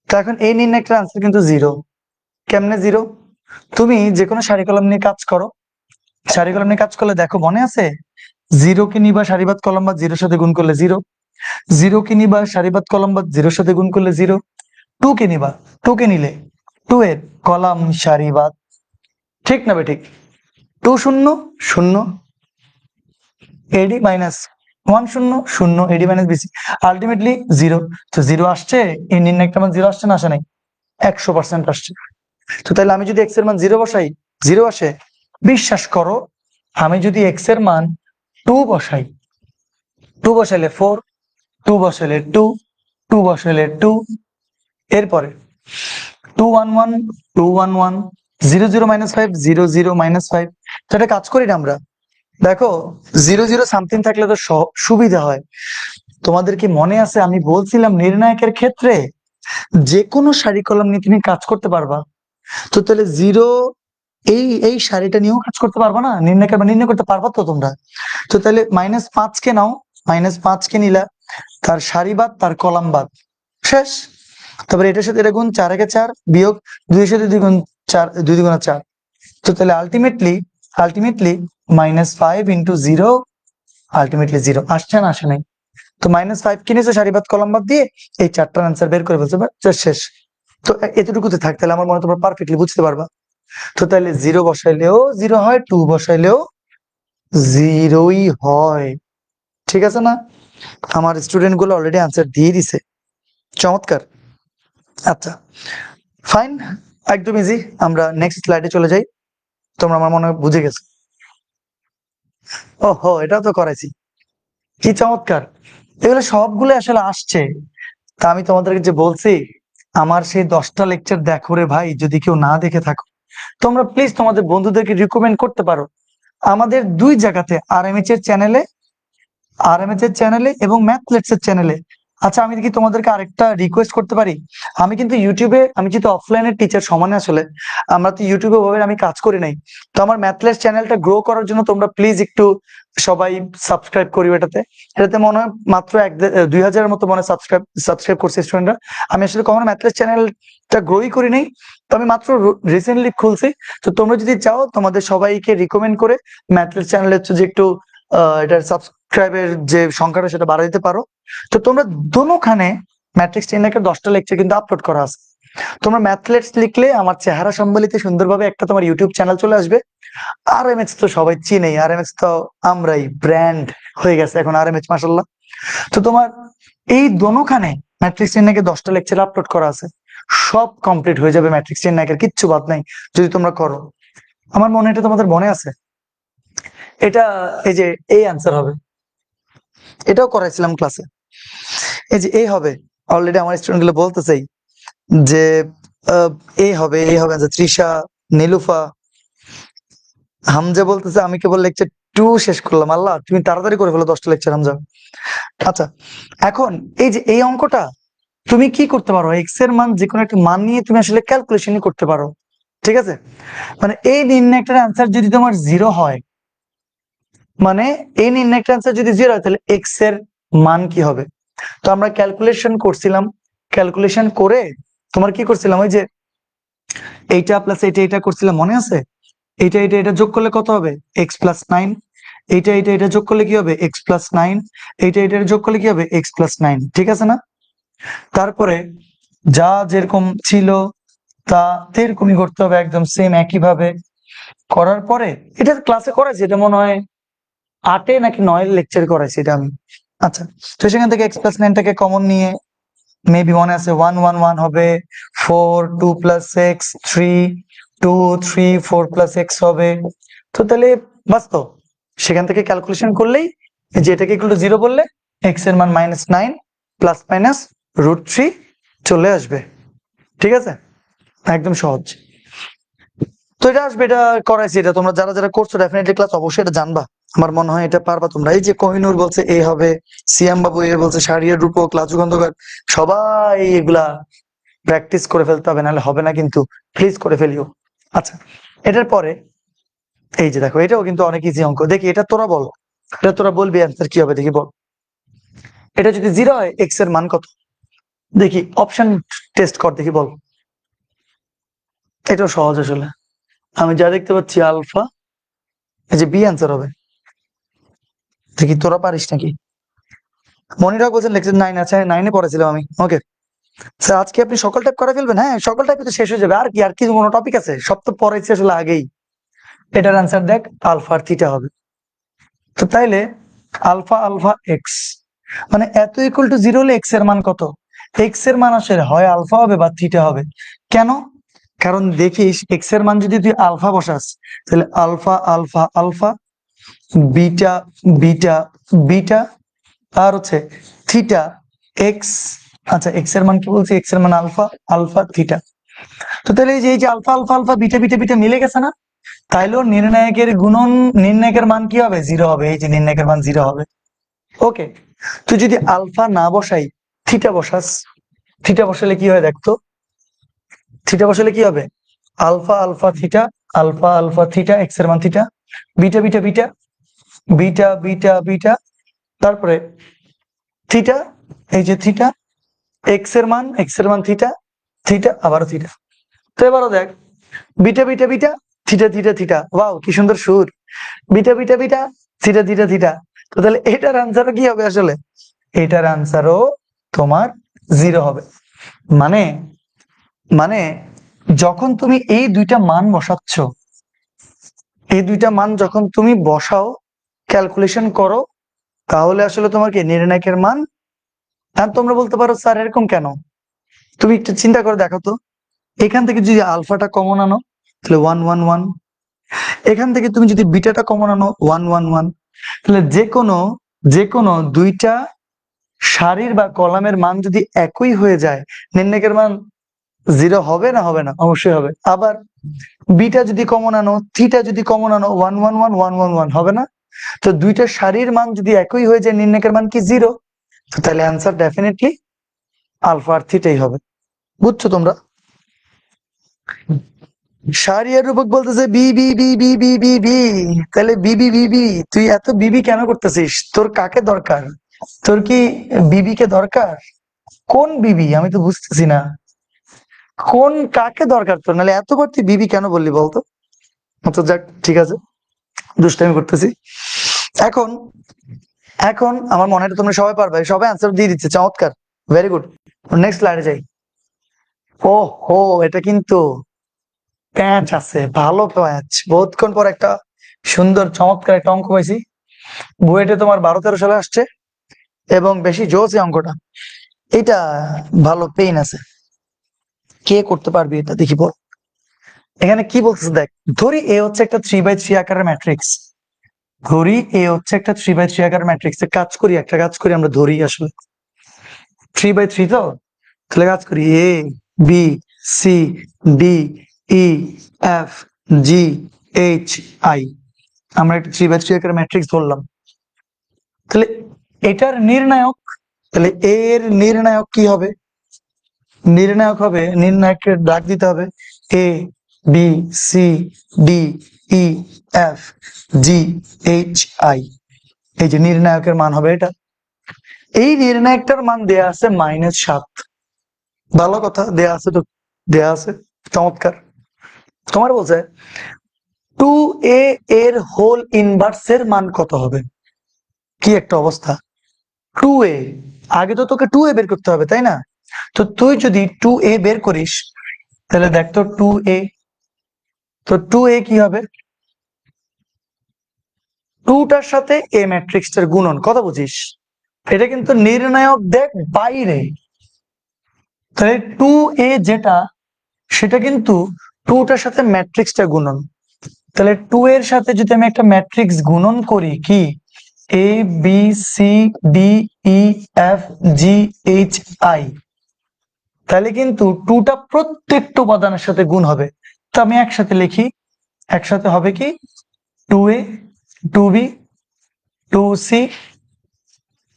তো এখন এই নির্ণয়টার আনসার কিন্তু 0। কেমনে 0? তুমি যে কোনো সারি কলম নিয়ে কাজ করো, সারি কলম নিয়ে কাজ করলে দেখো মনে আছে, 0 কে নিবা সারিবাদ কলম বা 0 সাথে গুণ করলে 0, 0 কে নিবা সারিবাদ কলম বা 0 সাথে গুণ করলে 0, 2 কে নিবা, 2 কে নিলে 2 এর কলাম সারিবাদ, ঠিক না ঠিক? 2 0 0 AD minus 1 0 0 AD minus BC, ultimately 0। তো 0 আসছে, এই নির্ণয়টা মান 0 আসছে না আসে নাই? 100% আসছে। তো তাহলে আমি যদি x এর মান 0 বসাই, 0 আসে। বিশ্বাস করো, আমি যদি x এর মান 2 বসাই, 2 বসাইলে 4, 2 বসাইলে 2, 2 বসাইলে 2, এরপরে 2 1 1 2 1 1 0 0 মাইনাস 5 0 0 মাইনাস 5। তো এটা কাজ করি না আমরা? দেখো 0 0 সামথিং থাকলে তো সুবিধা হয়। তোমাদের কি মনে আছে আমি বলছিলাম নির্ণায়কের ক্ষেত্রে যে কোনো সারি কলম নিয়ে তুমি কাজ করতে পারবা? তো তাহলে 0 এই এই সারিটা নিয়েও কাজ করতে পারবা না? নির্ণয় করতে পারবা তো তোমরা? তো তাহলে -5 কে নাও, -5 কে নিলা, তার সারি বাদ তার কলাম বাদ, শেষ। তারপরে এটার সাথে এটা গুণ, 4 একে 4 বিয়োগ 2 এর সাথে 2 গুণ 4, 2 দুগুণে 4। তো তাহলে আলটিমেটলি -5 ইন্টু 0, আলটিমেটলি 0 আসছে না, আসে নাই। তো -5 কি নিয়েছে, সারিবাদ কলম বাদ দিয়ে এই 4টার আনসার বের করে ফেলছে, জাস্ট শেষ। তো এতটুকুতে থাক, তাহলে আমার মনে হয় তোমরা পারফেক্টলি বুঝতে পারবা। তো তাহলে 0 বসাইলেও 0 হয়, 2 বসাইলেও 0ই হয়। ঠিক আছে না? আমার স্টুডেন্ট গুলো অলরেডি আনসার দিয়ে দিছে। চমৎকার। আচ্ছা ফাইন, একদম ইজি। আমরা নেক্সট স্লাইডে চলে যাই। তোমরা আমার মনে হয় বুঝে গেছো। ওহো, এটাও তো করাইছি, কি চমৎকার। এগুলো সবগুলো আসলে আসছে। তা আমি তোমাদেরকে যে বলছি, আমার সেই 10টা লেকচার দেখো রে ভাই, যদি কেউ না দেখে থাকো তোমরা প্লিজ তোমাদের বন্ধুদেরকে রিকমেন্ড করতে পারো। আমাদের 2 জায়গাতে, আরএমএচ এর চ্যানেলে এবং ম্যাথলেটস এর চ্যানেলে। আচ্ছা আমি কি তোমাদেরকে আরেকটা রিকোয়েস্ট করতে পারি? আমি কিন্তু ইউটিউবে, আমি যেহেতু অফলাইনের টিচার সমানে, আসলে আমরা তো ইউটিউবে ভাবে আমি কাজ করি নাই। তো আমার ম্যাথলেটস চ্যানেলটা গ্রো করার জন্য তোমরা প্লিজ একটু সবাই সাবস্ক্রাইব করি। এটাতে মনে হয় মাত্র 2000-এর মতো মনে সাবস্ক্রাইব করছে স্টুডেন্টরা। আমি আসলে কখনো ম্যাথলেটস চ্যানেলটা গ্রোই করি নাই, তো আমি মাত্র রিসেন্টলি খুলছি। তো তোমরা যদি চাও তোমাদের সবাইকে রিকমেন্ড করে ম্যাথলেটস চ্যানেলে হচ্ছে যে একটু এটার সাবস্ক্রাইবের যে সংখ্যাটা সেটা বাড়াই দিতে পারো। তো তোমরা দোনোখানে ম্যাট্রিক্স 10 এর 10টা লেকচার কিন্তু আপলোড করা আছে। তোমরা ম্যাথলেটস লিখলে আমার চেহারা সম্বলিত সুন্দরভাবে একটা তোমার ইউটিউব চ্যানেল চলে আসবে। আরএমএক্স তো সবাই চিনেই, আরএমএক্স তো আমরাই ব্র্যান্ড হয়ে গেছে এখন আরএমএক্স, মাশাআল্লাহ। তো তোমার এই দোনোখানে ম্যাট্রিক্স 10 এর 10টা লেকচার আপলোড করা আছে, সব কমপ্লিট হয়ে যাবে ম্যাট্রিক্স 10 এর, কিচ্ছু বাদ নাই যদি তোমরা করো। আমার মনে, এটা তোমাদের মনে আছে, এটা এই যে এই আনসার হবে, এটাও করাইছিলাম ক্লাসে। এই যে এই হবে, অলরেডি আমার স্টুডেন্ট গুলো বলতেছেই যে এই হবে, এই হবে। তৃষা, নীলুফা, হামজা বলতেছে আমি কেবল লেকচার 2 শেষ করলাম। আল্লাহ, তুমি তাড়াতাড়ি করে ফেলো 10টা লেকচার হামজা। আচ্ছা এখন এই যে এই অঙ্কটা তুমি কি করতে পারো, এক্স এর মান যে কোনো একটা মান নিয়ে তুমি আসলে ক্যালকুলেশনই করতে পারো। ঠিক আছে, মানে এই নির্ণয়টার আনসার যদি তোমার 0 হয়, মানে এই নির্ণয়টার আনসার যদি 0 হয়, তাহলে এক্স এর মান কি হবে? তো আমরা ক্যালকুলেশন করছিলাম, ক্যালকুলেশন করে তোমার কি করছিলাম, ওই যে এইটা প্লাস এটা করছিলাম, মনে আছে? এটা যোগ করলে কত হবে? X plus 9। এটা যোগ করলে কি হবে? X plus 9। এটা যোগ করলে কি হবে? X plus 9। ঠিক আছে না? তারপরে যা যেরকম ছিল তা তেরকমই করতে হবে, একদম সেম একই ভাবে করার পরে, এটা ক্লাসে করাইছি, এটা মনে হয় 8 নাকি 9 লেকচার করাইছি এটা আমি। আচ্ছা, তো সেখান থেকে এক্স প্লাস 9টাকে কমন নিয়ে মেবি মনে আছে 1 1 1 হবে, 4 2 প্লাস এক্স 3 2 3 4 প্লাস এক্স হবে। তো তাহলে বাস, তো সেখান থেকে ক্যালকুলেশন করলেই যে এটাকে ইকুয়াল টু 0 বললে এক্স এর মান -9 প্লাস মাইনাস √3 চলে আসবে। ঠিক আছে, একদম সহজ। তো এটা আসবে, এটা করাইছি, এটা তোমরা যারা যারা করছো ডেফিনেটলি ক্লাস অবশ্যই এটা জানবা। আমার মনে হয় এটা পারবা তোমরা। এই যে কোহিনুর বলছে এ হবে, সিয়াম বাবু এ বলছে, শাহরিয়ার রূপক, লাজু খন্দকার, সবাই এগুলা প্র্যাকটিস করে ফেলতে হবে, নাহলে হবে না কিন্তু, প্লিজ করে ফেলিও। আচ্ছা এটার পরে এই যে দেখো, এটাও কিন্তু অনেক ইজি অঙ্ক। দেখি এটা তোরা বল, এটা তোরা বলবি অ্যান্সার কি হবে, দেখি বল। এটা যদি 0 হয় এক্স এর মান কত? দেখি অপশন টেস্ট কর, দেখি বল। এটাও সহজ আসলে, আমি যা দেখতে পাচ্ছি আলফা, এই যে বি অ্যান্সার হবে। দেখি তোরা পারিস নাকি। মনিরা বলছেন লেকচার 9 আছে, 9-এ পড়েছিলাম আমি। ওকে স্যার, আজকে আপনি সকল টাইপ করে ফেলবেন? হ্যাঁ, সকল টাইপ তো শেষ হয়ে যাবে, আর কি, আর কি কোনো টপিক আছে? সব তো পড়াইছি আসলে আগেই। এটার আনসার দেখ, আলফা আর থিটা হবে। তো তাইলে আলফা আলফা এক্স, মানে এত ইকুয়াল টু 0 হলে এক্স এর মান কত? এক্স এর মান আসলে হয় আলফা হবে বা থিটা হবে। কেন? কারণ দেখিস এক্স এর মান যদি তুই আলফা বসাস, তাহলে alpha alpha alpha, beta beta beta, আর হচ্ছে থিটা এক্স। আচ্ছা এক্স এর মান কি বলছি? এক্স এর মান আলফা আলফা থিটা। তো তাহলে এই যে alpha alpha alpha beta beta beta মিলে গেছে না? তাইলেও নির্ণায়কের গুণন, নির্ণায়কের মান কি হবে? 0 হবে। এই যে নির্ণায়কের মান 0 হবে। ওকে, তুই যদি আলফা না বসাই, থিটা বসাস, থিটা বসালে কি হয় দেখতো? থিটা বসালে কি হবে? Alpha alpha theta, alpha alpha theta, x এর মান theta, beta beta beta beta beta beta, তারপরে থিটা, এই যে থিটা, এক্স এর মান থিটা, থিটা আবারও থিটা। তো এবারও দেখ beta beta beta theta theta theta, wow কি সুন্দর সুর, beta beta beta theta theta theta. তো তাহলে এটার আনসারও কি হবে আসলে, এটার আনসারও তোমার 0 হবে। মানে মানে যখন তুমি এই দুইটা মান বসাচ্ছ, এই দুইটা মান যখন তুমি বসাও, ক্যালকুলেশন করো, তাহলে আসলে তোমার কি নির্ণায়কের মান। আর তোমরা বলতে পারো স্যার এরকম কেন, তুমি একটু চিন্তা করে দেখো তো, এখান থেকে যদি আলফাটা কমন আনো তাহলে 1 1 1, এখান থেকে তুমি যদি বিটাটা কমন আনো 1 1 1, তাহলে যে কোনো দুইটা সারির বা কলামের মান যদি একই হয়ে যায়, নির্ণায়কের মান 0 হবে না হবে না, অবশ্যই হবে। আবার বিটা যদি কমন আনো, থিটা যদি কমন আনো 1 1 1 1 1 1, হবে না? তো দুইটা সারির মান যদি একই হয়ে যায়, নির্ণায়কের মান কি 0, তো তাহলে অ্যান্সার ডেফিনেটলি আলফা আর থিটাই হবে। বুঝছো তোমরা? সারি আর রূপক বলতেছে B B B B B B B, তাহলে বিবি বিবি, তুই এত বিবি কেন করতেছিস? তোর কাকে দরকার? তোর কি বিবি কে দরকার? কোন বিবি আমি তো বুঝতেছি না, কোন কাকে দরকার তোর? নাহলে এতবার তুই বিবি কেন বললি বলতো? আচ্ছা যাক, ঠিক আছে, দুষ্টামি করতেছি। এখন এখন আমার মনে হয় তোমরা সবাই পারবে, সবাই আনসার দিয়ে দিচ্ছে, চমৎকার, ভেরি গুড। নেক্সট স্লাইডে যাই। ও হো, এটা কিন্তু প্যাঁচ আছে, ভালো প্যাঁচ, বহুতক্ষণ পর একটা সুন্দর চমৎকার একটা অঙ্ক পাইছি। বুয়েটে তোমার 12-13 সালে আসছে এবং বেশি জোস এই অঙ্কটা। এটা ভালো পেইন আছে, কে করতে পারবি এটা দেখি বল। এখানে কি বলতেছে দেখ, ধরি এ হচ্ছে একটা 3/3 আকারের ম্যাট্রিক্স, ধরি এ হচ্ছে একটা 3/3 আকারের ম্যাট্রিক্স। কাজ করি, একটা কাজ করি, আমরা ধরি আসলে 3/3 তো, তাহলে কাজ করি a b c d e f g h i, আমরা একটা 3/3 আকারের ম্যাট্রিক্স ধরলাম। তাহলে এটার নির্ণায়ক, তাহলে এর নির্ণায়ক কি হবে? নির্ণায়ক হবে, নির্ণায়কের ডাক দিতে হবে a b c d e f g h i, এই যে নির্ণায়কের মান হবে এটা। এই নির্ণায়কটার মান দেয়া আছে -7, ভালো কথা, দেয়া আছে তো, দেয়া আছে, চমৎকার। তোমার বলছে 2a এর হোল ইনভার্সের মান কত হবে? কি একটা অবস্থা, 2a, আগে তো তোকে 2a বের করতে হবে তাই না? তো তুই যদি 2a বের করিস, তাহলে দেখ তো 2a, তো 2a কি হবে, 2টার সাথে a ম্যাট্রিক্সটার গুণন, কথা বুঝিস? এটা কিন্তু নির্ণায়ক দেখ বাইরে, তাহলে 2a যেটা, সেটা কিন্তু 2টার সাথে ম্যাট্রিক্সটা গুণন। তাহলে 2 এর সাথে যদি আমি একটা ম্যাট্রিক্স গুণন করি, কি a b c d e f g h i, তাহলে কিন্তু 2টা প্রত্যেকটা উপাদানের সাথে গুণ হবে। তো আমি একসাথে লিখি, একসাথে হবে কি 2a 2b 2c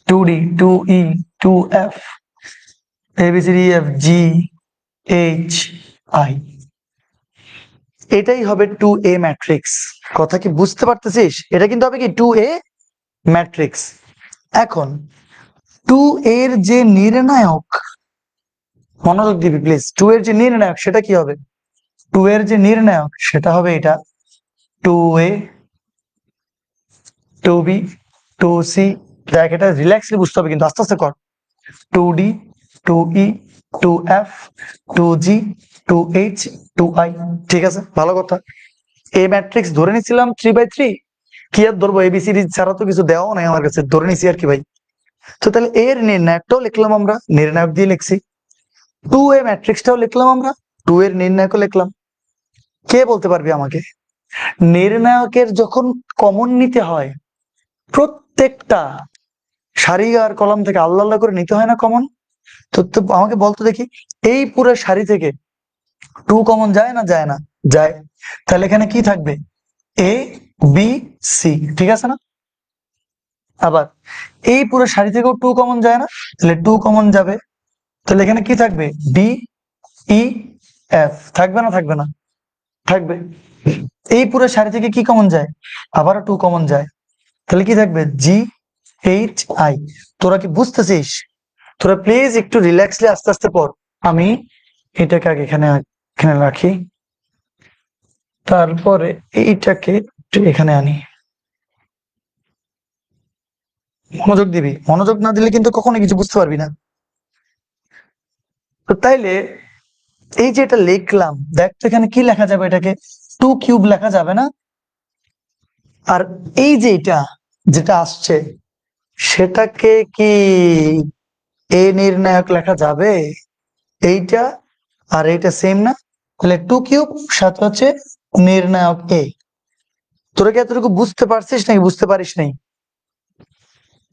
2d 2e 2f abcdef g h i, এটাই হবে 2a ম্যাট্রিক্স। কথা কি বুঝতে পারতেছিস? এটা কিন্তু হবে কি 2a ম্যাট্রিক্স। এখন 2 এর যে নির্ণায়ক, মনোযোগ দিবি প্লিজ, 2 এর যে নির্ণায়ক সেটা কি হবে? 2 এর যে নির্ণায়ক সেটা হবে এটা 2a 2b 2c, দেখ এটা রিল্যাক্সলি বুঝতে হবে কিন্তু, আস্তে আস্তে কর, 2d 2e 2f 2g 2h 2i, ঠিক আছে, ভালো কথা। এ ম্যাট্রিক্স ধরে নিছিলাম 3/3, কি আর ধরবো, এবিসিডি ছাড়া তো কিছু দেওয়াও নাই আমার কাছে, ধরে নিছি আর কি ভাই। তো তাহলে এর নির্ণায়কটাও লিখলাম আমরা, নির্ণায়ক দিয়ে লিখছি, 2a ম্যাট্রিক্সটাও লিখলাম আমরা, 2 এর নির্ণায়কও লিখলাম। কে বলতে পারবি আমাকে, নির্ণায়কের যখন কমন নিতে হয়, প্রত্যেকটা সারি আর কলাম থেকে আল্লাহ আল্লাহ করে নিতে হয় না কমন? তো আমাকে বলতো দেখি, এই পুরো সারি থেকে 2 কমন যায় না যায় না? যায়। তাহলে এখানে কি থাকবে, এ বি সি, ঠিক আছে না? আবার এই পুরো সারি থেকেও 2 কমন যায় না? তাহলে 2 কমন যাবে। তাহলে এখানে কি থাকবে, ডি ই এফ, থাকবে না থাকবে না? থাকবে। এই পুরো সারি থেকে কি কমন যায়, আবারও 2 কমন যায়, তাহলে কি থাকবে, জি এইচ আই। তোরা কি বুঝতেছিস? তোরা প্লিজ একটু রিল্যাক্সলি আস্তে আস্তে পড়। আমি এটাকে আগে এখানে এখানে রাখি, তারপরে এইটাকে একটু এখানে আনি। মনোযোগ দিবি, মনোযোগ না দিলে কিন্তু কখনো কিছু বুঝতে পারবি না। তো তাইলে এই যে এটা লিখলাম, দেখ তো এখানে কি লেখা যাবে, এটাকে 2 কিউব লেখা যাবে না? আর এই যে এটা যেটা আসছে সেটাকে কি এ নির্ণায়ক লেখা যাবে? এইটা আর এইটা সেম না? তাহলে 2 কিউব সাথে হচ্ছে নির্ণায়ক এ। তোরা কি এতটুকু বুঝতে পারছিস নাকি বুঝতে পারিস নাই?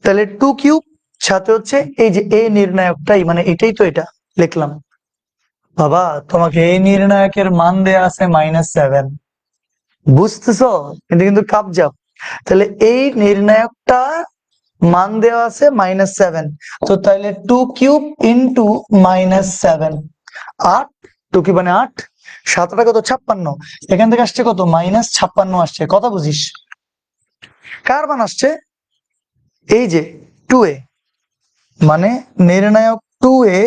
তাহলে 2 কিউব সাথে হচ্ছে এই যে এ নির্ণায়কটাই, মানে এটাই তো এটা লিখলাম। বাবা তোমাকে এই নির্ণায়কের মান দেয়া আছে -7, বুঝতেছো? কিন্তু কিন্তু কাবজাব। তাহলে এই নির্ণায়কটা মান দেওয়া আছে -7, তো তাহলে 2 কিউব ইন্টু -7, 8, 2 কিউব মানে 8, 7টা কত 56, এখান থেকে আসছে কত -56 আসছে। কথা বুঝিস? কার মান আসছে? এই যে 2a, মানে নির্ণায়ক 2a,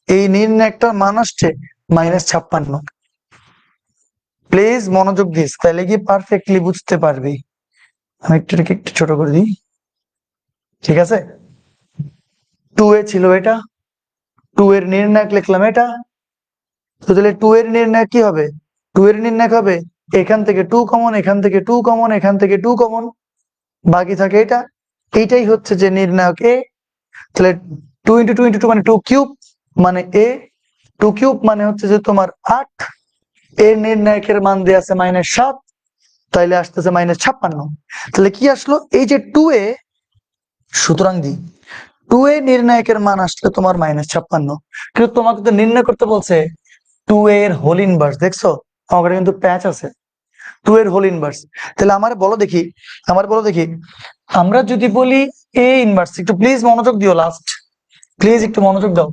এই নির্ণায়কটার মান আসছে -56। প্লিজ মনোযোগ দিস, তাহলে কি পারফেক্টলি বুঝতে পারবি। আমি একটু ছোট করে দিই, ঠিক আছে? 2a ছিল এটা, 2 এর নির্ণায়ক লিখলাম এটা। তো তাহলে 2 এর নির্ণায়ক কি হবে? 2 এর নির্ণায়ক হবে এখান থেকে 2 কমন, এখান থেকে 2 কমন, এখান থেকে 2 কমন, বাকি থাকে এটা। এইটাই হচ্ছে যে নির্ণায়ক এ। তাহলে 2 ইন্টু 2 ইন্টু 2 মানে 2 কিউব, মানে এ। 2 কিউব মানে হচ্ছে যে তোমার 8, এর নির্ণায়কের মান দেয়া আছে -7, তাইলে আসতেছে -56। তাহলে কি আসলো? এই যে 2a, সুতরাং দি 2a নির্ণায়কের মান আসলে তোমার -56, কিন্তু তোমাকে তো নির্ণয় করতে বলছে 2a এর হোল ইনভার্স। দেখছো আমার কাছে কিন্তু প্যাচ আছে, 2 এর হোল ইনভার্স। তাহলে আমার বলো দেখি, আমরা যদি বলি a ইনভার্স, একটু প্লিজ মনোযোগ দিও, লাস্ট প্লিজ একটু মনোযোগ দাও।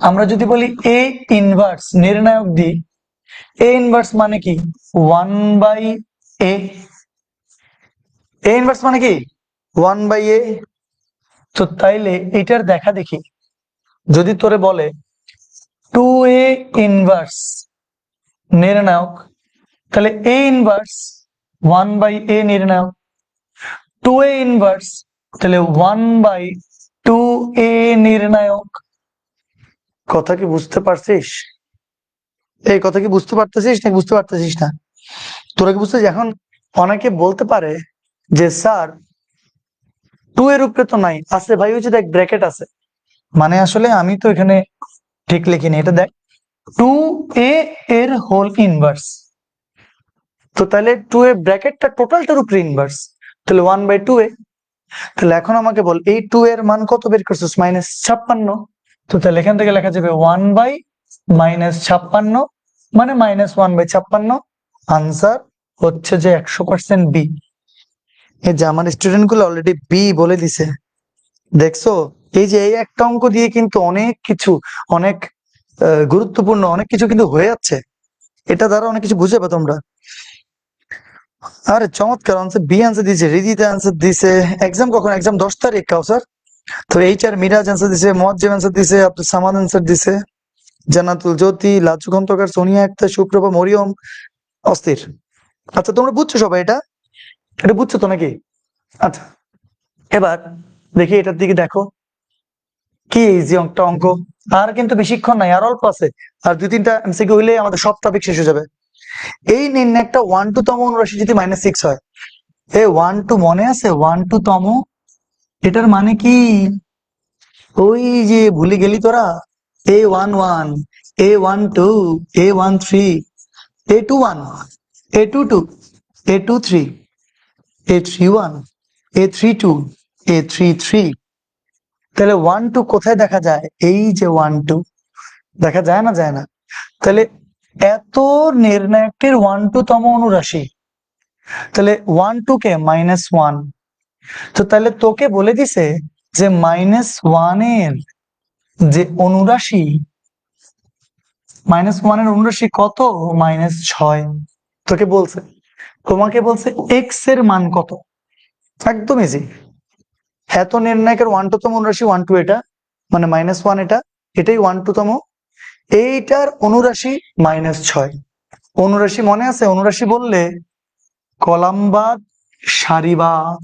আমরা যদি বলি a ইনভার্স নির্ণায়ক দি, a ইনভার্স মানে কি 1/a, a ইনভার্স মানে কি 1/a। তো তাইলে এটার দেখা দেখি, যদি তোরে বলে 2a ইনভার্স নির্ণায়ক, তাহলে a ইনভার্স 1/a নির্ণায়ক, 2a ইনভার্স তাহলে 1/2a নির্ণায়ক। কথা কি বুঝতে পারছিস? এই কথা কি বুঝতে পারতেছিস না বুঝতে পারতেছিস না? তোরা কি বুঝতেছিস? এখন অনেকে বলতে পারে যে স্যার 2 এর উপরে তো নাই, আছে ভাই, ওই যে দেখ ব্র্যাকেট আছে। মানে আসলে আমি তো এখানে ঠিক লিখিনি, এটা দেখ 2a এর হোল ইনভার্স। তো তাহলে 2a ব্র্যাকেটটা টোটালটার উপরে ইনভার্স, তাহলে 1/2a। তাহলে এখন আমাকে বল এই 2 এর মান কত বের করছিস? -56। তো তাহলে এখান থেকে লেখা যাবে 1/-56, মানে -1/56। আনসার হচ্ছে যে 100% বি। এই যে আমার স্টুডেন্ট গুলো অলরেডি বি বলে দিছে, দেখছো? এই যে এই একটা অঙ্ক দিয়ে কিন্তু অনেক কিছু, অনেক গুরুত্বপূর্ণ অনেক কিছু কিন্তু হয়ে যাচ্ছে। এটা দ্বারা অনেক কিছু বুঝে পাবে তোমরা। আরে চমৎকার আনসার, বি আনসার দিয়েছে, রিদিতে আনসার দিছে। এক্সাম কখন? এক্সাম 10 তারিখ কাউসার। তো এইচআর মিরাজ আনসার দিছে, মুয়াজ্জেম আনসার দিছে, আব্দুল সামাদ আনসার দিছে, জান্নাতুল জ্যোতি, লাজু খন্দকার, সোনিয়া আক্তার, সুপ্রভা, মরিয়ম। অস্থির। আচ্ছা তোমরা বুঝছো সবাই? এটা এটা বুঝছো তো নাকি? আচ্ছা এবার দেখি এটার দিকে দেখো, কি ইজি একটা অঙ্ক। আর কিন্তু বেশিক্ষণ নাই, আর অল্প আছে, আর 2-3টা এমসিকিউ হইলে আমাদের সব টপিক শেষ হয়ে যাবে। এই নির্ণয় 1/2 তম অনুরাশি যদি -6 হয়, এ 1/2 মনে আছে? 1/2 তম, এটার মানে কি? ওই যে ভুলে গেলি তোরা, A11, A12, A13, A21, A22, A23, A31, A32, A33। তাহলে 1/2 কোথায় দেখা যায়? এই যে 1/2 দেখা যায় না? যায় না। তাহলে এত নির্ণায়কটির 1/2 তম অনুরাশি, তাহলে 1/2 কে -1। তো তাহলে তোকে বলে দিছে যে -1 এর যে অনুরাশি, -1 এর অনুরাশি কত? -6। তোকে বলছে, তোমাকে বলছে এক্স এর মান কত। একদম ইজি। এত নির্ণায়কের 1/2 তম অনুরাশি 1/2 এটা, মানে -1 এটা, এটাই 1 2তম, এইটার অনুরাশি -6। অনুরাশি মনে আছে? অনুরাশি বললে কলামবাদ সারিবাদ,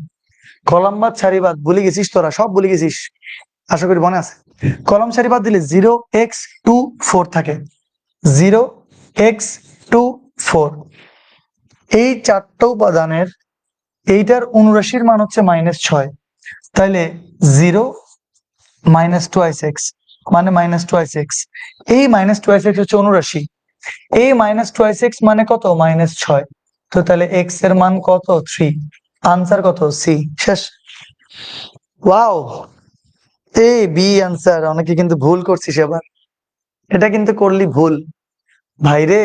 কলামবাদ সারিবাদ ভুলে গেছিস তোরা, সব ভুলে গেছিস, আশা করি মনে আছে। কলাম সারিবাদ দিলে 0x24 থাকে, 0x24। এই চারটা উপাদানের এইটার অনুরাশির মান হচ্ছে -6, তাইলে 0 -2x মানে -2x। এই -2x হচ্ছে অনুরাশি, এই -2x মানে কত? -6। তো তাহলে x এর মান কত? 3। আনসার কত? সি। শেষ। ওয়াও, এই বি আনসার। অনেকে কিন্তু ভুল করছিস এবার, এটা কিন্তু করলি ভুল ভাইরে।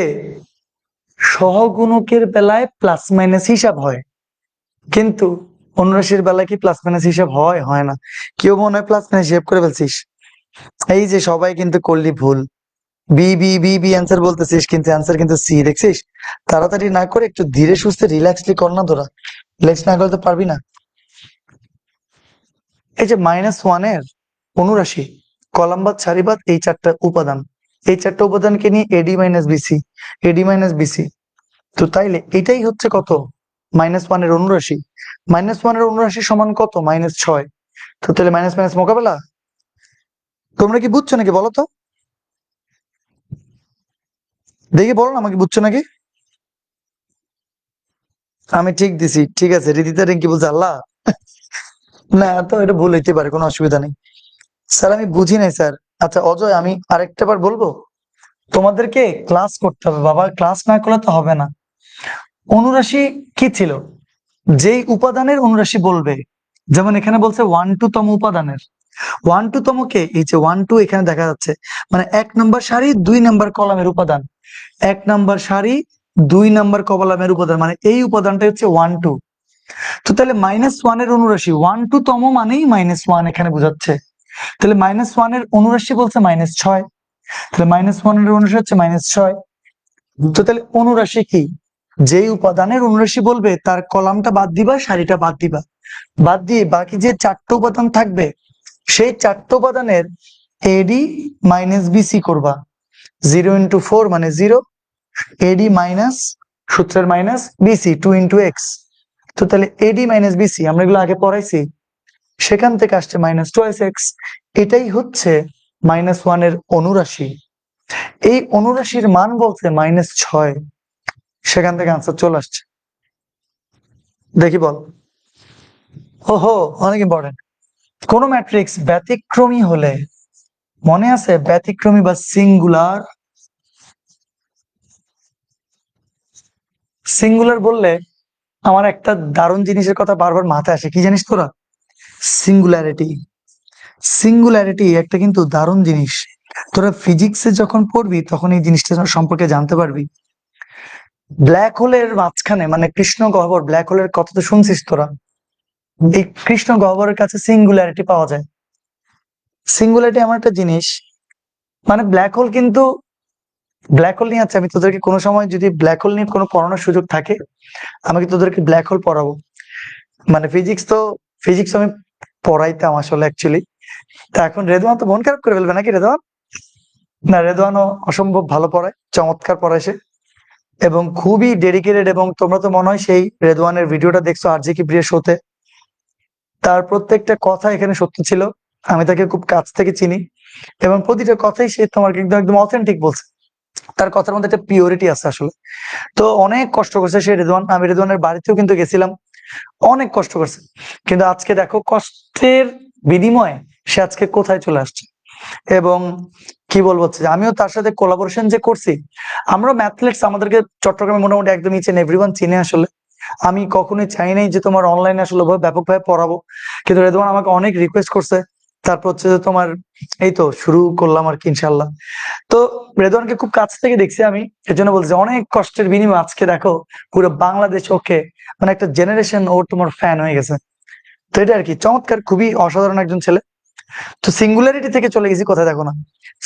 সহগুণকের বেলায় প্লাস মাইনাস হিসাব হয়, কিন্তু অনুরাশির বেলায় কি প্লাস মাইনাস হিসাব হয়? হয় না। কেউ মনে হয় প্লাস মাইনাস হিসাব করে ফেলছিস। এই যে সবাই কিন্তু করলি ভুল, B B B B answer বলতেছিস, কিন্তু অ্যান্সার কিন্তু সি। দেখছিস? তাড়াতাড়ি না করে একটু ধীরে সুস্থে রিল্যাক্সলি কর না তোরা, রিল্যাক্স না করতে পারবি না। এই যে -1 এর অনুরাশি, কলামবাদ সারিবাদ, এই চারটা উপাদান, এই চারটা উপাদানকে নিয়ে AD minus BC, AD minus BC. তো তাইলে এটাই হচ্ছে কত? -1 এর অনুরাশি। -1 এর অনুরাশি সমান কত? -6। তো তাহলে মাইনাস মাইনাস মোকাবেলা। তোমরা কি বুঝছো নাকি বলো তো? দেখি বলো না আমাকে, বুঝছো নাকি? আমি ঠিক দিছি, ঠিক আছে। রীতিতা রিঙ্কি বলছে আল্লাহ। না, তো এটা ভুল হইতে পারে, কোনো অসুবিধা নেই স্যার, আমি বুঝি নাই স্যার। আচ্ছা অজয়, আমি আরেকটা বার বলবো, তোমাদেরকে ক্লাস করতে হবে বাবা, ক্লাস না করলে তো হবে না। অনুরাশি কি ছিল? যেই উপাদানের অনুরাশি বলবে, যেমন এখানে বলছে 1 2তম উপাদানের, 1 2তমকে, এই যে 1 2 এখানে দেখা যাচ্ছে, মানে 1 নম্বর সারি 2 নম্বর কলামের উপাদান, 1 নম্বর সারি 2 নম্বর কলামের উপাদান, মানে এই উপাদানটা হচ্ছে 1 2। তো তাহলে -1 এর অনুরাশি 1 2তম মানেই -1 এখানে বোঝাচ্ছে। তাহলে -1 এর অনুরাশি বলছে -6, তাহলে -1 এর অনুরাশি হচ্ছে -6। তো তাহলে অনুরাশি কি? যেই উপাদানের অনুরাশি বলবে তার কলামটা বাদ দিবা, সারিটা বাদ দিবা, বাদ দিয়ে বাকি যে চারটা উপাদান থাকবে, সেই চারটা উপাদানের এডি মাইনাস বিসি করবা। 0 × 4 মানে 0, এডি মাইনাস, সূত্রের মাইনাস, বিসি 2 × x। তো তাহলে এডি মাইনাস বিসি আমরা এগুলো আগে পড়াইছি, সেখান থেকে আসছে -2x। এটাই হচ্ছে -1 এর অনুরাশি। এই অনুরাশির মান বলছে -6, সেখান থেকে আনসার চলে আসছে। দেখি বল। ওহো, অনেক ইম্পর্টেন্ট। কোন ম্যাট্রিক্স ব্যতিক্রমী হলে, মনে আছে ব্যতিক্রমী বা সিঙ্গুলার? সিঙ্গুলার বললে আমার একটা দারুণ জিনিসের কথা বারবার মাথায় আসে, কি জানিস তোরা? সিঙ্গুলারিটি। সিঙ্গুলারিটি একটা কিন্তু দারুণ জিনিস, তোরা ফিজিক্সে যখন পড়বি তখন এই জিনিসটা সম্পর্কে জানতে পারবি। ব্ল্যাক হোলের মাঝখানে, মানে কৃষ্ণ গহ্বর, ব্ল্যাক হোলের কথা তো শুনছিস তোরা? এই কৃষ্ণ গহ্বরের কাছে সিঙ্গুলারিটি পাওয়া যায়। সিঙ্গুলারিটি এমন একটা জিনিস, মানে ব্ল্যাক হোল কিন্তু, ব্ল্যাক হোল নিয়ে আছে, আমি তোদেরকে কোনো সময় যদি ব্ল্যাক হোল নিয়ে কোনো পড়ানোর সুযোগ থাকে, আমাকে তোদেরকে ব্ল্যাক হোল পড়াবো। মানে ফিজিক্স তো, ফিজিক্স আমি পড়াইতাম আসলে অ্যাকচুয়ালি। তা এখন রেদওয়ান তো মন খারাপ করে ফেলবে নাকি রেদওয়ান? না, রেদওয়ানও অসম্ভব ভালো পড়ায়, চমৎকার পড়ায় সে, এবং খুবই ডেডিকেটেড। এবং তোমরা তো মনে হয় সেই রেদওয়ানের ভিডিওটা দেখছো আরজি কি প্রিয় শোতে, তার প্রত্যেকটা কথা এখানে সত্য ছিল। আমি তাকে খুব কাছ থেকে চিনি, এবং প্রতিটা কথাই সে তোমার কিন্তু একদম অথেন্টিক বলছে, তার কথার মধ্যে একটা পিওরিটি আছে আসলে। তো অনেক কষ্ট করছে সে রেদওয়ান, আমি রেদওয়ানের বাড়িতেও কিন্তু গেছিলাম, অনেক কষ্ট করছে। কিন্তু আজকে দেখো কষ্টের বিনিময়ে সে আজকে কোথায় চলে আসছে। এবং কি বলবো, হচ্ছে আমিও তার সাথে কোলাবোরেশন যে করছি, আমরা ম্যাথলেটস, আমাদেরকে চট্টগ্রামে মোটামুটি একদম ইচ এন্ড এভরিওয়ান চিনে আসলে। আমি কখনোই চাই নাই যে তোমার অনলাইনে আসলে ব্যাপকভাবে পড়াবো, কিন্তু রেদওয়ান আমাকে অনেক রিকোয়েস্ট করছে। তারপর হচ্ছে যে তোমার, এই তো শুরু করলাম আর কি, ইনশাল্লাহ। তো রেদওয়ানকে খুব কাছ থেকে দেখছি আমি, এর জন্য বলছি অনেক কষ্টের বিনিময়ে আজকে দেখো পুরো বাংলাদেশ ওকে, মানে একটা জেনারেশন ওর তোমার ফ্যান হয়ে গেছে। তো এটা আর কি চমৎকার, খুবই অসাধারণ একজন ছেলে। তো সিঙ্গুলারিটি থেকে চলে গেছি কোথায়, দেখো না,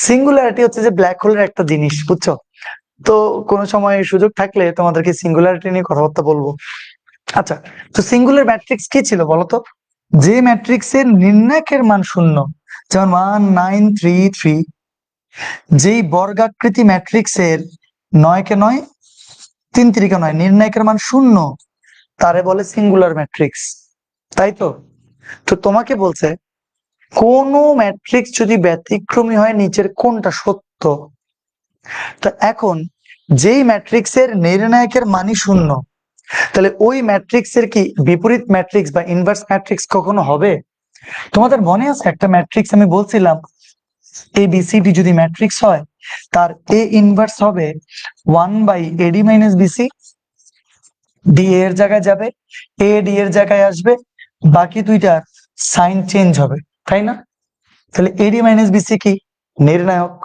সিঙ্গুলারিটি হচ্ছে যে ব্ল্যাক হোলের একটা জিনিস, বুঝছো? তো কোনো সময় সুযোগ থাকলে তোমাদেরকে সিঙ্গুলারিটি নিয়ে কথাবার্তা বলবো। আচ্ছা, তো সিঙ্গুলার ম্যাট্রিক্স কি ছিল বলতো? যে ম্যাট্রিক্সের নির্ণায়কের মান 0, যেমন 1933, যেই বর্গাকৃতি ম্যাট্রিক্সের 9 কে 9 3 3 9 নির্ণায়কের মান 0 তারে বলে সিঙ্গুলার ম্যাট্রিক্স, তাই তো? তো তোমাকে বলছে কোন ম্যাট্রিক্স যদি ব্যতিক্রমী হয় নিচের কোনটা সত্য। তো এখন যেই ম্যাট্রিক্সের নির্ণায়কের মানই 0, তাহলে ওই ম্যাট্রিক্সের কি বিপরীত ম্যাট্রিক্স বা ইনভার্স ম্যাট্রিক্স কখনো হবে? তোমাদের মনে আছে একটা ম্যাট্রিক্স আমি বলছিলাম ABCD যদি ম্যাট্রিক্স হয় তার A ইনভার্স হবে 1/AD - BC, ডি এর জায়গায় যাবে, এ ডি এর জায়গায় আসবে, বাকি দুইটার সাইন চেঞ্জ হবে, তাই না? তাহলে AD - BC কি নির্ণায়ক,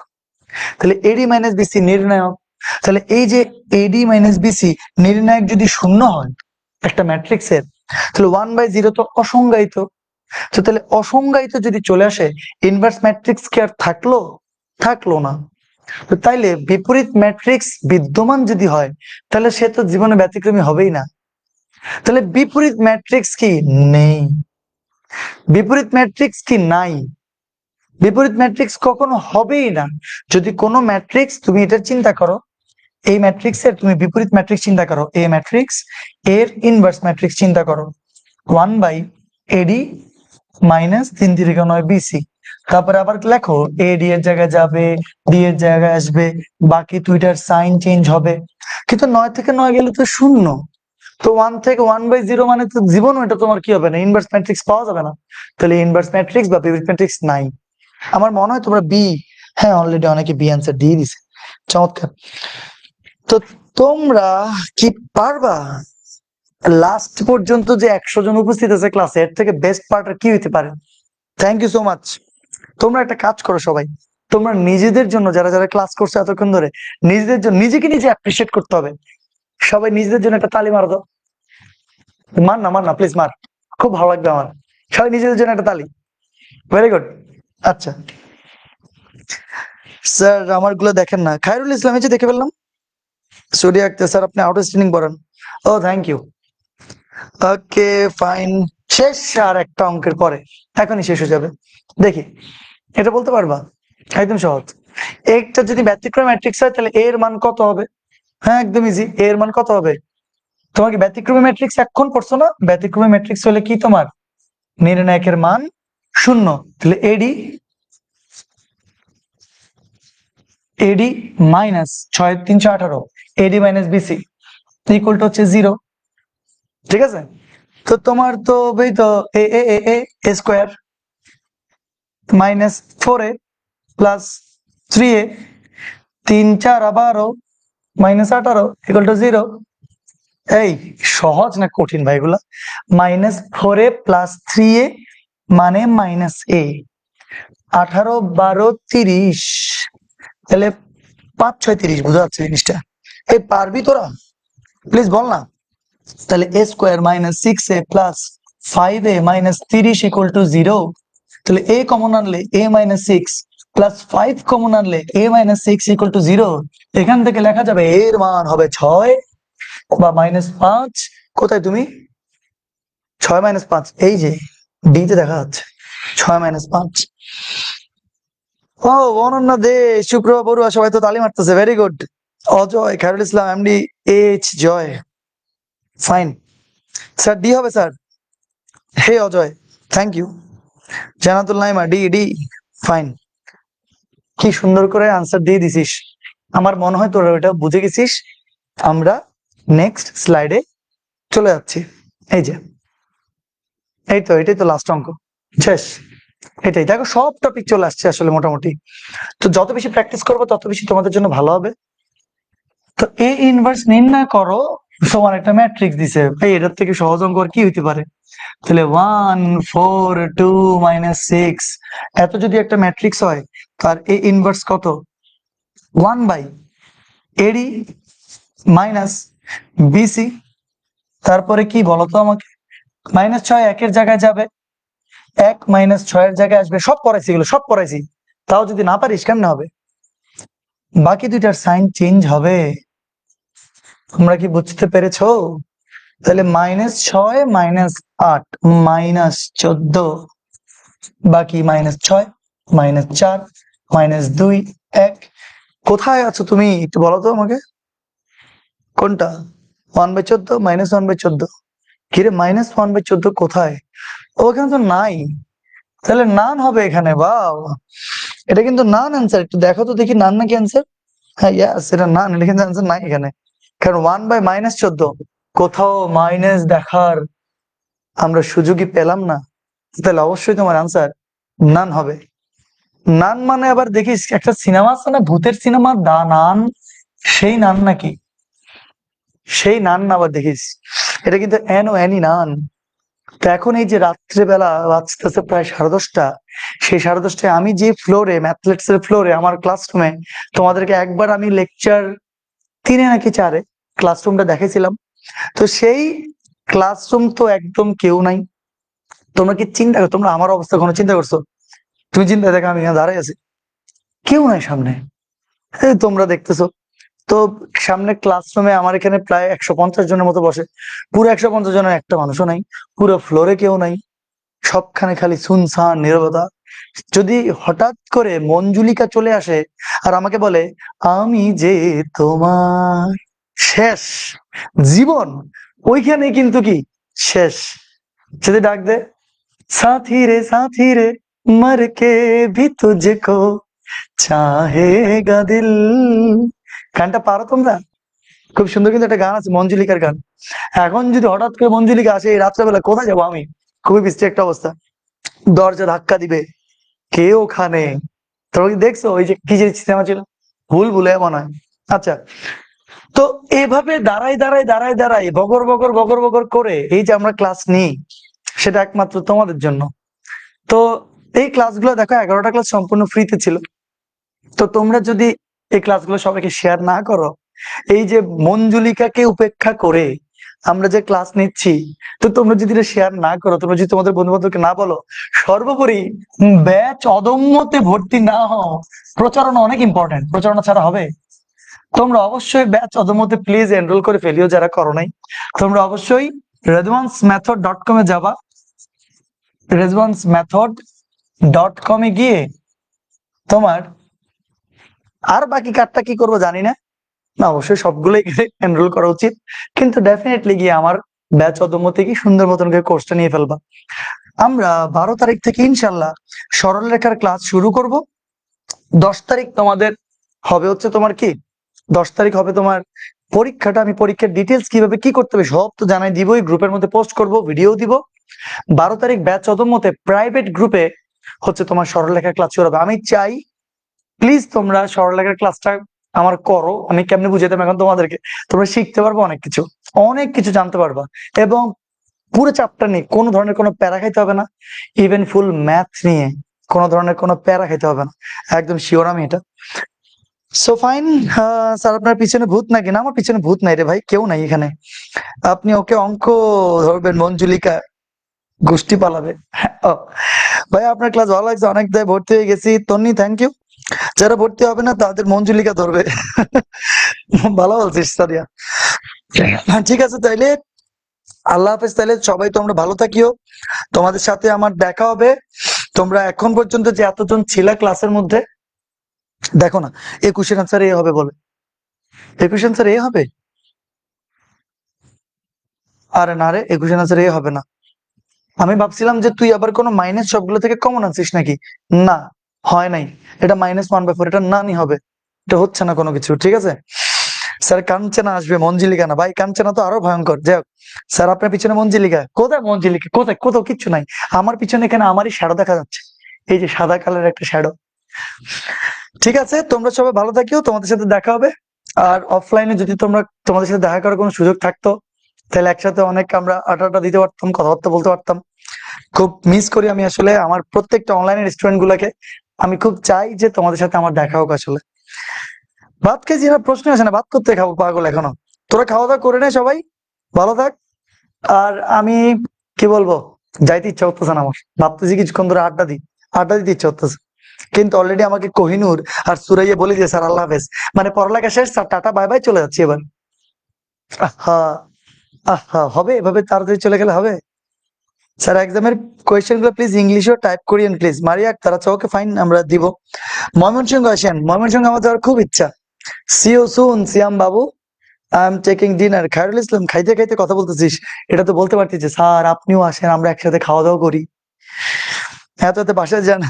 তাহলে AD - BC নির্ণায়ক। তাহলে এই যে AD - BC নির্ণায়ক যদি 0 হয় একটা ম্যাট্রিক্সের, তাহলে 1/0 তো অসংজ্ঞায়িত। তো তাহলে অসংজ্ঞায়িত যদি চলে আসে, ইনভার্স ম্যাট্রিক্স কি আর থাকলো না। তো তাইলে বিপরীত ম্যাট্রিক্স বিদ্যমান যদি হয় তাহলে সে তো জীবনে ব্যতিক্রমী হবেই না। তাহলে বিপরীত ম্যাট্রিক্স কি নেই, বিপরীত ম্যাট্রিক্স কি নাই, বিপরীত ম্যাট্রিক্স কখনো হবেই না। যদি কোনো ম্যাট্রিক্স, তুমি এটা চিন্তা করো, এই ম্যাট্রিক্সের তুমি বিপরীত ম্যাট্রিক্স চিন্তা করো, এ ম্যাট্রিক্স এর ইনভার্স ম্যাট্রিক্স চিন্তা করো, 1/AD - 3 3 9 BC। তারপরে আবার লেখো AD এর জায়গায় যাবে, ডি এর জায়গায় আসবে, বাকি দুইটার সাইন চেঞ্জ হবে। কিন্তু 9 থেকে 9 গেলে তো 0, তো 1 থেকে 1/0 মানে তো জীবনও এটা তোমার কি হবে না, ইনভার্স ম্যাট্রিক্স পাওয়া যাবে না। তাহলে ইনভার্স ম্যাট্রিক্স বা বিপরীত ম্যাট্রিক্স নাই। আমার মনে হয় তোমরা বি, হ্যাঁ অলরেডি অনেকে বি অ্যান্সার দিয়ে দিছে, চমৎকার। তো তোমরা কি পারবা লাস্ট পর্যন্ত যে 100 জন উপস্থিত আছে ক্লাসে, এর থেকে বেস্ট পার্ট আর কি হইতে পারে? Thank you so much. তোমরা একটা কাজ করো সবাই, তোমরা নিজেদের জন্য, যারা যারা ক্লাস করছো এতক্ষণ ধরে, নিজেদের জন্য নিজেকে নিজে অ্যাপ্রিসিয়েট করতে হবে। সবাই নিজেদের জন্য একটা তালি মারো তো, মার না প্লিজ মার, খুব ভালো লাগবে আমার। সবাই নিজেদের জন্য একটা তালি, ভেরি গুড। আচ্ছা স্যার আমার গুলো দেখেন না, খায়রুল ইসলাম এই যে দেখে ফেললাম, সৌদি আক্তার স্যার আপনি আউটস্ট্যান্ডিং পড়ান, ও থ্যাংক ইউ, ওকে ফাইন। শেষ আর একটা অঙ্কের পরে, এখনই শেষ হয়ে যাবে। দেখি এটা বলতে পারবা? একদম সহজ। একটা যদি ব্যতিক্রম ম্যাট্রিক্স হয় তাহলে এর মান কত হবে? হ্যাঁ একদম ইজি, এর মান কত হবে? তোমাকে ব্যতিক্রমী ম্যাট্রিক্স এখন পড়ছো না? ব্যতিক্রমী ম্যাট্রিক্স হলে কি তোমার নির্ণায়কের মান 0, তাহলে a d a d -6 318 a d -BC equal to হচ্ছে 0, ঠিক আছে? তো তোমার তো ওই তো a a a a square -4a plus 3a 3 4 12 -18 equal to 0। এই সহজ না কঠিন ভাই এগুলা? -4a প্লাস 3a মানে -a, 18 12 30, তাহলে 5 6 30, বুঝা যাচ্ছে জিনিসটা? এই পারবি তোরা? প্লিজ বল না। তাহলে a square -6a plus 5a -30 equal to 0। তাহলে a কমন আনলে a -6 প্লাস 5 কমন আনলে a -6 ইকুয়াল টু 0। এখান থেকে লেখা যাবে এর মান হবে 6 বা -5। কোথায় তুমি? 6 -5, এই যে ডি তে দেখা যাচ্ছে 6 -5। ও অনন্যা দে, সুপ্রভা বড়ুয়া, সবাই তো তালি মারতেছে, very good. Ajay, Khairul Islam, MD H Joy, fine. Sir D হবে স্যার। হে Ajay, thank you. Jannatul Naima D D, fine. কি সুন্দর করে আনসার দিয়ে দিছিস, আমার মনে হয় তোরা ওটা বুঝে গেছিস। আমরা নেক্সট স্লাইডে চলে যাচ্ছি। এই যে এই তো, এটাই তো লাস্ট অঙ্ক, শেষ। এটাই দেখো, সব টপিক চলে আসছে আসলে মোটামুটি। তো যত বেশি প্র্যাকটিস করবো তত বেশি তোমাদের জন্য ভালো হবে। তো এ ইনভার্স নির্ণয় করো, তোমার একটা ম্যাট্রিক্স দিছে ভাই, এটার থেকে সহজ অঙ্ক আর কি হইতে পারে? তাহলে 1 4 2 -6, এত যদি একটা ম্যাট্রিক্স হয় তার এ ইনভার্স কত? 1/AD - BC। তারপরে কি বলতো আমাকে? -6 একের জায়গায় যাবে, 1 -6 এর জায়গায় আসবে, সব পড়াইছি এগুলো, সব পড়াইছি, তাও যদি না পারিস কেমনে হবে? বাকি দুইটার সাইন চেঞ্জ হবে। তোমরা কি বুঝতে পেরেছো? তাহলে -6 -8 -14, বাকি -6। -4 -2 1। কোথায় আছো তুমি একটু বলো তো আমাকে, কোনটা? 1/14 -1/14? কিরে -1/14 কোথায়? ওখানে তো নাই, তাহলে নান হবে এখানে। বাও, এটা কিন্তু নান অ্যান্সার। একটু দেখো তো দেখি নান নাকি অ্যান্সার। হ্যাঁ ইয়াস, এটা নান, এটা কিন্তু অ্যান্সার নাই এখানে। কারণ 1/-14 কোথাও মাইনাস দেখার আমরা সুযোগই পেলাম না, তাহলে অবশ্যই তোমার আনসার নান হবে। নান মানে আবার দেখিস একটা সিনেমা আছে না, ভূতের সিনেমা দা নান, সেই নান নাকি? সেই নান না, আবার দেখিস এটা কিন্তু এন ও এনি নান। তো এখন এই যে রাত্রেবেলা বাজতেছে প্রায় 10:30, সেই 10:30টায় আমি যে ফ্লোরে, ম্যাথলেটস এর ফ্লোরে, আমার ক্লাসরুমে তোমাদেরকে একবার আমি লেকচার 3-এ নাকি 4-এ ক্লাসরুমটা দেখেছিলাম। তো সেই ক্লাসরুম তো একদম কেউ নাই। তোমরা কি চিন্তা করো, তোমরা আমার অবস্থা কোনো চিন্তা করছো? তুমি চিন্তা দেখো, আমি এখানে দাঁড়াই আছি, কেউ নাই সামনে, এই তোমরা দেখতেছো তো। সামনে ক্লাসরুমে আমার এখানে প্রায় 150 জনের মতো বসে, পুরো 150 জনের একটা মানুষও নাই, পুরো ফ্লোরে কেউ নাই, সবখানে খালি সুনসান নীরবতা। যদি হঠাৎ করে মঞ্জুলিকা চলে আসে আর আমাকে বলে আমি যে তোমার, শেষ জীবন ওইখানে কিন্তু কি শেষ। যদি ডাক দে সাথী রে মর কে ভি তুঝকো চাহেগা দিল, গানটা পারো তোমরা? খুব সুন্দর কিন্তু একটা গান আছে, মঞ্জুলিকার গান। এখন যদি হঠাৎ করে মঞ্জুলিকা আসে এই রাত্রেবেলা, কোথায় যাবো আমি? খুবই বৃষ্টি একটা অবস্থা, দরজা ধাক্কা দিবে, কে ওখানে? তোমরা কি দেখছো ওই যে কি যে সিনেমা ছিল, ভুল মনে হয়। আচ্ছা, তো এভাবে দাঁড়াই বগর করে এই যে আমরা ক্লাস নিই, সেটা একমাত্র তোমাদের জন্য। তো এই ক্লাসগুলো দেখো 11টা ক্লাস সম্পূর্ণ ফ্রিতে ছিল। তো তোমরা যদি এই ক্লাসগুলো সবাইকে শেয়ার না করো, এই যে মঞ্জুলিকাকে উপেক্ষা করে আমরা যে ক্লাস নিচ্ছি, তো তোমরা যদি এটা শেয়ার না করো, তোমরা যদি তোমাদের বন্ধু বান্ধবকে না বলো, সর্বোপরি ব্যাচ অদম্যতে ভর্তি না হও। প্রচারণা অনেক ইম্পর্টেন্ট, প্রচারণা ছাড়া হবে? তোমরা অবশ্যই ব্যাচ অদম্যতে প্লিজ এনরোল করে ফেলিও যারা করো নাই। তোমরা অবশ্যই redvancemethod.com এ যাবা, redvancemethod.com এ গিয়ে তোমার আর বাকি কার্ডটা কি করবো জানি না, না অবশ্যই সবগুলোই এনরোল করা উচিত, কিন্তু ডেফিনেটলি গিয়ে আমার ব্যাচ অদম্য থেকে সুন্দর মতন করে কোর্সটা নিয়ে ফেলবা। আমরা 12 তারিখ থেকে ইনশাল্লাহ সরলরেখার ক্লাস শুরু করব। 10 তারিখ তোমাদের হবে হচ্ছে তোমার কি, 10 তারিখ হবে তোমার পরীক্ষাটা। আমি পরীক্ষার ডিটেলস কিভাবে কি করতে হবে সব তো জানাই দিবই, গ্রুপের মধ্যে পোস্ট করব, ভিডিও দিব। 12 তারিখ ব্যাচ অদম্যতে প্রাইভেট গ্রুপে হচ্ছে তোমার সরলরেখার ক্লাস শুরু হবে। আমি চাই প্লিজ তোমরা সরলরেখার ক্লাসটা আমার করো। আমি কেমনে বুঝাইতাম এখন তোমাদেরকে, তোমরা শিখতে পারবো অনেক কিছু জানতে পারবা, এবং পুরো চ্যাপ্টার নিয়ে কোনো ধরনের কোনো প্যারা খাইতে হবে না। ইভেন ফুল ম্যাথ নিয়ে কোনো ধরনের কোনো প্যারা খাইতে হবে না, একদম শিওর আমি এটা। So fine. স্যার আপনার পিছনে ভূত নাকি? না, আমার পিছনে ভূত নাই রে ভাই, কেউ নাই এখানে। আপনি ওকে অঙ্ক ধরবেন, মঞ্জুলিকা গোষ্ঠী পালাবে। ও ভাই, আপনার ক্লাস ভালো লাগছে, অনেক দায় ভর্তি হয়ে গেছি। তন্নি থ্যাংক ইউ। যারা ভর্তি হবে না তাদের মঞ্জুলিকা ধরবে। ভালো বলছিস সাদিয়া। ঠিক আছে তাইলে, আল্লাহ হাফেজ। তাইলে সবাই তোমরা ভালো থাকিও, তোমাদের সাথে আমার দেখা হবে। তোমরা এখন পর্যন্ত যে এতজন ছিলা ক্লাসের মধ্যে, দেখো না 21 আনসার এ হবে বলে, 21 আনসার এ হবে? আরে না রে, 21 আনসার এ হবে না। আমি ভাবছিলাম যে তুই আবার কোনো মাইনাস সবগুলো থেকে কমন আনছিস নাকি। না, হয় নাই, এটা -1/4, এটা নানি হবে। এটা হচ্ছে না কোনো কিছু, ঠিক আছে? স্যার কাঞ্চনা আসবে, মঞ্জিলিকা না ভাই, কাঞ্চনা তো আরো ভয়ঙ্কর। যাই হোক, স্যার আপনার পিছনে মঞ্জিলিকা কোথায়? মঞ্জিলিকা কোথায়? কোথাও কিচ্ছু নাই আমার পিছনে, এখানে আমারই শ্যাডো দেখা যাচ্ছে, এই যে সাদা কালার একটা শ্যাডো। ঠিক আছে, তোমরা সবাই ভালো থাকিও, তোমাদের সাথে দেখা হবে। আর অফলাইনে যদি তোমরা, তোমাদের সাথে দেখা করার কোনো সুযোগ থাকতো, তাহলে একসাথে অনেক আমরা আড্ডা দিতে পারতাম, কথাবার্তা বলতে পারতাম। খুব মিস করি আমি আসলে আমার প্রত্যেকটা অনলাইনের স্টুডেন্ট গুলাকে। আমি খুব চাই যে তোমাদের সাথে আমার দেখা হোক আসলে। ভাত খেয়েছি না, প্রশ্ন আসে না, ভাত করতে খাবো পাগল এখনো। তোরা খাওয়া দাওয়া করে নে সবাই, ভালো থাক। আর আমি কি বলবো, যাইতে ইচ্ছা করতেছে না আমার, ভাবতেছি কিছুক্ষণ ধরে আড্ডা দিতে ইচ্ছা করতেছে। কিন্তু অলরেডি আমাকে কোহিনুর আর সুরাইয়া বলে দিয়ে স্যার আল্লাহ হাফেজ, মানে পড়ালেখা শেষ স্যার, টাটা বাই বাই, চলে যাচ্ছি এবার। আহা, আহা, হবে এভাবে তাড়াতাড়ি চলে গেলে হবে? স্যার এক্সামের কোয়েশ্চেন গুলো প্লিজ ইংলিশে টাইপ করিয়েন প্লিজ। মারিয়া আক্তার, আচ্ছা ওকে ফাইন, আমরা দিব। ময়মনসিংহ আসেন, ময়মনসিংহ আমার যাওয়ার খুব ইচ্ছা। সি ইউ সুন সিয়াম বাবু, I am taking dinner. Khairul Islam, খাইতে খাইতে কথা বলতেছিস, এটা তো বলতে পারতিস যে স্যার আপনিও আসেন, আমরা একসাথে খাওয়া দাওয়া করি। হ্যাঁ তো বাসায় যান,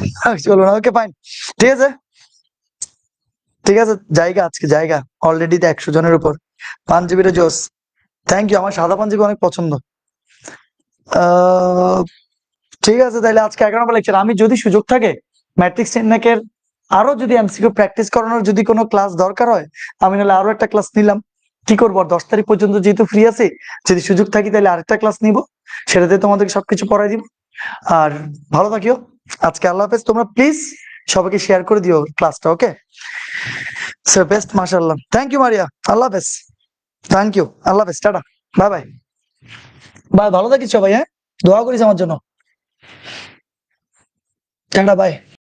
চলো না, ওকে ফাইন, ঠিক আছে ঠিক আছে। জায়গা আজকে জায়গা অলরেডি তো 100 জনের উপর। পাঞ্জাবির জোস, থ্যাংক ইউ, আমার সাদা পাঞ্জাবি অনেক পছন্দ। আহ ঠিক আছে, তাহলে আজকে 11 নম্বর লেকচার। আমি যদি সুযোগ থাকে ম্যাট্রিক্স টেকনিকের আরো যদি এমসিকিউ প্র্যাকটিস করানোর যদি কোনো ক্লাস দরকার হয়, আমি নাহলে আরো একটা ক্লাস নিলাম। কি করবো, আর 10 তারিখ পর্যন্ত যেহেতু ফ্রি আছি, যদি সুযোগ থাকি তাহলে আরেকটা ক্লাস নিব, সেটাতে তোমাদেরকে সবকিছু পড়াই দিব। আর ভালো থাকিও আজকে, আল্লাহ হাফেজ। তোমরা প্লিজ সবাইকে শেয়ার করে দিও ক্লাসটা, ওকে? সো বেস্ট, মাশাআল্লাহ, থ্যাংক ইউ মারিয়া, আল্লাহ হাফেজ, থ্যাংক ইউ, আল্লাহ হাফেজ, টাটা, বাই বাই। বাই, ভালো থাকিস সবাই, হ্যাঁ, দোয়া করিস আমার জন্য, টাটা, বাই।